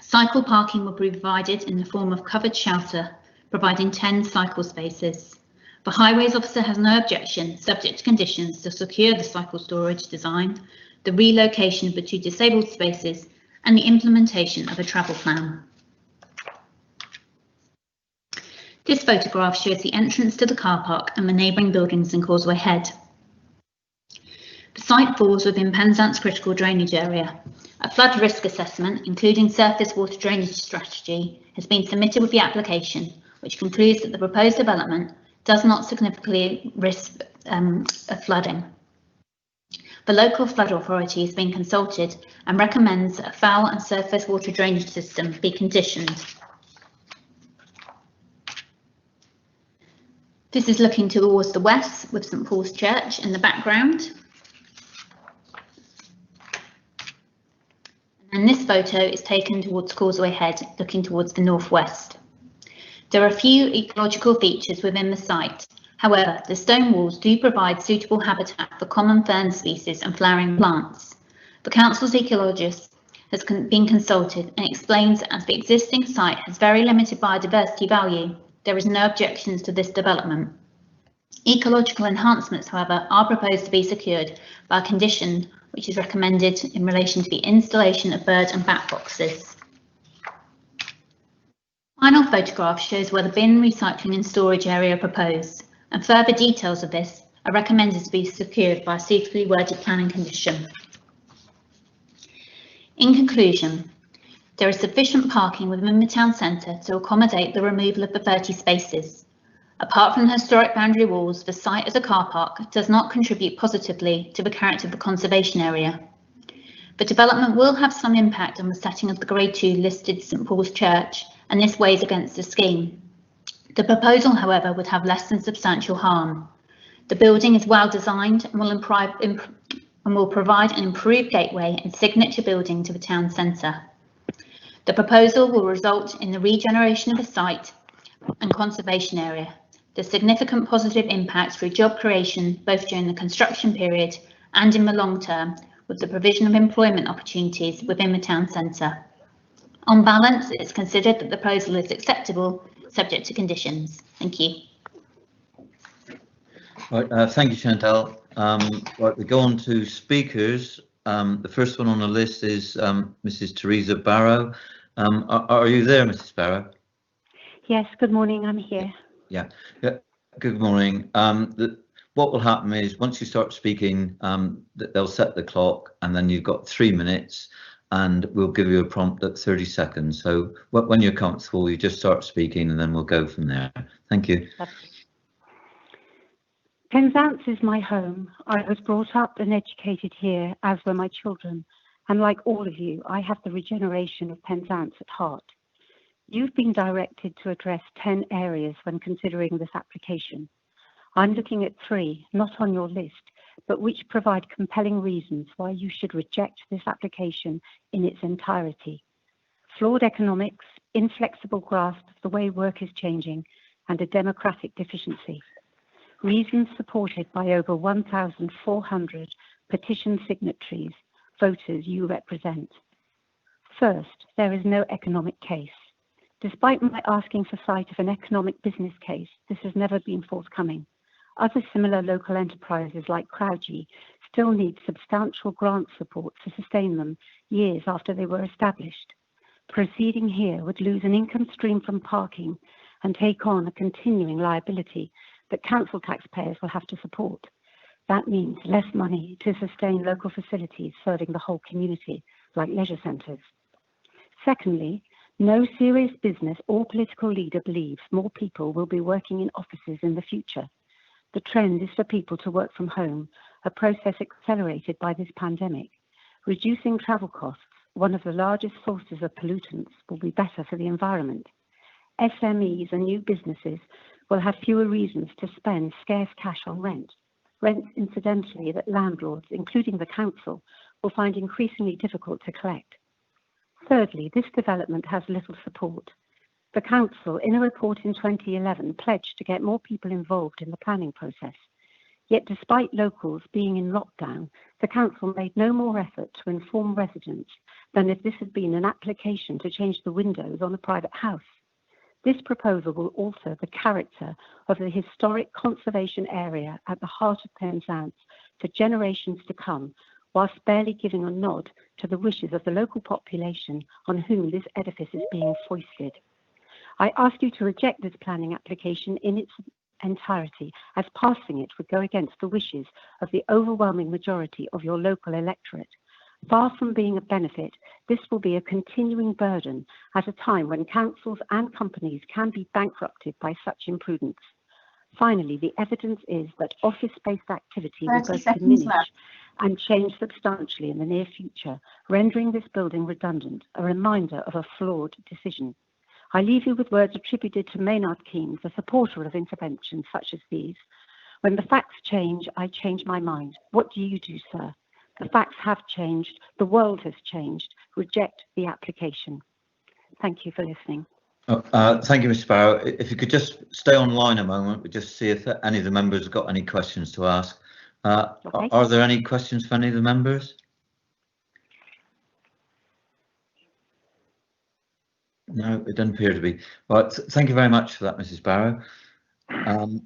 Cycle parking will be provided in the form of covered shelter, providing 10 cycle spaces. The Highways Officer has no objection, subject to conditions, to secure the cycle storage design, the relocation of the 2 disabled spaces, and the implementation of a travel plan. This photograph shows the entrance to the car park and the neighbouring buildings in Causeway Head. The site falls within Penzance critical drainage area. A flood risk assessment, including surface water drainage strategy, has been submitted with the application, which concludes that the proposed development does not significantly risk of flooding. The local flood authority has been consulted and recommends that a foul and surface water drainage system be conditioned. This is looking towards the west with St Paul's Church in the background. And this photo is taken towards Causeway Head, looking towards the northwest. There are a few ecological features within the site. However, the stone walls do provide suitable habitat for common fern species and flowering plants. The council's ecologist has been consulted and explains that as the existing site has very limited biodiversity value, there is no objections to this development. Ecological enhancements, however, are proposed to be secured by a condition which is recommended in relation to the installation of bird and bat boxes. Final photograph shows where the bin, recycling and storage area are proposed, and further details of this are recommended to be secured by a suitably worded planning condition. In conclusion, there is sufficient parking within the town centre to accommodate the removal of the 30 spaces. Apart from the historic boundary walls, the site as a car park does not contribute positively to the character of the conservation area. The development will have some impact on the setting of the Grade 2 listed St Paul's Church, and this weighs against the scheme. The proposal, however, would have less than substantial harm. The building is well designed and will provide an improved gateway and signature building to the town centre. The proposal will result in the regeneration of the site and conservation area. The significant positive impact through job creation, both during the construction period and in the long term, with the provision of employment opportunities within the town centre. On balance, it is considered that the proposal is acceptable, subject to conditions. Thank you. Right, thank you, Chantal. Right, we go on to speakers. The first one on the list is Mrs. Teresa Barrow. Are you there, Mrs. Barrow? Yes, good morning, I'm here. Yeah, good morning. What will happen is once you start speaking, they'll set the clock and then you've got 3 minutes and we'll give you a prompt at 30 seconds. So when you're comfortable, you just start speaking and then we'll go from there. Thank you. Penzance is my home. I was brought up and educated here, as were my children. And like all of you, I have the regeneration of Penzance at heart. You've been directed to address 10 areas when considering this application. I'm looking at 3, not on your list, but which provide compelling reasons why you should reject this application in its entirety. Flawed economics, inflexible grasp of the way work is changing, and a democratic deficiency. Reasons supported by over 1,400 petition signatories, voters you represent. First, there is no economic case. Despite my asking for sight of an economic business case, this has never been forthcoming. Other similar local enterprises like Crowdgy still need substantial grant support to sustain them years after they were established. Proceeding here would lose an income stream from parking and take on a continuing liability that council taxpayers will have to support. That means less money to sustain local facilities serving the whole community, like leisure centres. Secondly, no serious business or political leader believes more people will be working in offices in the future. The trend is for people to work from home, a process accelerated by this pandemic. Reducing travel costs, one of the largest sources of pollutants, will be better for the environment. SMEs and new businesses will have fewer reasons to spend scarce cash on rent. Rents, incidentally, that landlords, including the council, will find increasingly difficult to collect. Thirdly, this development has little support. The council, in a report in 2011, pledged to get more people involved in the planning process. Yet despite locals being in lockdown, the council made no more effort to inform residents than if this had been an application to change the windows on a private house. This proposal will alter the character of the historic conservation area at the heart of Penzance for generations to come, whilst barely giving a nod to the wishes of the local population on whom this edifice is being foisted. I ask you to reject this planning application in its entirety, as passing it would go against the wishes of the overwhelming majority of your local electorate. Far from being a benefit, this will be a continuing burden at a time when councils and companies can be bankrupted by such imprudence. Finally, the evidence is that office-based activity will both diminish and change substantially in the near future, rendering this building redundant, a reminder of a flawed decision. I leave you with words attributed to Maynard Keynes, a supporter of interventions such as these. When the facts change, I change my mind. What do you do, sir? The facts have changed. The world has changed. Reject the application. Thank you for listening. Thank you, Mr. Barrow. If you could just stay online a moment, we'll just see if any of the members have got any questions to ask. Okay. Are there any questions for any of the members? No, it doesn't appear to be. Right, thank you very much for that, Mrs. Barrow.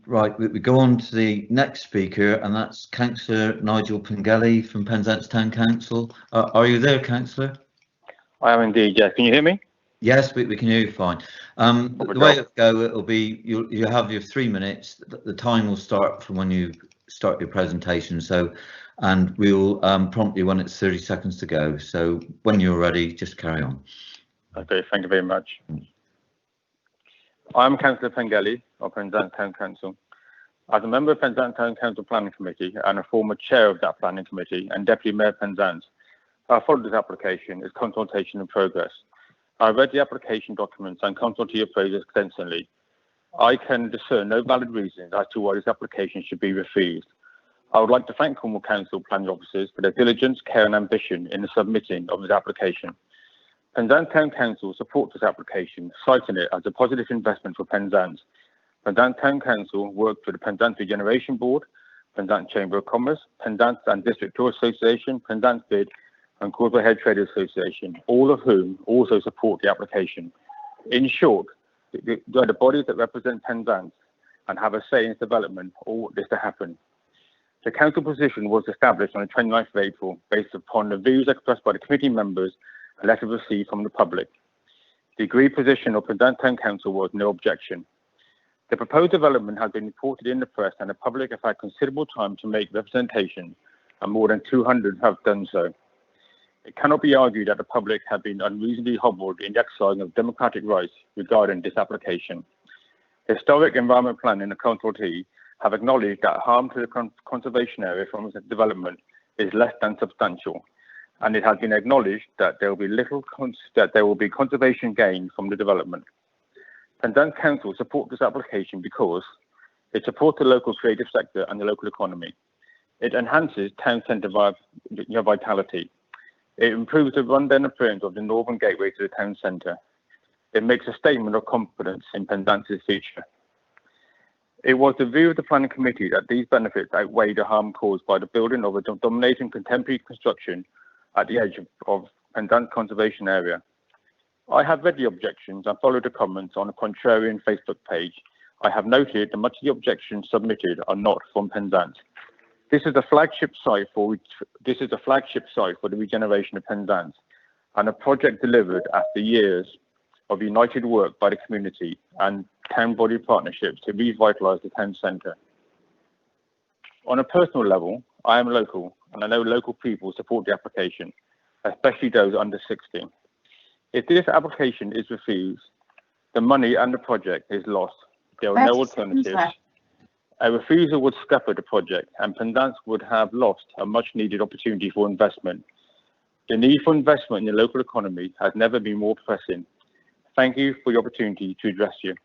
Right, we go on to the next speaker, and that's Councillor Nigel Pengelly from Penzance Town Council. Are you there, Councillor? I am indeed, yes. Can you hear me? Yes, we can hear you fine. The way it'll go, it'll be, you have your 3 minutes. The time will start from when you start your presentation. So, and we'll prompt you when it's 30 seconds to go. So when you're ready, just carry on. Okay, thank you very much. I'm Councillor Pengelly of Penzance Town Council. As a member of Penzance Town Council Planning Committee and a former chair of that planning committee and Deputy Mayor Penzance, I followed this application as consultation in progress. I read the application documents and consulted your appraisers extensively. I can discern no valid reasons as to why this application should be refused. I would like to thank Cornwall Council planning officers for their diligence, care and ambition in the submitting of this application. Penzance Town Council supports this application, citing it as a positive investment for Penzance. Penzance Town Council worked with the Penzance Regeneration Board, Penzance Chamber of Commerce, Penzance and District Tour Association, Penzance Bid and Causeway Head Traders Association, all of whom also support the application. In short, the bodies that represent Penzance and have a say in its development all want this to happen. The council position was established on the 29th of April based upon the views expressed by the committee members and letters received from the public. The agreed position of Penzance Town Council was no objection. The proposed development has been reported in the press and the public have had considerable time to make representation, and more than 200 have done so. It cannot be argued that the public have been unreasonably hobbled in the exercising of democratic rights regarding this application. Historic Environment Plan and the consultee have acknowledged that harm to the conservation area from this development is less than substantial, and it has been acknowledged that there will be conservation gain from the development. Penzance Council supports this application because It supports the local creative sector and the local economy. It enhances town centre vitality. It improves the rundown appearance of the northern gateway to the town centre. It makes a statement of confidence in Penzance's future. It was the view of the planning committee that these benefits outweigh the harm caused by the building of a dominating contemporary construction at the edge of Penzance Conservation Area. I have read the objections and followed the comments on a contrarian Facebook page. I have noted that much of the objections submitted are not from Penzance. This is a flagship site for the regeneration of Penzance, and a project delivered after years of united work by the community and town body partnerships to revitalise the town centre. On a personal level, I am local, and I know local people support the application, especially those under 60. If this application is refused, the money and the project is lost. There are no alternatives. A refusal would scupper the project, and Penzance would have lost a much-needed opportunity for investment. The need for investment in the local economy has never been more pressing. Thank you for the opportunity to address you.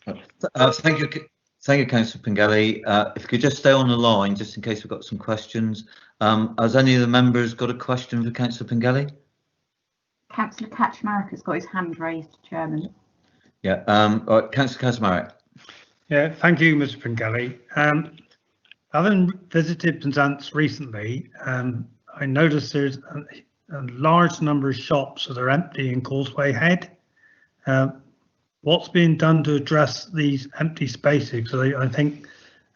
Thank you, Councillor Pengelly. If you could just stay on the line, just in case we've got some questions. Has any of the members got a question for Councillor Pengelly? Councillor Kaczmarek has got his hand raised, Chairman. Yeah. All right, Councillor Kaczmarek. Yeah, thank you, Mr. Pengelly. Having visited Penzance recently, I noticed there's a large number of shops that are empty in Causeway Head. What's being done to address these empty spaces? So I think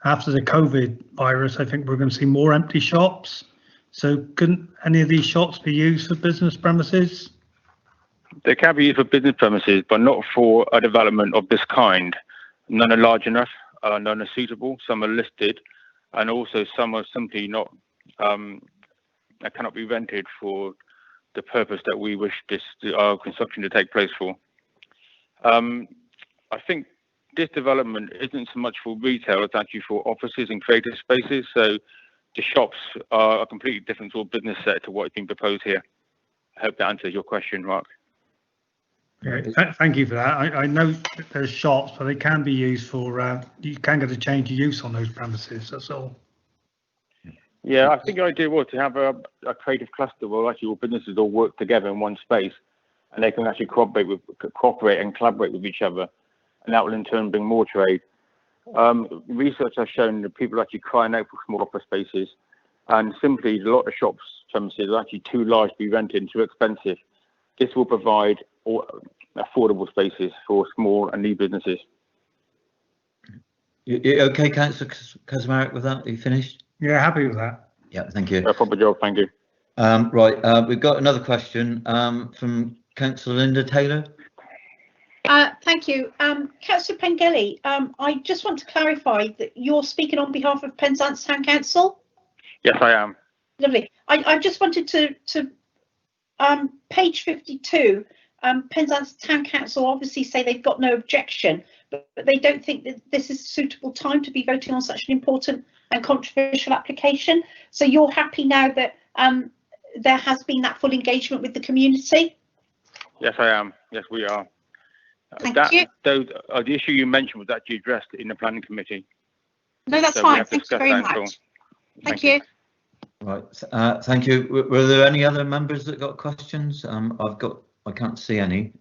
after the COVID virus, I think we're going to see more empty shops. So couldn't any of these shops be used for business premises? They can be used for business premises, but not for a development of this kind. None are large enough, none are suitable, some are listed, and also some are simply not, cannot be rented for the purpose that we wish our construction to take place for. I think this development isn't so much for retail, it's actually for offices and creative spaces. So the shops are a completely different sort of business set to what is being proposed here. I hope that answers your question, Mark. Yeah, thank you for that. I know that there's shops, but they can be used for, you can get a change of use on those premises, that's all. Yeah, I think the idea was to have a creative cluster where actually all businesses all work together in one space, and they can actually cooperate and collaborate with each other, and that will in turn bring more trade. Research has shown that people are actually crying out for small office spaces, and simply a lot of shops premises are actually too large to be rented and too expensive. This will provide affordable spaces for small and new businesses. You okay, Councillor Kaczmarek, with that? Are you finished? Yeah, happy with that. Yeah, thank you. No proper job, thank you. Right, we've got another question from Councillor Linda Taylor. Thank you. Councillor Pengelly, I just want to clarify that you're speaking on behalf of Penzance Town Council? Yes, I am. Lovely. I just wanted to page 52, Penzance Town Council obviously say they've got no objection, but they don't think that this is a suitable time to be voting on such an important and controversial application. So you're happy now that there has been that full engagement with the community? Yes, I am. Yes, we are. Thank you. The issue you mentioned was actually addressed in the planning committee. No, that's fine. Thank you very much. Thank you. Right, thank you. Were there any other members that got questions? I can't see any.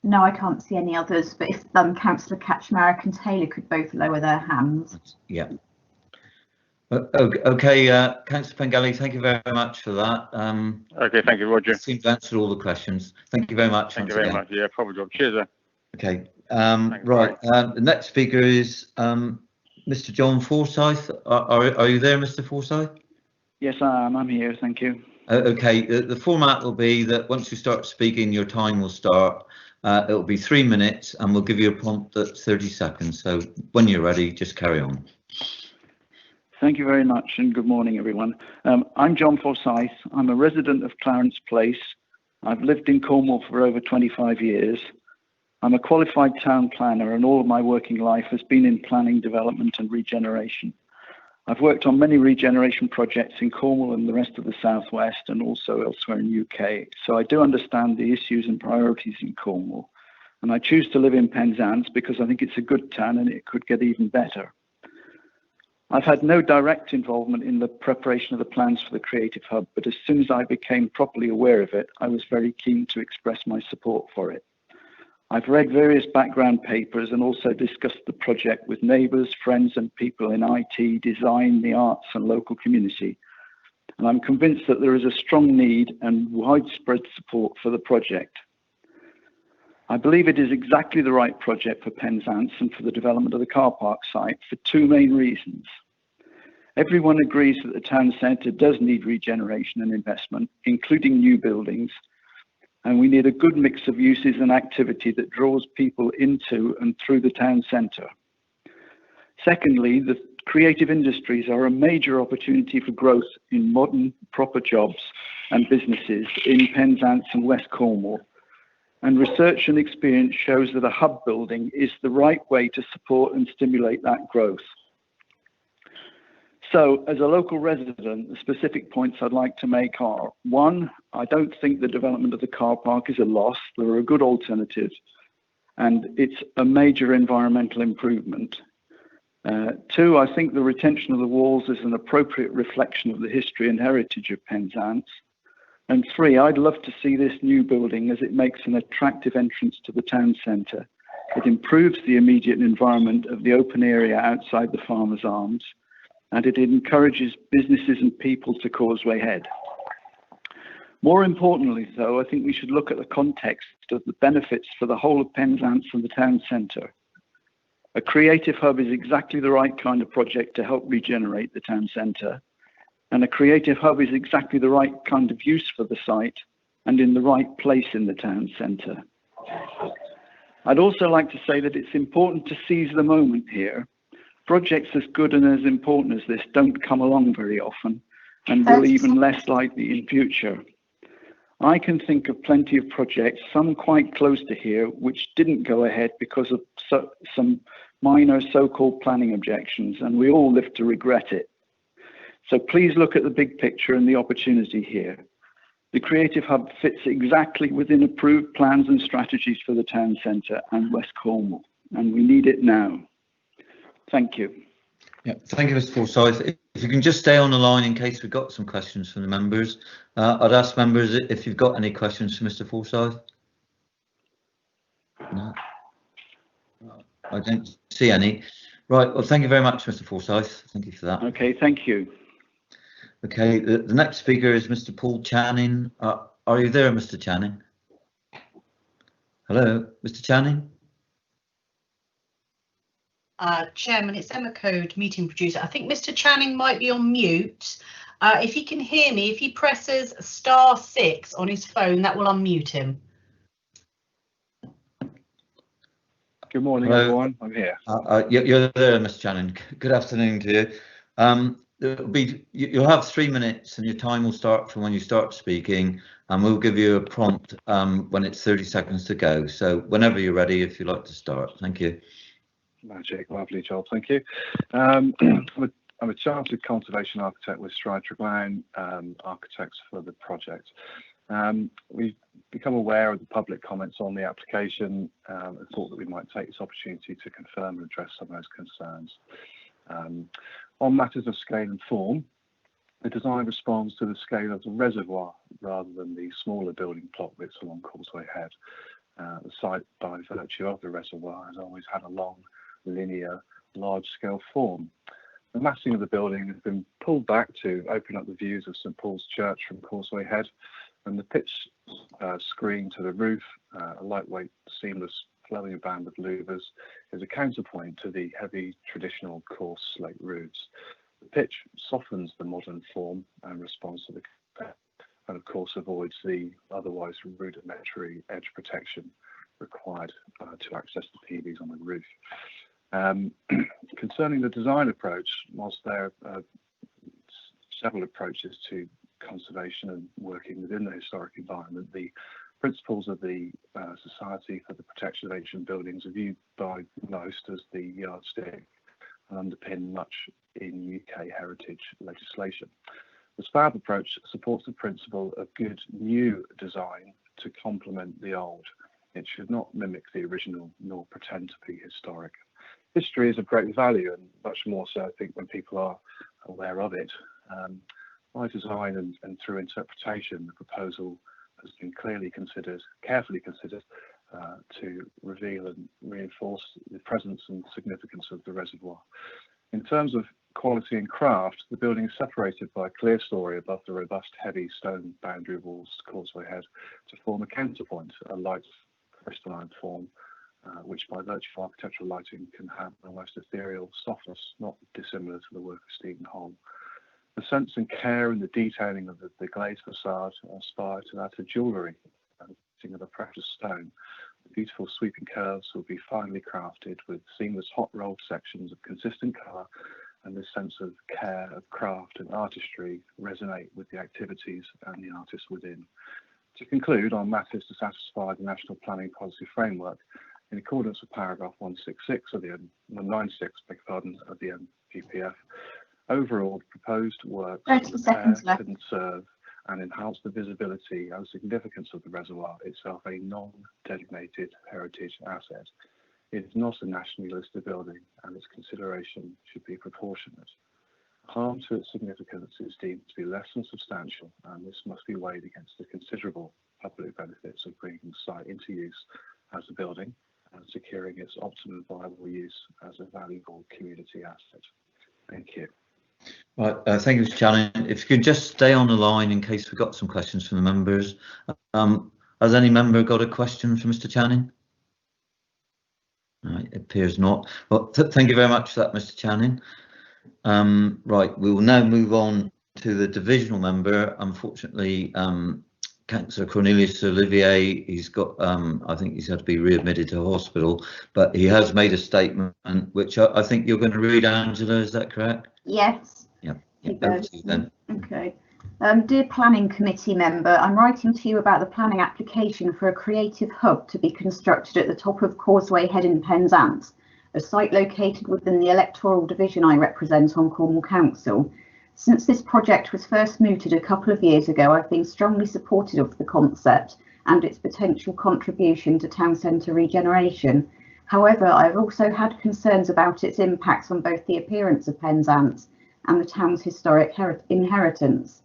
No, I can't see any others, but if Councillor Kaczmarek and Taylor could both lower their hands. Yeah. Okay, Councillor Pengelly, thank you very much for that. Okay, thank you, Roger. Seems to answer all the questions. Thank you very much. Thank you very much. Yeah, probably job. Cheers, then. Okay. Right. The next speaker is Mr. John Forsyth. Are you there, Mr. Forsyth? Yes, I am. I'm here. Thank you. Okay. The format will be that once you start speaking, your time will start. It will be 3 minutes, and we'll give you a prompt at 30 seconds. So when you're ready, just carry on. Thank you very much, and good morning, everyone. I'm John Forsyth. I'm a resident of Clarence Place. I've lived in Cornwall for over 25 years. I'm a qualified town planner, and all of my working life has been in planning, development and regeneration. I've worked on many regeneration projects in Cornwall and the rest of the southwest, and also elsewhere in the UK. So I do understand the issues and priorities in Cornwall. and I choose to live in Penzance because I think it's a good town and it could get even better. I've had no direct involvement in the preparation of the plans for the Creative Hub, but as soon as I became properly aware of it, I was very keen to express my support for it. I've read various background papers and also discussed the project with neighbours, friends and people in IT, design, the arts and local community. And I'm convinced that there is a strong need and widespread support for the project. I believe it is exactly the right project for Penzance and for the development of the car park site for two main reasons. Everyone agrees that the town centre does need regeneration and investment, including new buildings, and we need a good mix of uses and activity that draws people into and through the town centre. Secondly, the creative industries are a major opportunity for growth in modern, proper jobs and businesses in Penzance and West Cornwall. And research and experience shows that a hub building is the right way to support and stimulate that growth. So, as a local resident, the specific points I'd like to make are: one, I don't think the development of the car park is a loss. There are good alternatives, and it's a major environmental improvement. Two, I think the retention of the walls is an appropriate reflection of the history and heritage of Penzance. And three, I'd love to see this new building as it makes an attractive entrance to the town centre. It improves the immediate environment of the open area outside the Farmers Arms, and it encourages businesses and people to Causeway Head. More importantly, though, I think we should look at the context of the benefits for the whole of Penzance and the town centre. A creative hub is exactly the right kind of project to help regenerate the town centre, and a creative hub is exactly the right kind of use for the site and in the right place in the town centre. I'd also like to say that it's important to seize the moment here. Projects as good and as important as this don't come along very often, and will even less likely in future. I can think of plenty of projects, some quite close to here, which didn't go ahead because of some minor so-called planning objections, and we all live to regret it. So please look at the big picture and the opportunity here. The Creative Hub fits exactly within approved plans and strategies for the town centre and West Cornwall, and we need it now. Thank you. Yeah, thank you, Mr. Forsyth. If you can just stay on the line in case we've got some questions from the members. I'd ask members if you've got any questions for Mr. Forsyth. No, I don't see any. Right, well, thank you very much, Mr. Forsyth. Thank you for that. Okay, thank you. Okay, the next speaker is Mr. Paul Channing. Are you there, Mr. Channing? Hello, Mr. Channing? Chairman, it's Emma Code, meeting producer. I think Mr. Channing might be on mute. If he can hear me, if he presses *6 on his phone, that will unmute him. Good morning, Hello. everyone. I'm here. You're there, Mr. Channing. Good afternoon to you. You'll have 3 minutes, and your time will start from when you start speaking, and we'll give you a prompt when it's 30 seconds to go. So whenever you're ready, if you'd like to start. Thank you. Magic, lovely job, thank you. I'm a chartered conservation architect with Stride Triglaine Architects for the project. We've become aware of the public comments on the application and thought that we might take this opportunity to confirm and address some of those concerns. On matters of scale and form, the design responds to the scale of the reservoir rather than the smaller building plot bits along Causeway Head. The site, by virtue of the reservoir, has always had a long, linear, large-scale form. The massing of the building has been pulled back to open up the views of St Paul's Church from Causeway Head, and the pitch screen to the roof, a lightweight, seamless flowing band of louvers, is a counterpoint to the heavy, traditional, coarse slate roofs. The pitch softens the modern form and responds to the and of course avoids the otherwise rudimentary edge protection required to access the PVs on the roof. Concerning the design approach, whilst there are several approaches to conservation and working within the historic environment, the principles of the Society for the Protection of Ancient Buildings are viewed by most as the yardstick and underpin much in UK heritage legislation. The SPAB approach supports the principle of good new design to complement the old. It should not mimic the original nor pretend to be historic. History is of great value, and much more so, I think, when people are aware of it. By design and through interpretation, the proposal has been carefully considered to reveal and reinforce the presence and significance of the reservoir. In terms of quality and craft, the building is separated by a clear story above the robust heavy stone boundary walls Causeway Head to form a counterpoint, a light crystalline form, which by virtue of architectural lighting can have almost ethereal softness, not dissimilar to the work of Stephen Holm. The sense and care in the detailing of the glazed facade aspire to that of jewellery, of a precious stone. The beautiful sweeping curves will be finely crafted with seamless hot rolled sections of consistent colour, and this sense of care, of craft and artistry resonate with the activities and the artists within. To conclude, our matters to satisfy the National Planning Policy Framework in accordance with paragraph 196 of the 196, beg your pardon, of the NPPF. Overall, the proposed works couldn't serve and enhance the visibility and significance of the reservoir itself, a non-designated heritage asset. It is not a nationally listed building, and its consideration should be proportionate. Harm to its significance is deemed to be less than substantial, and this must be weighed against the considerable public benefits of bringing the site into use as a building and securing its optimum viable use as a valuable community asset. Thank you. Right, thank you, Mr. Channing. If you could just stay on the line in case we've got some questions from the members. Has any member got a question for Mr. Channing? Right, it appears not. Well, thank you very much for that, Mr. Channing. Right, we will now move on to the divisional member. Unfortunately, Councillor Cornelius Olivier, he's got, I think he's had to be readmitted to hospital, but he has made a statement, which I think you're going to read, Angela, is that correct? Yes. Yeah. Over to you then. Okay. Dear Planning Committee member, I'm writing to you about the planning application for a creative hub to be constructed at the top of Causeway Head in Penzance, a site located within the electoral division I represent on Cornwall Council. Since this project was first mooted a couple of years ago, I've been strongly supportive of the concept and its potential contribution to town centre regeneration. However, I've also had concerns about its impacts on both the appearance of Penzance and the town's historic inheritance.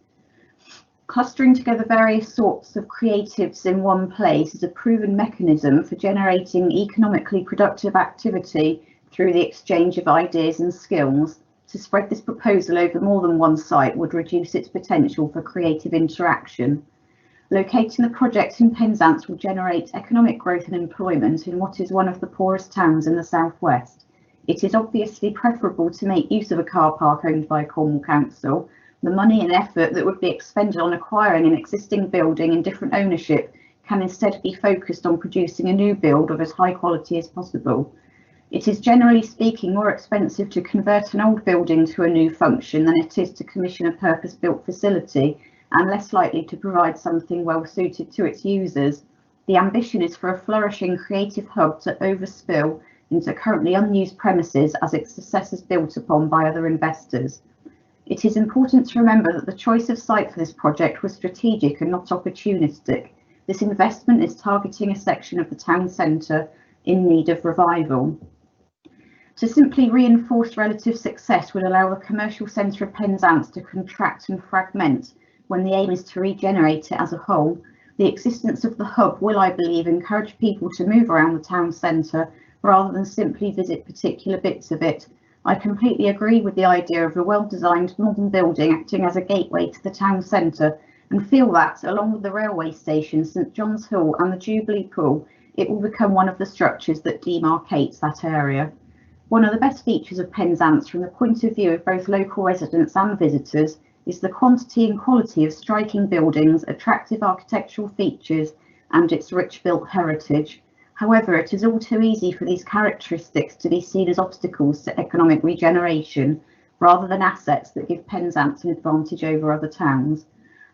Clustering together various sorts of creatives in one place is a proven mechanism for generating economically productive activity through the exchange of ideas and skills. To spread this proposal over more than one site would reduce its potential for creative interaction. Locating the project in Penzance will generate economic growth and employment in what is one of the poorest towns in the southwest. It is obviously preferable to make use of a car park owned by Cornwall Council. The money and effort that would be expended on acquiring an existing building in different ownership can instead be focused on producing a new build of as high quality as possible. It is generally speaking more expensive to convert an old building to a new function than it is to commission a purpose-built facility, and less likely to provide something well suited to its users. The ambition is for a flourishing creative hub to overspill into currently unused premises as its success is built upon by other investors. It is important to remember that the choice of site for this project was strategic and not opportunistic. This investment is targeting a section of the town centre in need of revival. To simply reinforce relative success would allow the commercial centre of Penzance to contract and fragment when the aim is to regenerate it as a whole. The existence of the hub will, I believe, encourage people to move around the town centre rather than simply visit particular bits of it. I completely agree with the idea of a well-designed modern building acting as a gateway to the town centre, and feel that, along with the railway station, St John's Hall and the Jubilee Pool, it will become one of the structures that demarcates that area. One of the best features of Penzance from the point of view of both local residents and visitors is the quantity and quality of striking buildings, attractive architectural features and its rich built heritage. However, it is all too easy for these characteristics to be seen as obstacles to economic regeneration rather than assets that give Penzance an advantage over other towns.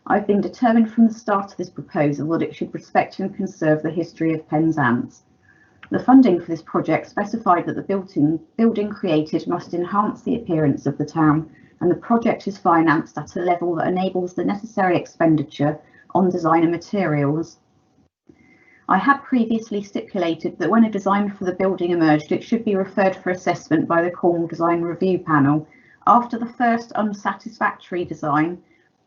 I've been determined from the start of this proposal that it should respect and conserve the history of Penzance. The funding for this project specified that the building created must enhance the appearance of the town, and the project is financed at a level that enables the necessary expenditure on design and materials. I had previously stipulated that when a design for the building emerged, it should be referred for assessment by the Cornwall Design Review Panel. After the first unsatisfactory design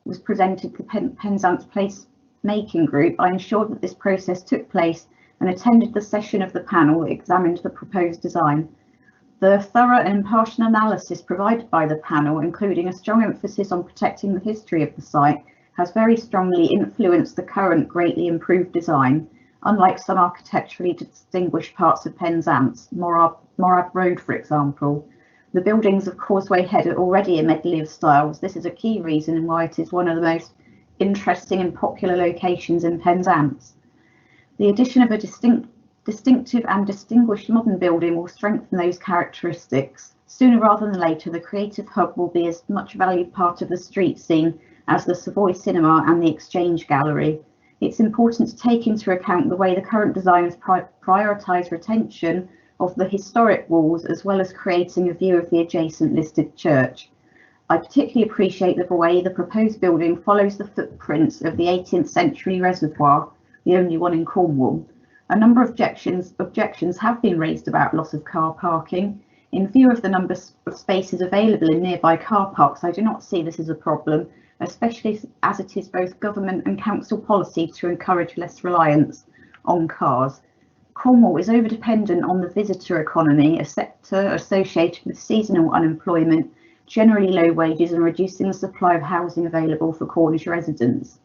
was presented to the Penzance Place Making Group, I ensured that this process took place and attended the session of the panel that examined the proposed design. The thorough and impartial analysis provided by the panel, including a strong emphasis on protecting the history of the site, has very strongly influenced the current greatly improved design. Unlike some architecturally distinguished parts of Penzance, Morab Road for example, the buildings of Causeway Head are already a medley of styles. This is a key reason why it is one of the most interesting and popular locations in Penzance. The addition of a distinctive and distinguished modern building will strengthen those characteristics. Sooner rather than later, the creative hub will be as much valued part of the street scene as the Savoy Cinema and the Exchange Gallery. It's important to take into account the way the current designers prioritise retention of the historic walls as well as creating a view of the adjacent listed church. I particularly appreciate the way the proposed building follows the footprints of the 18th century reservoir, the only one in Cornwall. A number of objections have been raised about loss of car parking. In view of the number of spaces available in nearby car parks, I do not see this as a problem, especially as it is both government and council policy to encourage less reliance on cars. Cornwall is over-dependent on the visitor economy, a sector associated with seasonal unemployment, generally low wages, and reducing the supply of housing available for Cornish residents.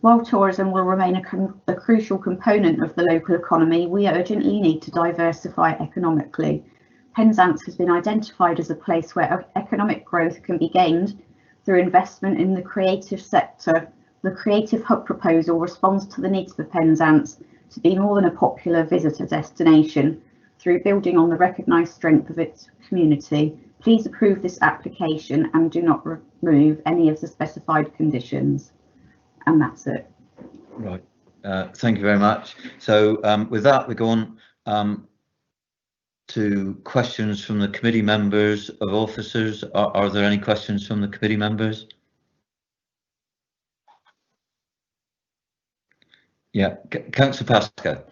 While tourism will remain a crucial component of the local economy, we urgently need to diversify economically. Penzance has been identified as a place where economic growth can be gained through investment in the creative sector. The Creative Hub proposal responds to the needs of Penzance to be more than a popular visitor destination through building on the recognised strength of its community. Please approve this application and do not remove any of the specified conditions. And that's it. Right. Thank you very much. So with that, we go on to questions from the committee members of officers. Are there any questions from the committee members? Yeah, Councillor Pascoe.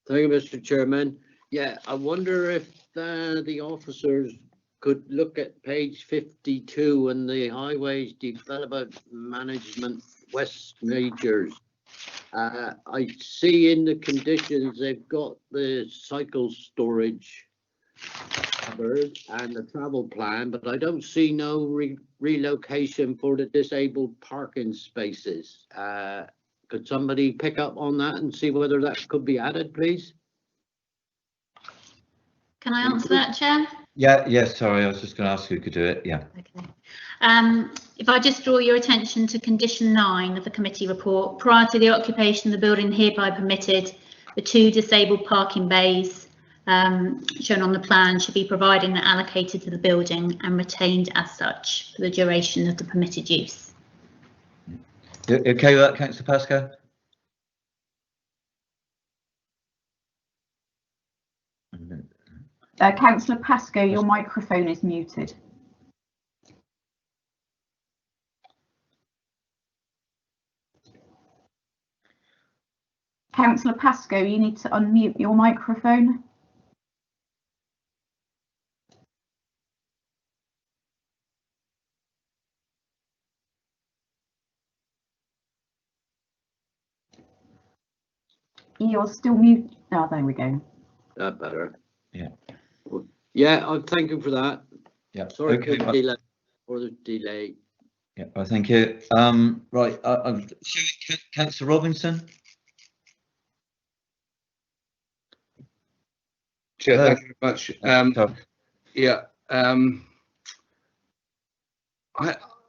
Thank you, Mr. Chairman. Yeah, I wonder if the officers could look at page 52 and the Highways Development Management West Majors. I see in the conditions they've got the cycle storage covered and the travel plan, but I don't see no relocation for the disabled parking spaces. Could somebody pick up on that and see whether that could be added, please? Can I answer that, Chair? Yeah, yes, sorry, I was just going to ask who could do it. Yeah. Okay. If I just draw your attention to condition 9 of the committee report, prior to the occupation of the building hereby permitted, the 2 disabled parking bays shown on the plan should be provided and allocated to the building and retained as such for the duration of the permitted use. You okay with that, Councillor Pascoe? Councillor Pascoe, your microphone is muted. Councillor Pascoe, you need to unmute your microphone. You're still mute. Oh, there we go. That better. Yeah. Yeah, I thank you for that. Yeah. Sorry Okay. for the delay. Yeah, well, thank you. Right, Councillor Robinson. Chair, thank you very much. Yeah,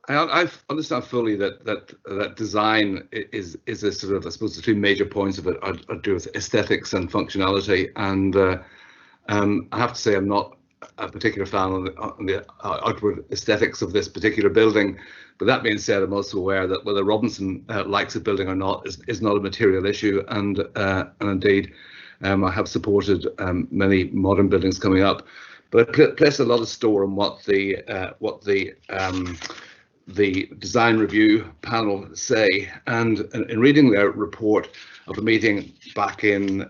I understand fully that design is a sort of, I suppose, the 2 major points of it are to do with aesthetics and functionality. And I have to say I'm not a particular fan on the outward aesthetics of this particular building. But that being said, I'm also aware that whether Robinson likes a building or not is not a material issue. And indeed, I have supported many modern buildings coming up, but I place a lot of store on what the the design review panel say. And in reading their report of a meeting back in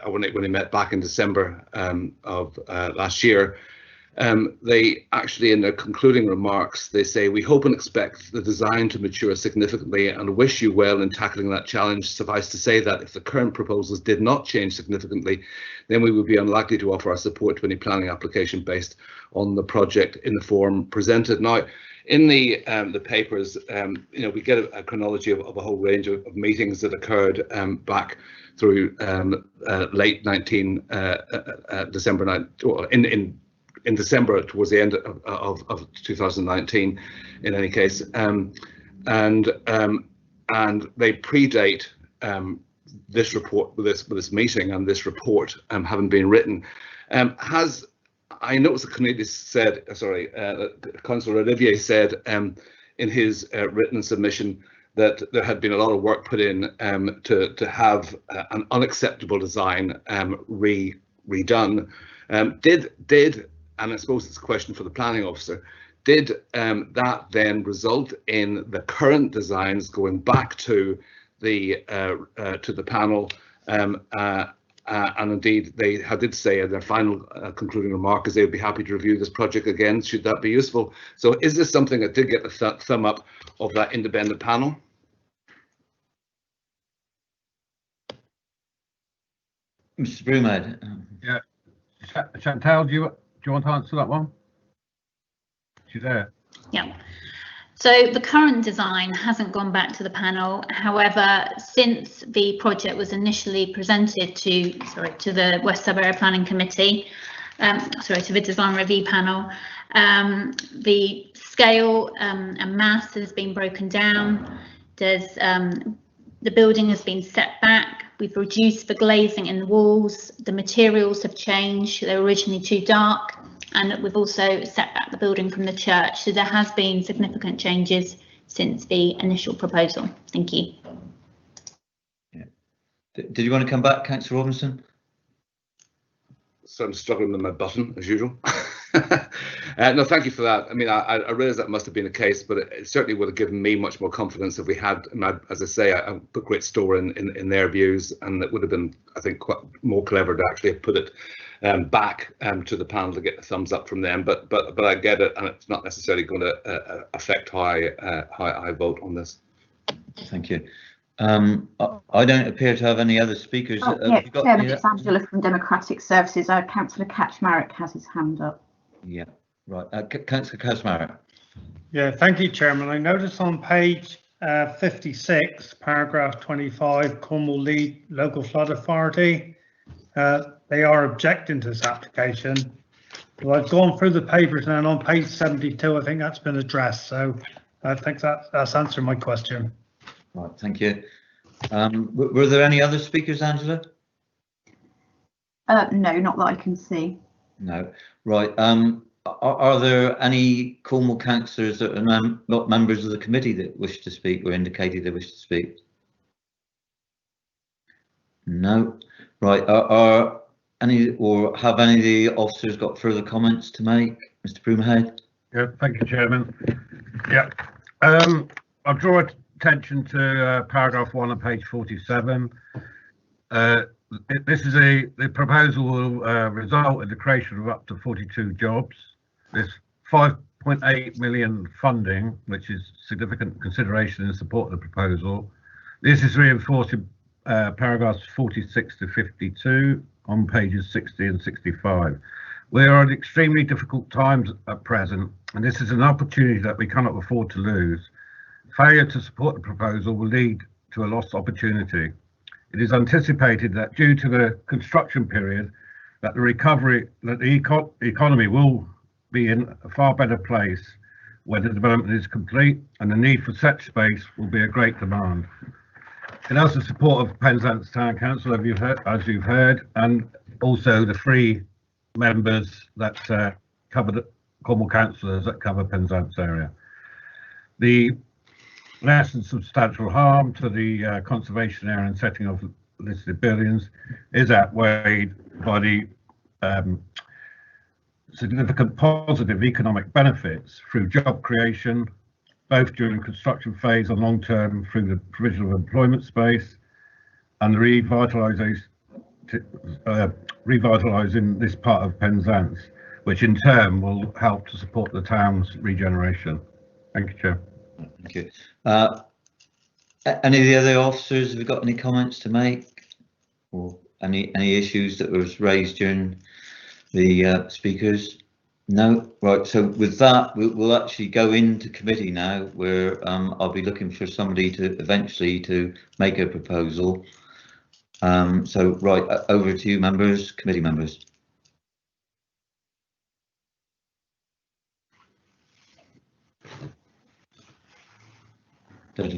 when they met back in December of last year, they actually, in their concluding remarks, they say, "We hope and expect the design to mature significantly and wish you well in tackling that challenge. Suffice to say that if the current proposals did not change significantly, then we would be unlikely to offer our support to any planning application based on the project in the form presented." Now, in the papers, we get a chronology of a whole range of meetings that occurred back through late December, in December, towards the end of 2019, in any case, and they predate this report, with this meeting and this report having been written. I noticed that Cornelius said, Councillor Olivier said in his written submission that there had been a lot of work put in to have an unacceptable design redone. And I suppose it's a question for the planning officer, did that then result in the current designs going back to the panel? And indeed, they did say in their final concluding remark is they would be happy to review this project again, should that be useful. So is this something that did get the thumb up of that independent panel? Mr. Broomhead. Yeah, Chantal, do you want to answer that one? She's there. Yeah. So the current design hasn't gone back to the panel. However, since the project was initially presented to the West Sub Area Planning Committee, to the design review panel, the scale and mass has been broken down. The building has been set back. We've reduced the glazing in the walls. The materials have changed. They were originally too dark. And we've also set back the building from the church. So there has been significant changes since the initial proposal. Thank you. Yeah. Did you want to come back, Councillor Robinson? So I'm struggling with my button, as usual. No, thank you for that. I mean, I realise that must have been the case, but it certainly would have given me much more confidence if we had, as I say, I put great store in their views, and it would have been, I think, quite more clever to actually have put it back to the panel to get the thumbs up from them. But I get it, and it's not necessarily going to affect how I vote on this. Thank you. I don't appear to have any other speakers. Chairman, it's Angela from Democratic Services. Councillor Kaczmarek has his hand up. Yeah, right. Councillor Kaczmarek. Yeah, thank you, Chairman. I notice on page 56, paragraph 25, Cornwall Lead Local Flood Authority, they are objecting to this application. Well, I've gone through the papers and on page 72, I think that's been addressed. So I think that's answered my question. Right, thank you. Were there any other speakers, Angela? No, not that I can see. No. Right. Are there any Cornwall councillors that are not members of the committee that wish to speak or indicated they wish to speak? No. Right. Are any or have any of the officers got further comments to make? Mr. Broomhead? Yeah, thank you, Chairman. Yeah. I'll draw attention to paragraph 1 on page 47. This is the proposal will result in the creation of up to 42 jobs. There's 5.8 million funding, which is significant consideration in support of the proposal. This is reinforced in paragraphs 46 to 52 on pages 60 and 65. We are at extremely difficult times at present, and this is an opportunity that we cannot afford to lose. Failure to support the proposal will lead to a lost opportunity. It is anticipated that due to the construction period, that the economy will be in a far better place when the development is complete, and the need for such space will be a great demand. It has the support of Penzance Town Council, as you've heard, and also the 3 members that cover the Cornwall councillors that cover Penzance area. The less than substantial harm to the conservation area and setting of listed buildings is outweighed by the significant positive economic benefits through job creation, both during construction phase and long term through the provision of employment space and the revitalising this part of Penzance, which in turn will help to support the town's regeneration. Thank you, Chair. Thank you. Any of the other officers, have you got any comments to make, or any issues that was raised during the speakers? No. Right. So with that, we'll actually go into committee now, where I'll be looking for somebody to eventually to make a proposal. So right, over to you, members, committee members.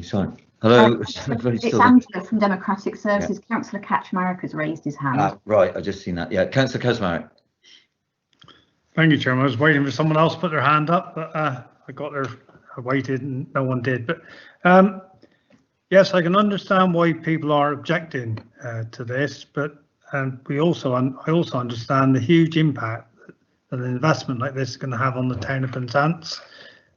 Sorry. Hello. It's Angela from Democratic Services. Yeah. Councillor Kaczmarek has raised his hand. Right, I just seen that. Yeah, Councillor Kaczmarek. Thank you, Chairman. I was waiting for someone else to put their hand up, but I got there. I waited and no one did. But yes, I can understand why people are objecting to this, but I also understand the huge impact that an investment like this is going to have on the town of Penzance.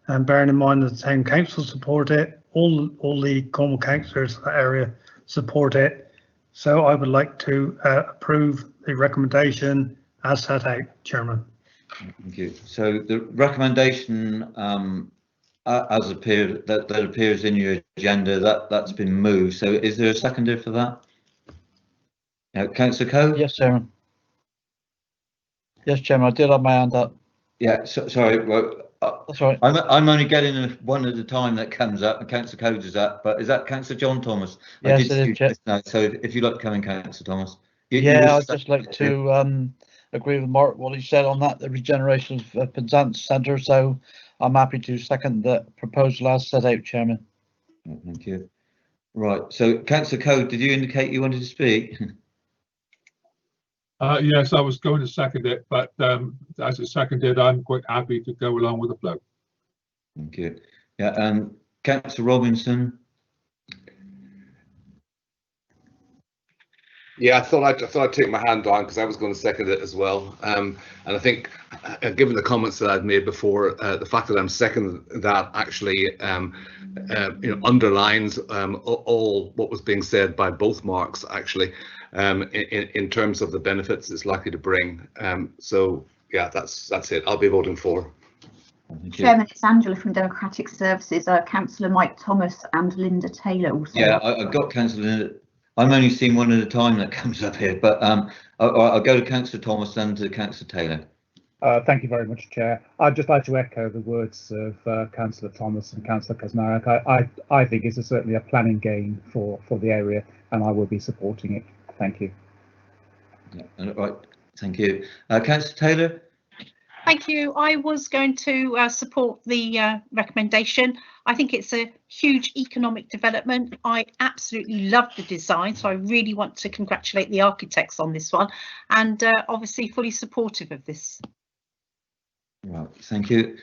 And bearing in mind that the town council support it, all the Cornwall councillors in that area support it. So I would like to approve the recommendation as set out, Chairman. Thank you. So the recommendation as appeared that appears in your agenda, that's been moved. So is there a seconder for that? Councillor Coe? Yes, Chairman. Yes, Chairman, I did have my hand up. Yeah, sorry. Well, that's right. I'm only getting one at a time that comes up, and Councillor Codes is that. But is that Councillor John Thomas? Yes, it is. No, so if you'd like to come in, Councillor Thomas. I'd just like to agree with Mark what he said on that, the regeneration of Penzance Centre. So I'm happy to second the proposal as set out, Chairman. Thank you. Right. So Councillor Code, did you indicate you wanted to speak? Yes, I was going to second it, but as it's seconded, I'm quite happy to go along with the flow. Thank you. Yeah, Councillor Robinson. Yeah, I thought I'd take my hand down because I was going to second it as well. And I think, given the comments that I've made before, the fact that I'm seconding that actually underlines all what was being said by both Marks actually, in terms of the benefits it's likely to bring. So yeah, that's it. I'll be voting for. Chairman, it's Angela from Democratic Services. Councillor Mike Thomas and Linda Taylor also. Yeah, I've got Councillor Linda. I'm only seeing one at a time that comes up here, but I'll go to Councillor Thomas and to Councillor Taylor. Thank you very much, Chair. I'd just like to echo the words of Councillor Thomas and Councillor Kaczmarek. I think it's certainly a planning gain for the area, and I will be supporting it. Thank you. Yeah, right, thank you. Councillor Taylor? Thank you. I was going to support the recommendation. I think it's a huge economic development. I absolutely love the design, so I really want to congratulate the architects on this one, and obviously fully supportive of this. Right, thank you.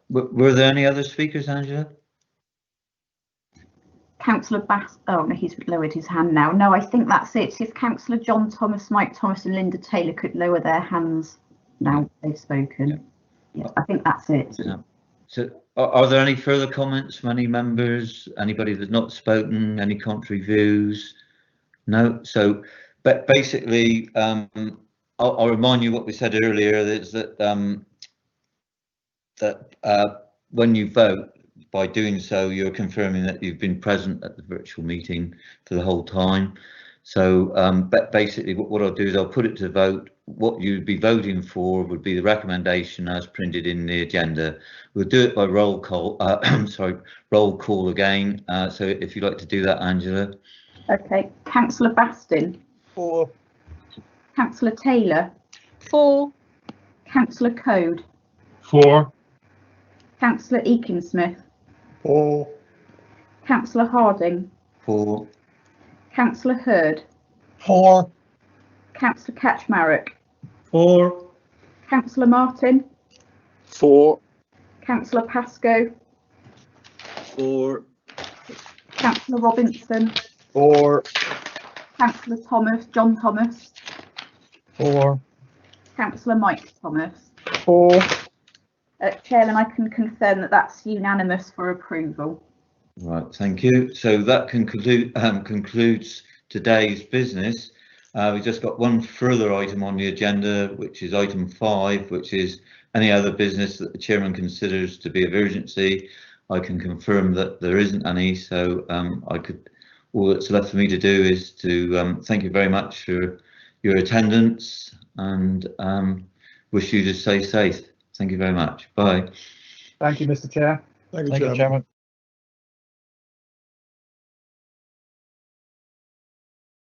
Were there any other speakers, Angela? Councillor Bass. Oh no, he's lowered his hand now. No, I think that's it. If Councillor John Thomas, Mike Thomas, and Linda Taylor could lower their hands now they've spoken. Yeah, I think that's it. Yeah. So are there any further comments from any members? Anybody that's not spoken? Any contrary views? No. So, but basically, I'll remind you what we said earlier. Is that when you vote, by doing so, you're confirming that you've been present at the virtual meeting for the whole time. So, but basically, what I'll do is I'll put it to vote. What you'd be voting for would be the recommendation as printed in the agenda. We'll do it by roll call. Roll call again. So if you'd like to do that, Angela. Okay. Councillor Bastin. 4. Councillor Taylor. 4. Councillor Code. 4. Councillor Eakin-Smith. 4. Councillor Harding. 4. Councillor Hurd. 4. Councillor Kaczmarek. 4. Councillor Martin. 4. Councillor Pascoe. 4. Councillor Robinson. 4. Councillor Thomas, John Thomas. 4. Councillor Mike Thomas. 4. Chairman, I can confirm that that's unanimous for approval. Right, thank you. So that concludes today's business. We've just got one further item on the agenda, which is item 5, which is any other business that the chairman considers to be of urgency. I can confirm that there isn't any, so all that's left for me to do is to thank you very much for your attendance and wish you to stay safe. Thank you very much. Bye. Thank you, Mr. Chair. Thank you, Thank you, Chairman. Chairman.